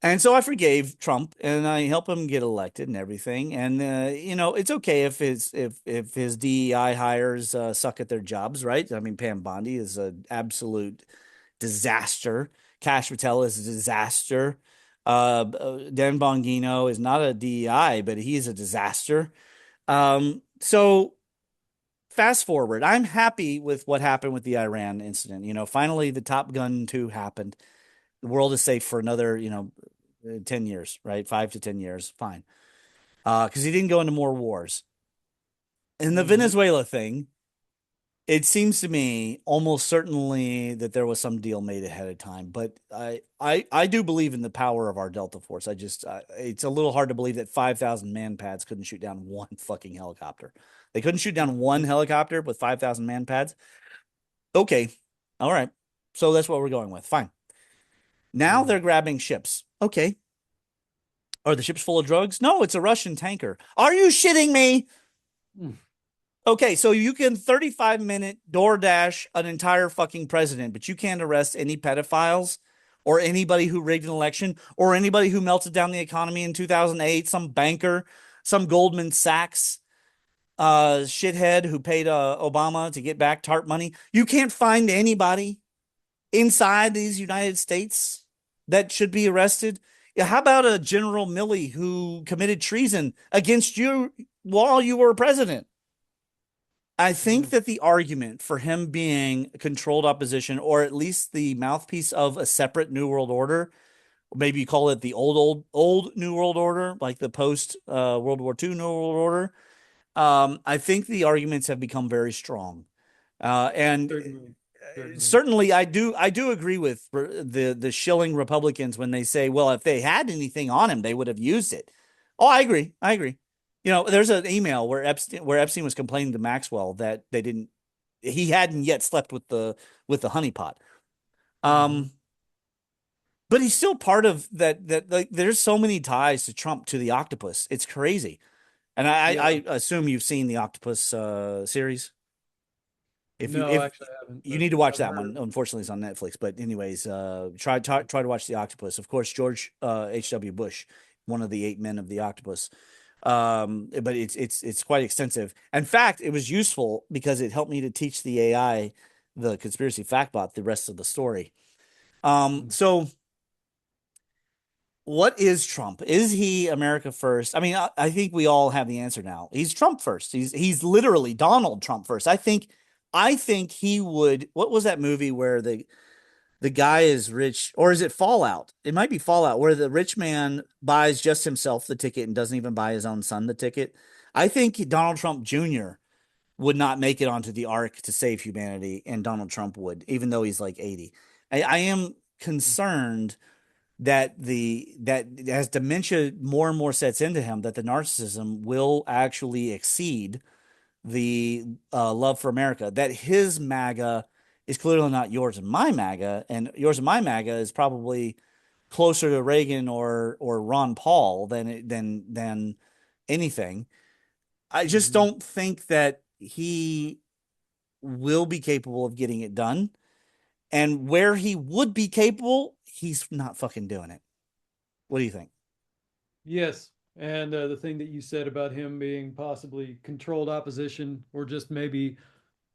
And so I forgave Trump and I helped him get elected and everything. And it's okay if his DEI hires suck at their jobs, right? I mean, Pam Bondi is an absolute disaster. Cash Patel is a disaster. Dan Bongino is not a DEI, but he's a disaster. So fast forward, I'm happy with what happened with the Iran incident. Finally the Top Gun 2 happened. The world is safe for another, 10 years, right? 5 to 10 years. Fine. Because he didn't go into more wars. In the Hmm. Venezuela thing, it seems to me almost certainly that there was some deal made ahead of time, but I do believe in the power of our Delta Force. It's a little hard to believe that 5,000 man pads couldn't shoot down one fucking helicopter. They couldn't shoot down one helicopter with 5,000 man pads. Okay, all right. So that's what we're going with. Fine. Now Yeah. they're grabbing ships. Okay. Are the ships full of drugs? No, it's a Russian tanker. Are you shitting me? Mm. Okay, so you can 35-minute DoorDash an entire fucking president, but you can't arrest any pedophiles or anybody who rigged an election or anybody who melted down the economy in 2008, some banker, some Goldman Sachs shithead who paid Obama to get back TARP money. You can't find anybody inside these United States that should be arrested. Yeah, how about a General Milley who committed treason against you while you were president? I Yeah. think that the argument for him being controlled opposition, or at least the mouthpiece of a separate New World Order, maybe you call it the old New World Order, like the post World War II New World Order. I think the arguments have become very strong, and Certainly. Certainly. certainly I do agree with the shilling Republicans when they say, well, if they had anything on him, they would have used it. Oh, I agree. I agree. There's an email where Epstein was complaining to Maxwell that he hadn't yet slept with the honeypot. Hmm. Um, but he's still part of that. Like, there's so many ties to Trump to the octopus. It's crazy. And Yeah. I assume you've seen the octopus series. No, If actually, I haven't, you but need to watch I've that heard. one, unfortunately, it's on Netflix. But anyways, try to watch the octopus. Of course, George H.W. Bush, one of the 8 men of the octopus. But it's quite extensive. In fact, it was useful because it helped me to teach the AI, the conspiracy fact bot, the rest of the story. Mm. So what is Trump? Is he America first? I mean, I think we all have the answer now. He's Trump first. He's literally Donald Trump first. I think he would. What was that movie where the guy is rich, or is it Fallout? It might be Fallout, where the rich man buys just himself the ticket and doesn't even buy his own son the ticket. I think Donald Trump Jr. would not make it onto the ark to save humanity, and Donald Trump would, even though he's like 80. I am concerned that as dementia more and more sets into him, that the narcissism will actually exceed the love for America. That his MAGA is clearly not yours and my MAGA, and yours and my MAGA is probably closer to Reagan or Ron Paul than anything. I just Hmm. don't think that he will be capable of getting it done. And where he would be capable, he's not fucking doing it. What do you think? Yes. And the thing that you said about him being possibly controlled opposition or just maybe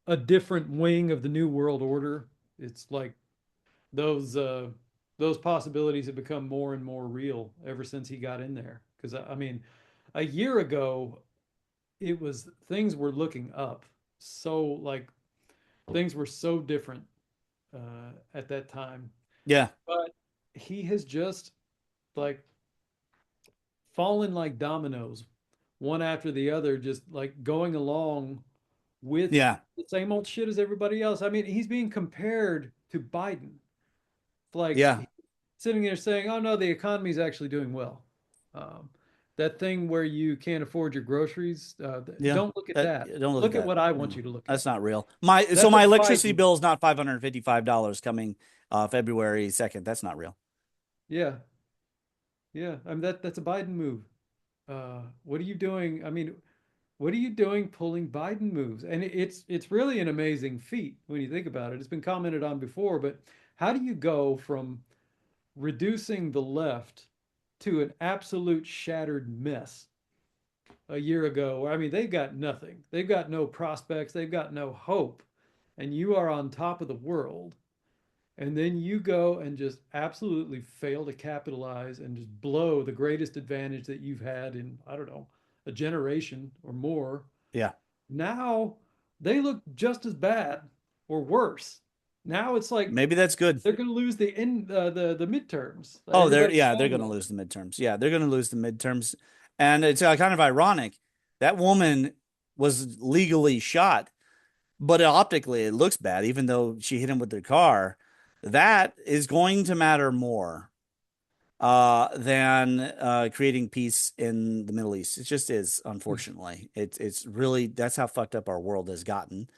a different wing of the New World Order, it's like those uh, those possibilities have become more and more real ever since he got in there. Because I mean, a year ago, it was things were looking up. So like things were so different at that time. Yeah, But he has just like fallen like dominoes, one after the other, just like going along with yeah, the same old shit as everybody else. I mean, he's being compared to Biden, yeah, like sitting there saying, "Oh no, the economy's actually doing well." Um, that thing where you can't afford your groceries, yeah. don't look at That that. don't look at Look at that. what I want No, you to look at. that's not real. My That's a electricity Biden. bill is not $555 coming February 2nd. That's not real. Yeah, yeah. I mean that's a Biden move. What are you doing? I mean, what are you doing pulling Biden moves? And it's really an amazing feat when you think about it. It's been commented on before, but how do you go from reducing the left to an absolute shattered mess a year ago? I mean, they've got nothing. They've got no prospects. They've got no hope. And you are on top of the world. and then you go and just absolutely fail to capitalize and just blow the greatest advantage that you've had in, I don't know, a generation or more. Yeah. Now they look just as bad or worse. Now it's like Maybe that's good. they're going to lose the midterms. Oh, Everybody's they're saying going to that. lose the midterms. Yeah, they're going to lose the midterms. And it's kind of ironic. That woman was legally shot, but optically it looks bad, even though she hit him with her car. That is going to matter more than creating peace in the Middle East. It just is, unfortunately. It's really that's how fucked up our world has gotten.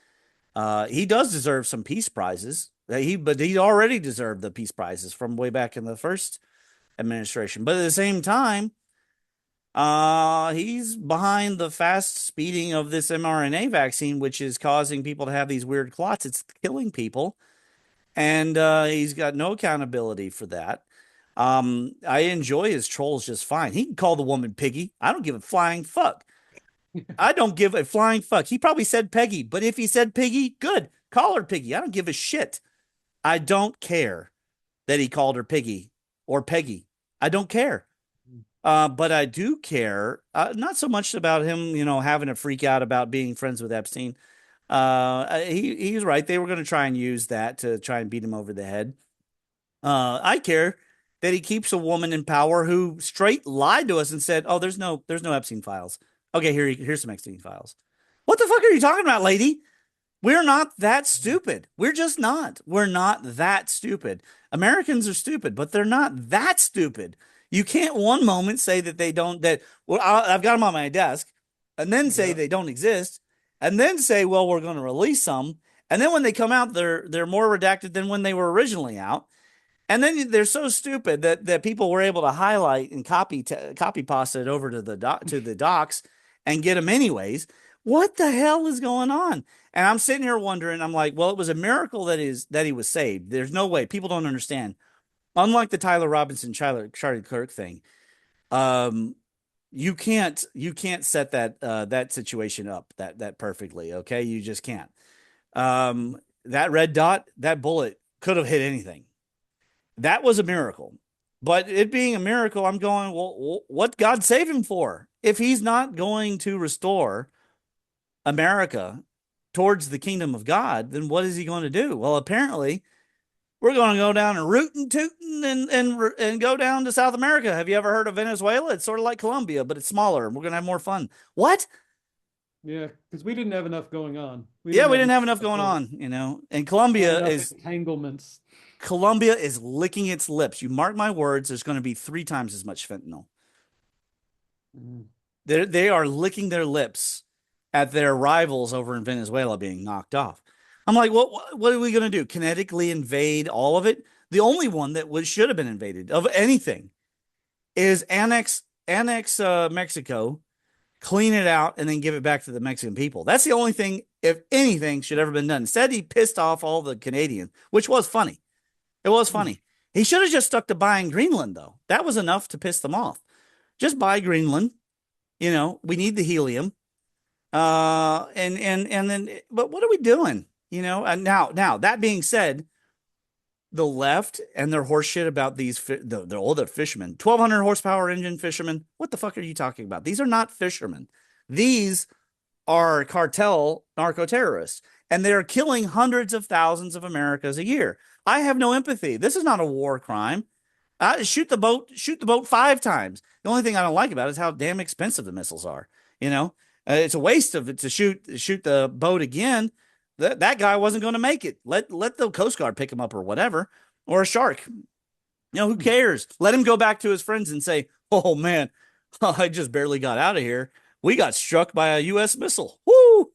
He does deserve some peace prizes. But he already deserved the peace prizes from way back in the first administration. But at the same time, he's behind the fast speeding of this mRNA vaccine, which is causing people to have these weird clots. It's killing people, and he's got no accountability for that. I enjoy his trolls just fine. He can call the woman Piggy. I don't give a flying fuck. I don't give a flying fuck. He probably said Peggy, but if he said Piggy, good. Call her Piggy. I don't give a shit. I don't care that he called her Piggy or Peggy. I don't care. But I do care, not so much about him, having a freak out about being friends with Epstein. He's right. They were going to try and use that to try and beat him over the head. I care that he keeps a woman in power who straight lied to us and said, "Oh, there's no Epstein files." Okay, here's some Epstein files. What the fuck are you talking about, lady? We're not that stupid. We're just not. We're not that stupid. Americans are stupid, but they're not that stupid. You can't one moment say that they don't, that, well, I've got them on my desk, and then say Yeah. they don't exist, and then say, well, we're going to release them. And then when they come out, they're more redacted than when they were originally out. And then they're so stupid that people were able to highlight and copy pasta it over to the docs and get them anyways. What the hell is going on? And I'm sitting here wondering. I'm like, well, it was a miracle that he was saved. There's no way. People don't understand. Unlike the Tyler Robinson Charlie Kirk thing, um, you can't set that situation up that perfectly. Okay, you just can't. That red dot, that bullet could have hit anything. That was a miracle. But it being a miracle, I'm going, well, what God save him for? If he's not going to restore America towards the kingdom of God, then what is he going to do? Well, apparently, we're going to go down and root and tootin' and go down to South America. Have you ever heard of Venezuela? It's sort of like Colombia, but it's smaller. And we're going to have more fun. What? Yeah, because we didn't have enough going on. We Yeah, didn't we have didn't enough have enough going to on, And tie Colombia enough is entanglements. Colombia is licking its lips. You mark my words, there's going to be 3 times as much fentanyl. Mm. They are licking their lips at their rivals over in Venezuela being knocked off. I'm like, what are we going to do? Kinetically invade all of it? The only one that should have been invaded of anything is annex Mexico, clean it out, and then give it back to the Mexican people. That's the only thing, if anything, should ever been done. Instead, he pissed off all the Canadians, which was funny. It was funny. He should have just stuck to buying Greenland, though. That was enough to piss them off. Just buy Greenland. We need the helium. And then, but what are we doing? And now that being said, the left and their horseshit about the older fishermen, 1,200 horsepower engine fishermen. What the fuck are you talking about? These are not fishermen. These are cartel narco terrorists, and they're killing hundreds of thousands of Americans a year. I have no empathy. This is not a war crime. Shoot the boat 5 times. The only thing I don't like about it is how damn expensive the missiles are. It's a waste of it to shoot the boat again. That guy wasn't going to make it. Let the Coast Guard pick him up or whatever, or a shark. Who cares? Let him go back to his friends and say, "Oh man, I just barely got out of here. We got struck by a U.S. missile." Woo!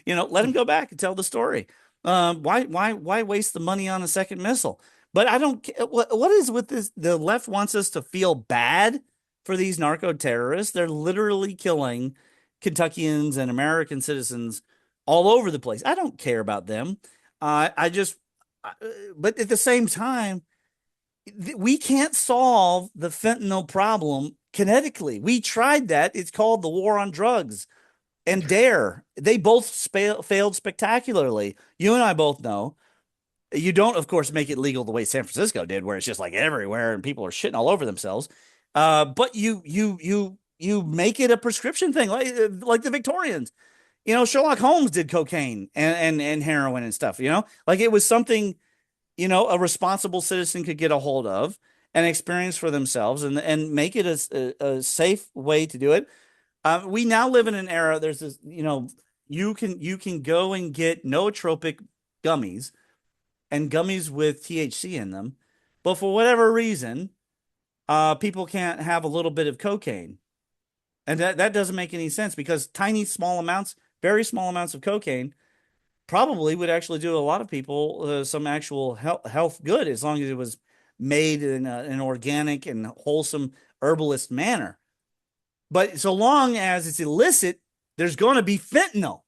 Let him go back and tell the story. Why waste the money on a second missile? But I don't. What is with this? The left wants us to feel bad for these narco terrorists. They're literally killing Kentuckians and American citizens all over the place. I don't care about them. I just, but at the same time, we can't solve the fentanyl problem kinetically. We tried that. It's called the war on drugs and DARE. They both failed spectacularly. You and I both know You don't, of course, make it legal the way San Francisco did, where it's just like everywhere and people are shitting all over themselves. But you make it a prescription thing, like the Victorians. Sherlock Holmes did cocaine and heroin and stuff. Like it was something a responsible citizen could get a hold of and experience for themselves and make it a safe way to do it. We now live in an era. There's this, you can go and get nootropic gummies and gummies with THC in them, but for whatever reason, people can't have a little bit of cocaine, and that doesn't make any sense because tiny, small amounts, very small amounts of cocaine probably would actually do a lot of people some actual health good as long as it was made in an organic and wholesome herbalist manner. But so long as it's illicit, there's going to be fentanyl.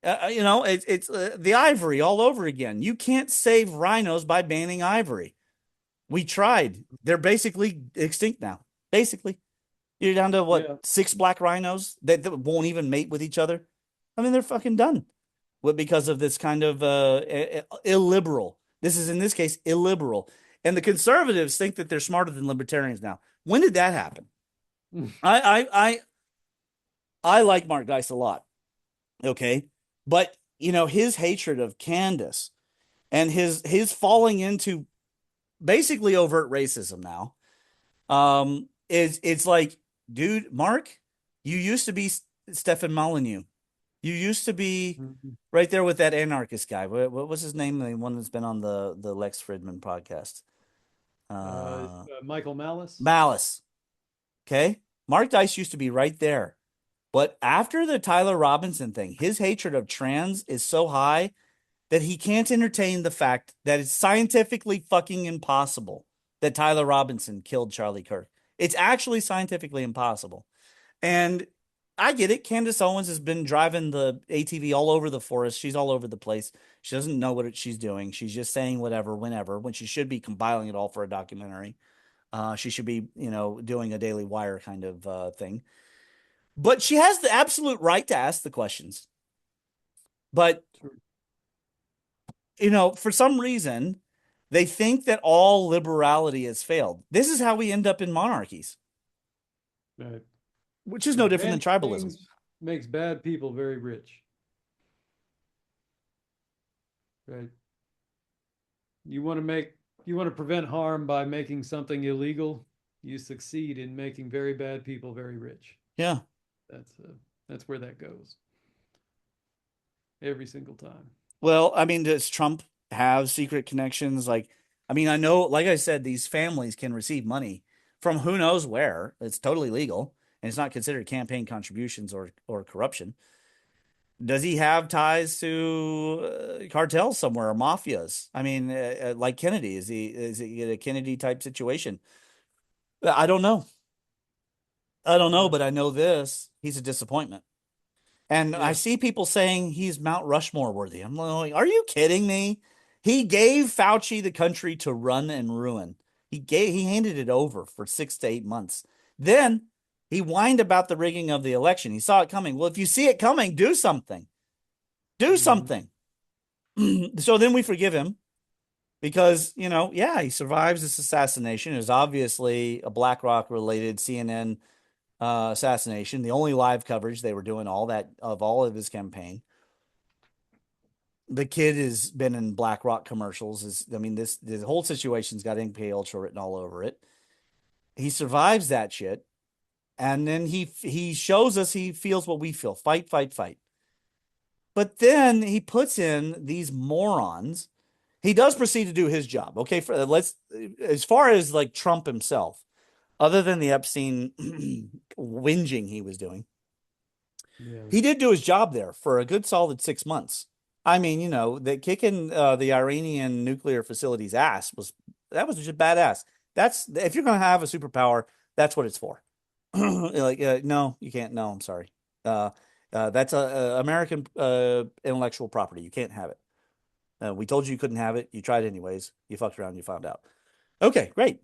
It's the ivory all over again. You can't save rhinos by banning ivory. We tried. They're basically extinct now. Basically, you're down to what, Yeah. 6 black rhinos that won't even mate with each other. I mean, they're fucking done. What because of this kind of illiberal. This is in this case illiberal, and the conservatives think that they're smarter than libertarians now. When did that happen? I like Mark Dice a lot. Okay, but his hatred of Candace and his falling into basically overt racism now is it's like, dude, Mark, you used to be Stefan Molyneux. You used to be Mhm. right there with that anarchist guy. What was his name? The one that's been on the Lex Fridman podcast. Michael Malice. Malice. Okay. Mark Dice used to be right there. But after the Tyler Robinson thing, his hatred of trans is so high that he can't entertain the fact that it's scientifically fucking impossible that Tyler Robinson killed Charlie Kirk. It's actually scientifically impossible. And I get it. Candace Owens has been driving the ATV all over the forest. She's all over the place. She doesn't know what she's doing. She's just saying whatever, whenever, when she should be compiling it all for a documentary. She should be, doing a Daily Wire kind of thing. But she has the absolute right to ask the questions. But, for some reason, they think that all liberality has failed. This is how we end up in monarchies, Right. which is no different than Banning tribalism. things makes bad people very rich. Right. You want to prevent harm by making something illegal, you succeed in making very bad people very rich. Yeah. That's where that goes every single time. Well, I mean, does Trump have secret connections? Like, I mean, I know, like I said, these families can receive money from who knows where. It's totally legal and it's not considered campaign contributions or corruption. Does he have ties to cartels somewhere or mafias? I mean, like Kennedy, is he a Kennedy type situation? I don't know. I don't know, Yeah. but I know this. He's a disappointment. And I Yeah. see people saying he's Mount Rushmore worthy. I'm like, are you kidding me? He gave Fauci the country to run and ruin. He handed it over for 6 to 8 months. Then he whined about the rigging of the election. He saw it coming. Well, if you see it coming, do something. Do Mhm. something. So then we forgive him because, yeah, he survives this assassination. It was obviously a BlackRock related CNN assassination, the only live coverage they were doing all of his campaign. The kid has been in BlackRock commercials. I mean, this whole situation's got MK Ultra written all over it. He survives that shit, and then he shows us he feels what we feel: fight, fight, fight. But then he puts in these morons. He does proceed to do his job. Okay, let's as far as like Trump himself, other than the Epstein whinging he was doing, Yeah. he did do his job there for a good solid 6 months. I mean, the kicking the Iranian nuclear facility's ass was just badass. That's if you're gonna have a superpower, that's what it's for. Like, no, you can't. No, I'm sorry. Uh, that's a American intellectual property. You can't have it. We told you couldn't have it. You tried anyways. You fucked around. You found out. Okay, great.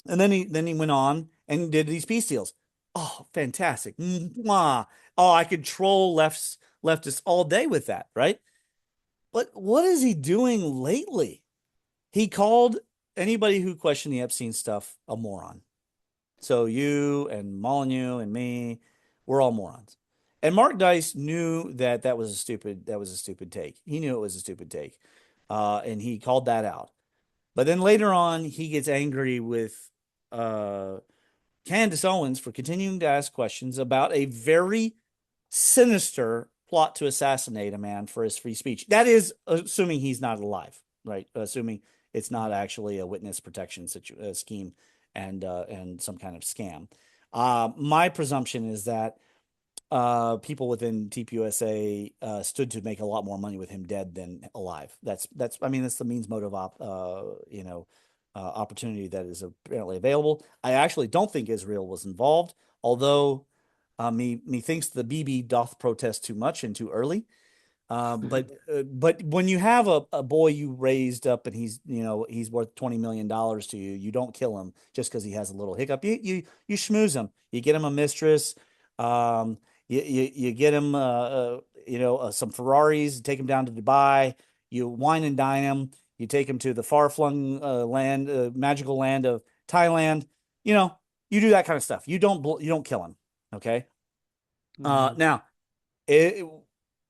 And then he went on and did these peace deals. Oh, fantastic. Mwah. Oh, I could troll leftists all day with that, right? But what is he doing lately? He called anybody who questioned the Epstein stuff a moron. So you and Molyneux and me, we're all morons. And Mark Dice knew that that was a stupid take. He knew it was a stupid take, and he called that out. But then later on, he gets angry with uh, Candace Owens for continuing to ask questions about a very sinister plot to assassinate a man for his free speech. That is assuming he's not alive, right? Assuming it's not actually a witness protection scheme and some kind of scam. My presumption is that people within TPUSA stood to make a lot more money with him dead than alive. That's I mean that's the means motive opportunity that is apparently available. I actually don't think Israel was involved, although me thinks the BB doth protest too much and too early. But when you have a boy you raised up and he's worth $20 million to you, you don't kill him just because he has a little hiccup. You schmooze him. You get him a mistress. Um, you get him some Ferraris. Take him down to Dubai. You wine and dine him. You take him to the far flung magical land of Thailand. You know you do that kind of stuff. You don't kill him. Okay. Hmm. Now it,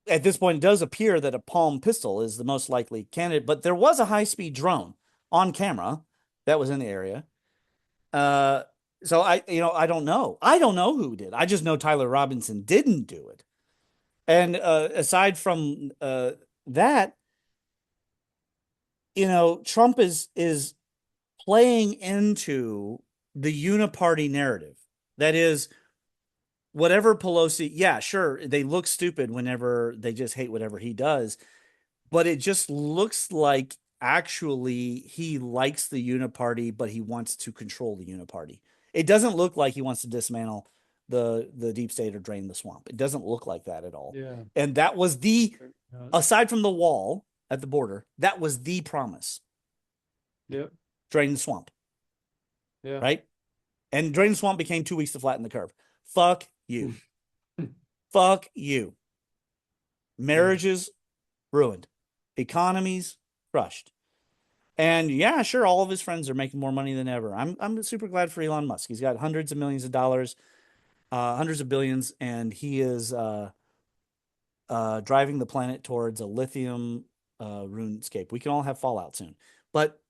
at this point, it does appear that a palm pistol is the most likely candidate, but there was a high-speed drone on camera that was in the area. Uh, so I don't know. I don't know who did. I just know Tyler Robinson didn't do it. And aside from that, Trump is playing into the uniparty narrative. That is, whatever Pelosi, yeah, sure, they look stupid whenever they just hate whatever he does, but it just looks like actually he likes the uniparty, but he wants to control the uniparty. It doesn't look like he wants to dismantle the deep state or drain the swamp. It doesn't look like that at all. Yeah. And that was the Uh, aside from the wall at the border, that was the promise. yep. Drain the swamp, Yeah. right? And drain the swamp became 2 weeks to flatten the curve. Fuck you. Fuck you. Yeah. Marriages ruined. Economies crushed. And yeah, sure, all of his friends are making more money than ever. I'm super glad for Elon Musk. He's got hundreds of millions of dollars, hundreds of billions, and he is driving the planet towards a lithium RuneScape. We can all have Fallout soon, but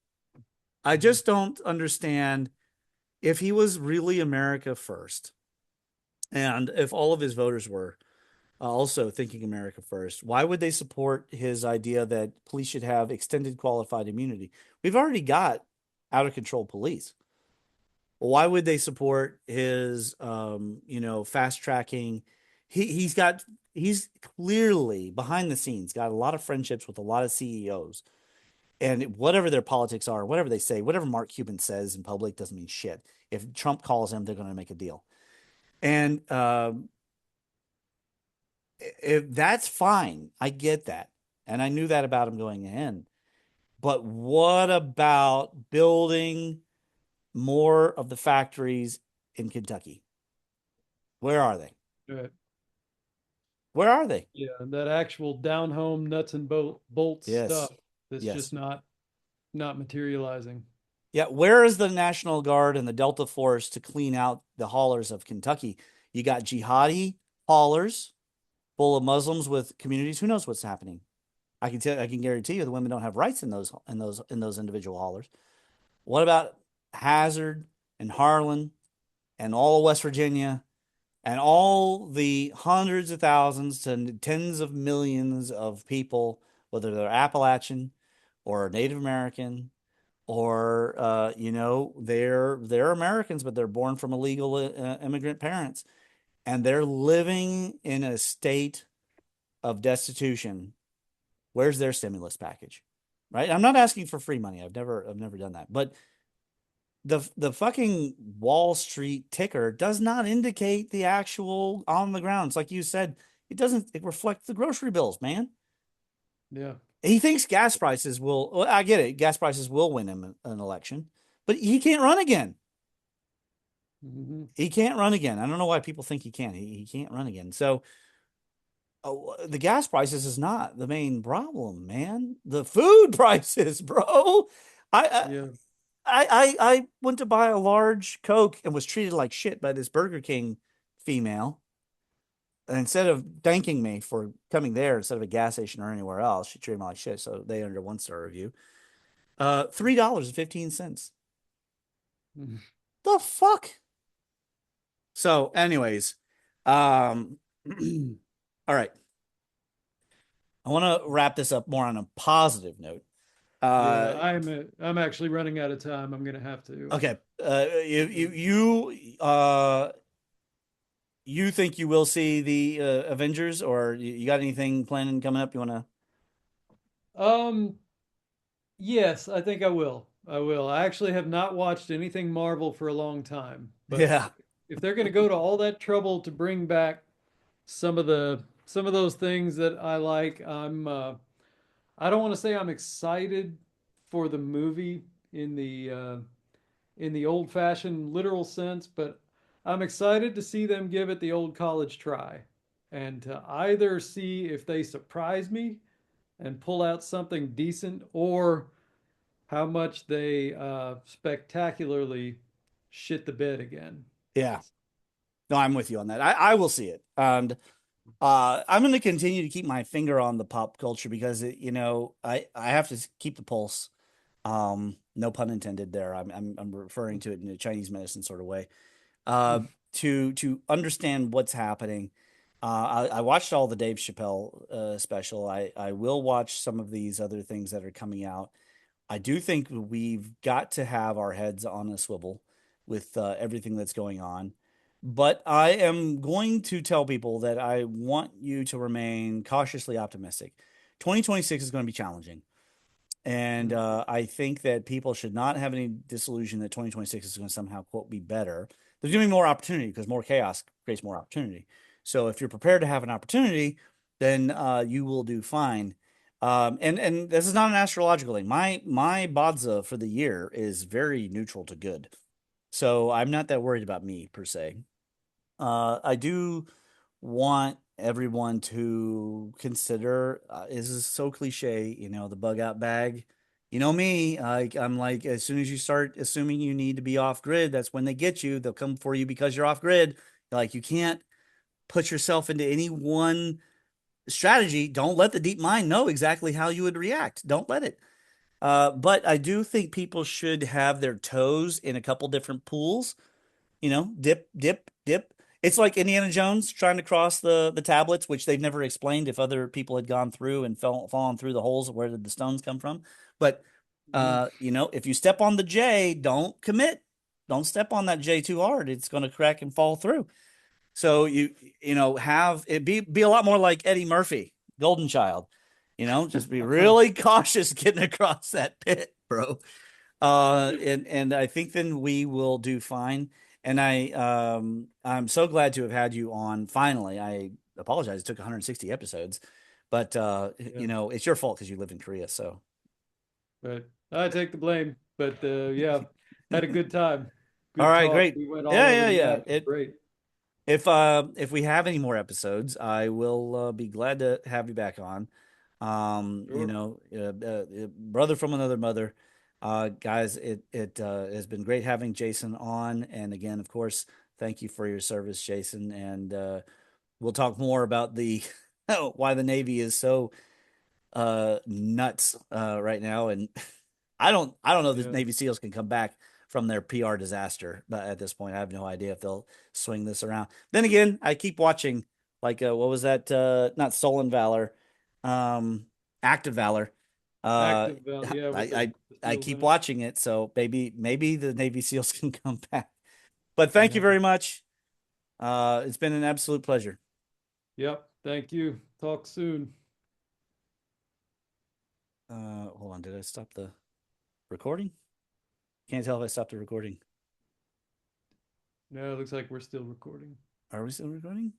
I Mhm. just don't understand if he was really America first, and if all of his voters were also thinking America first, why would they support his idea that police should have extended qualified immunity? We've already got out of control police. Why would they support his fast tracking? He's clearly behind the scenes got a lot of friendships with a lot of CEOs. And whatever their politics are, whatever they say, whatever Mark Cuban says in public doesn't mean shit. If Trump calls him, they're going to make a deal. And if that's fine, I get that. And I knew that about him going in. But what about building more of the factories in Kentucky? Where are they? Right. Where are they? Yeah. And that actual down home nuts and bolts Yes. stuff that's just Yes. not materializing. Yeah. Where is the National Guard and the Delta Force to clean out the haulers of Kentucky? You got jihadi haulers full of Muslims with communities. Who knows what's happening? I can guarantee you the women don't have rights in those individual haulers. What about Hazard and Harlan and all of West Virginia and all the hundreds of thousands to tens of millions of people, whether they're Appalachian or Native American or they're Americans, but they're born from illegal immigrant parents, and they're living in a state of destitution. Where's their stimulus package? Right? I'm not asking for free money. I've never done that. But the fucking Wall Street ticker does not indicate the actual on the ground. It's like you said, it reflect the grocery bills, man. Yeah. He thinks gas prices will, well, I get it. Gas prices will win him an election, but he can't run again. Hmm. He can't run again. I don't know why people think he can. He can't run again. So Oh, the gas prices is not the main problem, man. The food prices, bro. I Yeah. I went to buy a large Coke and was treated like shit by this Burger King female. And instead of thanking me for coming there instead of a gas station or anywhere else, she treated me like shit. So they earned a 1-star review. $3.15. The fuck? So, anyways, um, all right. I want to wrap this up more on a positive note. Yeah, Uh, I'm actually running out of time. I'm gonna have to okay. You think you will see the Avengers, or you got anything planning coming up? You want to? um yes, I think I will. I will. I actually have not watched anything Marvel for a long time, but Yeah, if they're gonna go to all that trouble to bring back some of those things that I like, I don't want to say I'm excited for the movie in the old-fashioned literal sense, but I'm excited to see them give it the old college try and to either see if they surprise me and pull out something decent or how much they spectacularly shit the bed again. yeah. No, I'm with you on that. I will see it, and I'm going to continue to keep my finger on the pop culture because I have to keep the pulse. No pun intended there. I'm referring to it in a Chinese medicine sort of way. Uh, to understand what's happening. I watched all the Dave Chappelle special. I will watch some of these other things that are coming out. I do think we've got to have our heads on a swivel with everything that's going on. But I am going to tell people that I want you to remain cautiously optimistic. 2026 is going to be challenging. And I think that people should not have any disillusion that 2026 is going to somehow, quote, be better. There's going to be more opportunity because more chaos creates more opportunity. So if you're prepared to have an opportunity, then you will do fine. And this is not an astrological thing. My bodza for the year is very neutral to good. So I'm not that worried about me per se. I do want everyone to consider this is so cliche, the bug out bag. You know me, I'm like, as soon as you start assuming you need to be off grid, that's when they get you. They'll come for you because you're off grid. Like, you can't put yourself into any one strategy. Don't let the deep mind know exactly how you would react. Don't let it. But I do think people should have their toes in a couple different pools, dip, dip, dip. It's like Indiana Jones trying to cross the tablets, which they've never explained if other people had gone through and fallen through the holes. Where did the stones come from? But if you step on the J, don't commit. Don't step on that J too hard. It's going to crack and fall through. So have it be a lot more like Eddie Murphy, Golden Child. Just be really cautious getting across that pit, bro. And I think then we will do fine. And I'm so glad to have had you on finally. I apologize. It took 160 episodes, but Yeah, it's your fault because you live in Korea. So, but I take the blame. But yeah, had a good time. all Good right, talk. great. We went all Yeah, over yeah, the yeah. map. It was great. If we have any more episodes, I will be glad to have you back on. Sure. Brother from another mother. Guys, it has been great having Jason on, and again, of course, thank you for your service, Jason. And we'll talk more about the why the Navy is so nuts right now. And I don't know if the Yeah. Navy SEALs can come back from their PR disaster, but at this point I have no idea if they'll swing this around. Then again, I keep watching, like, what was that, not Stolen Valor, um Active Valor. uh Active, yeah, I with I the I seals keep in it. watching it, so maybe the Navy SEALs can come back. But thank you Yeah. very much. It's been an absolute pleasure. Yep. Thank you. Talk soon. Hold on, did I stop the recording? Can't tell if I stopped the recording. No, it looks like we're still recording. Are we still recording?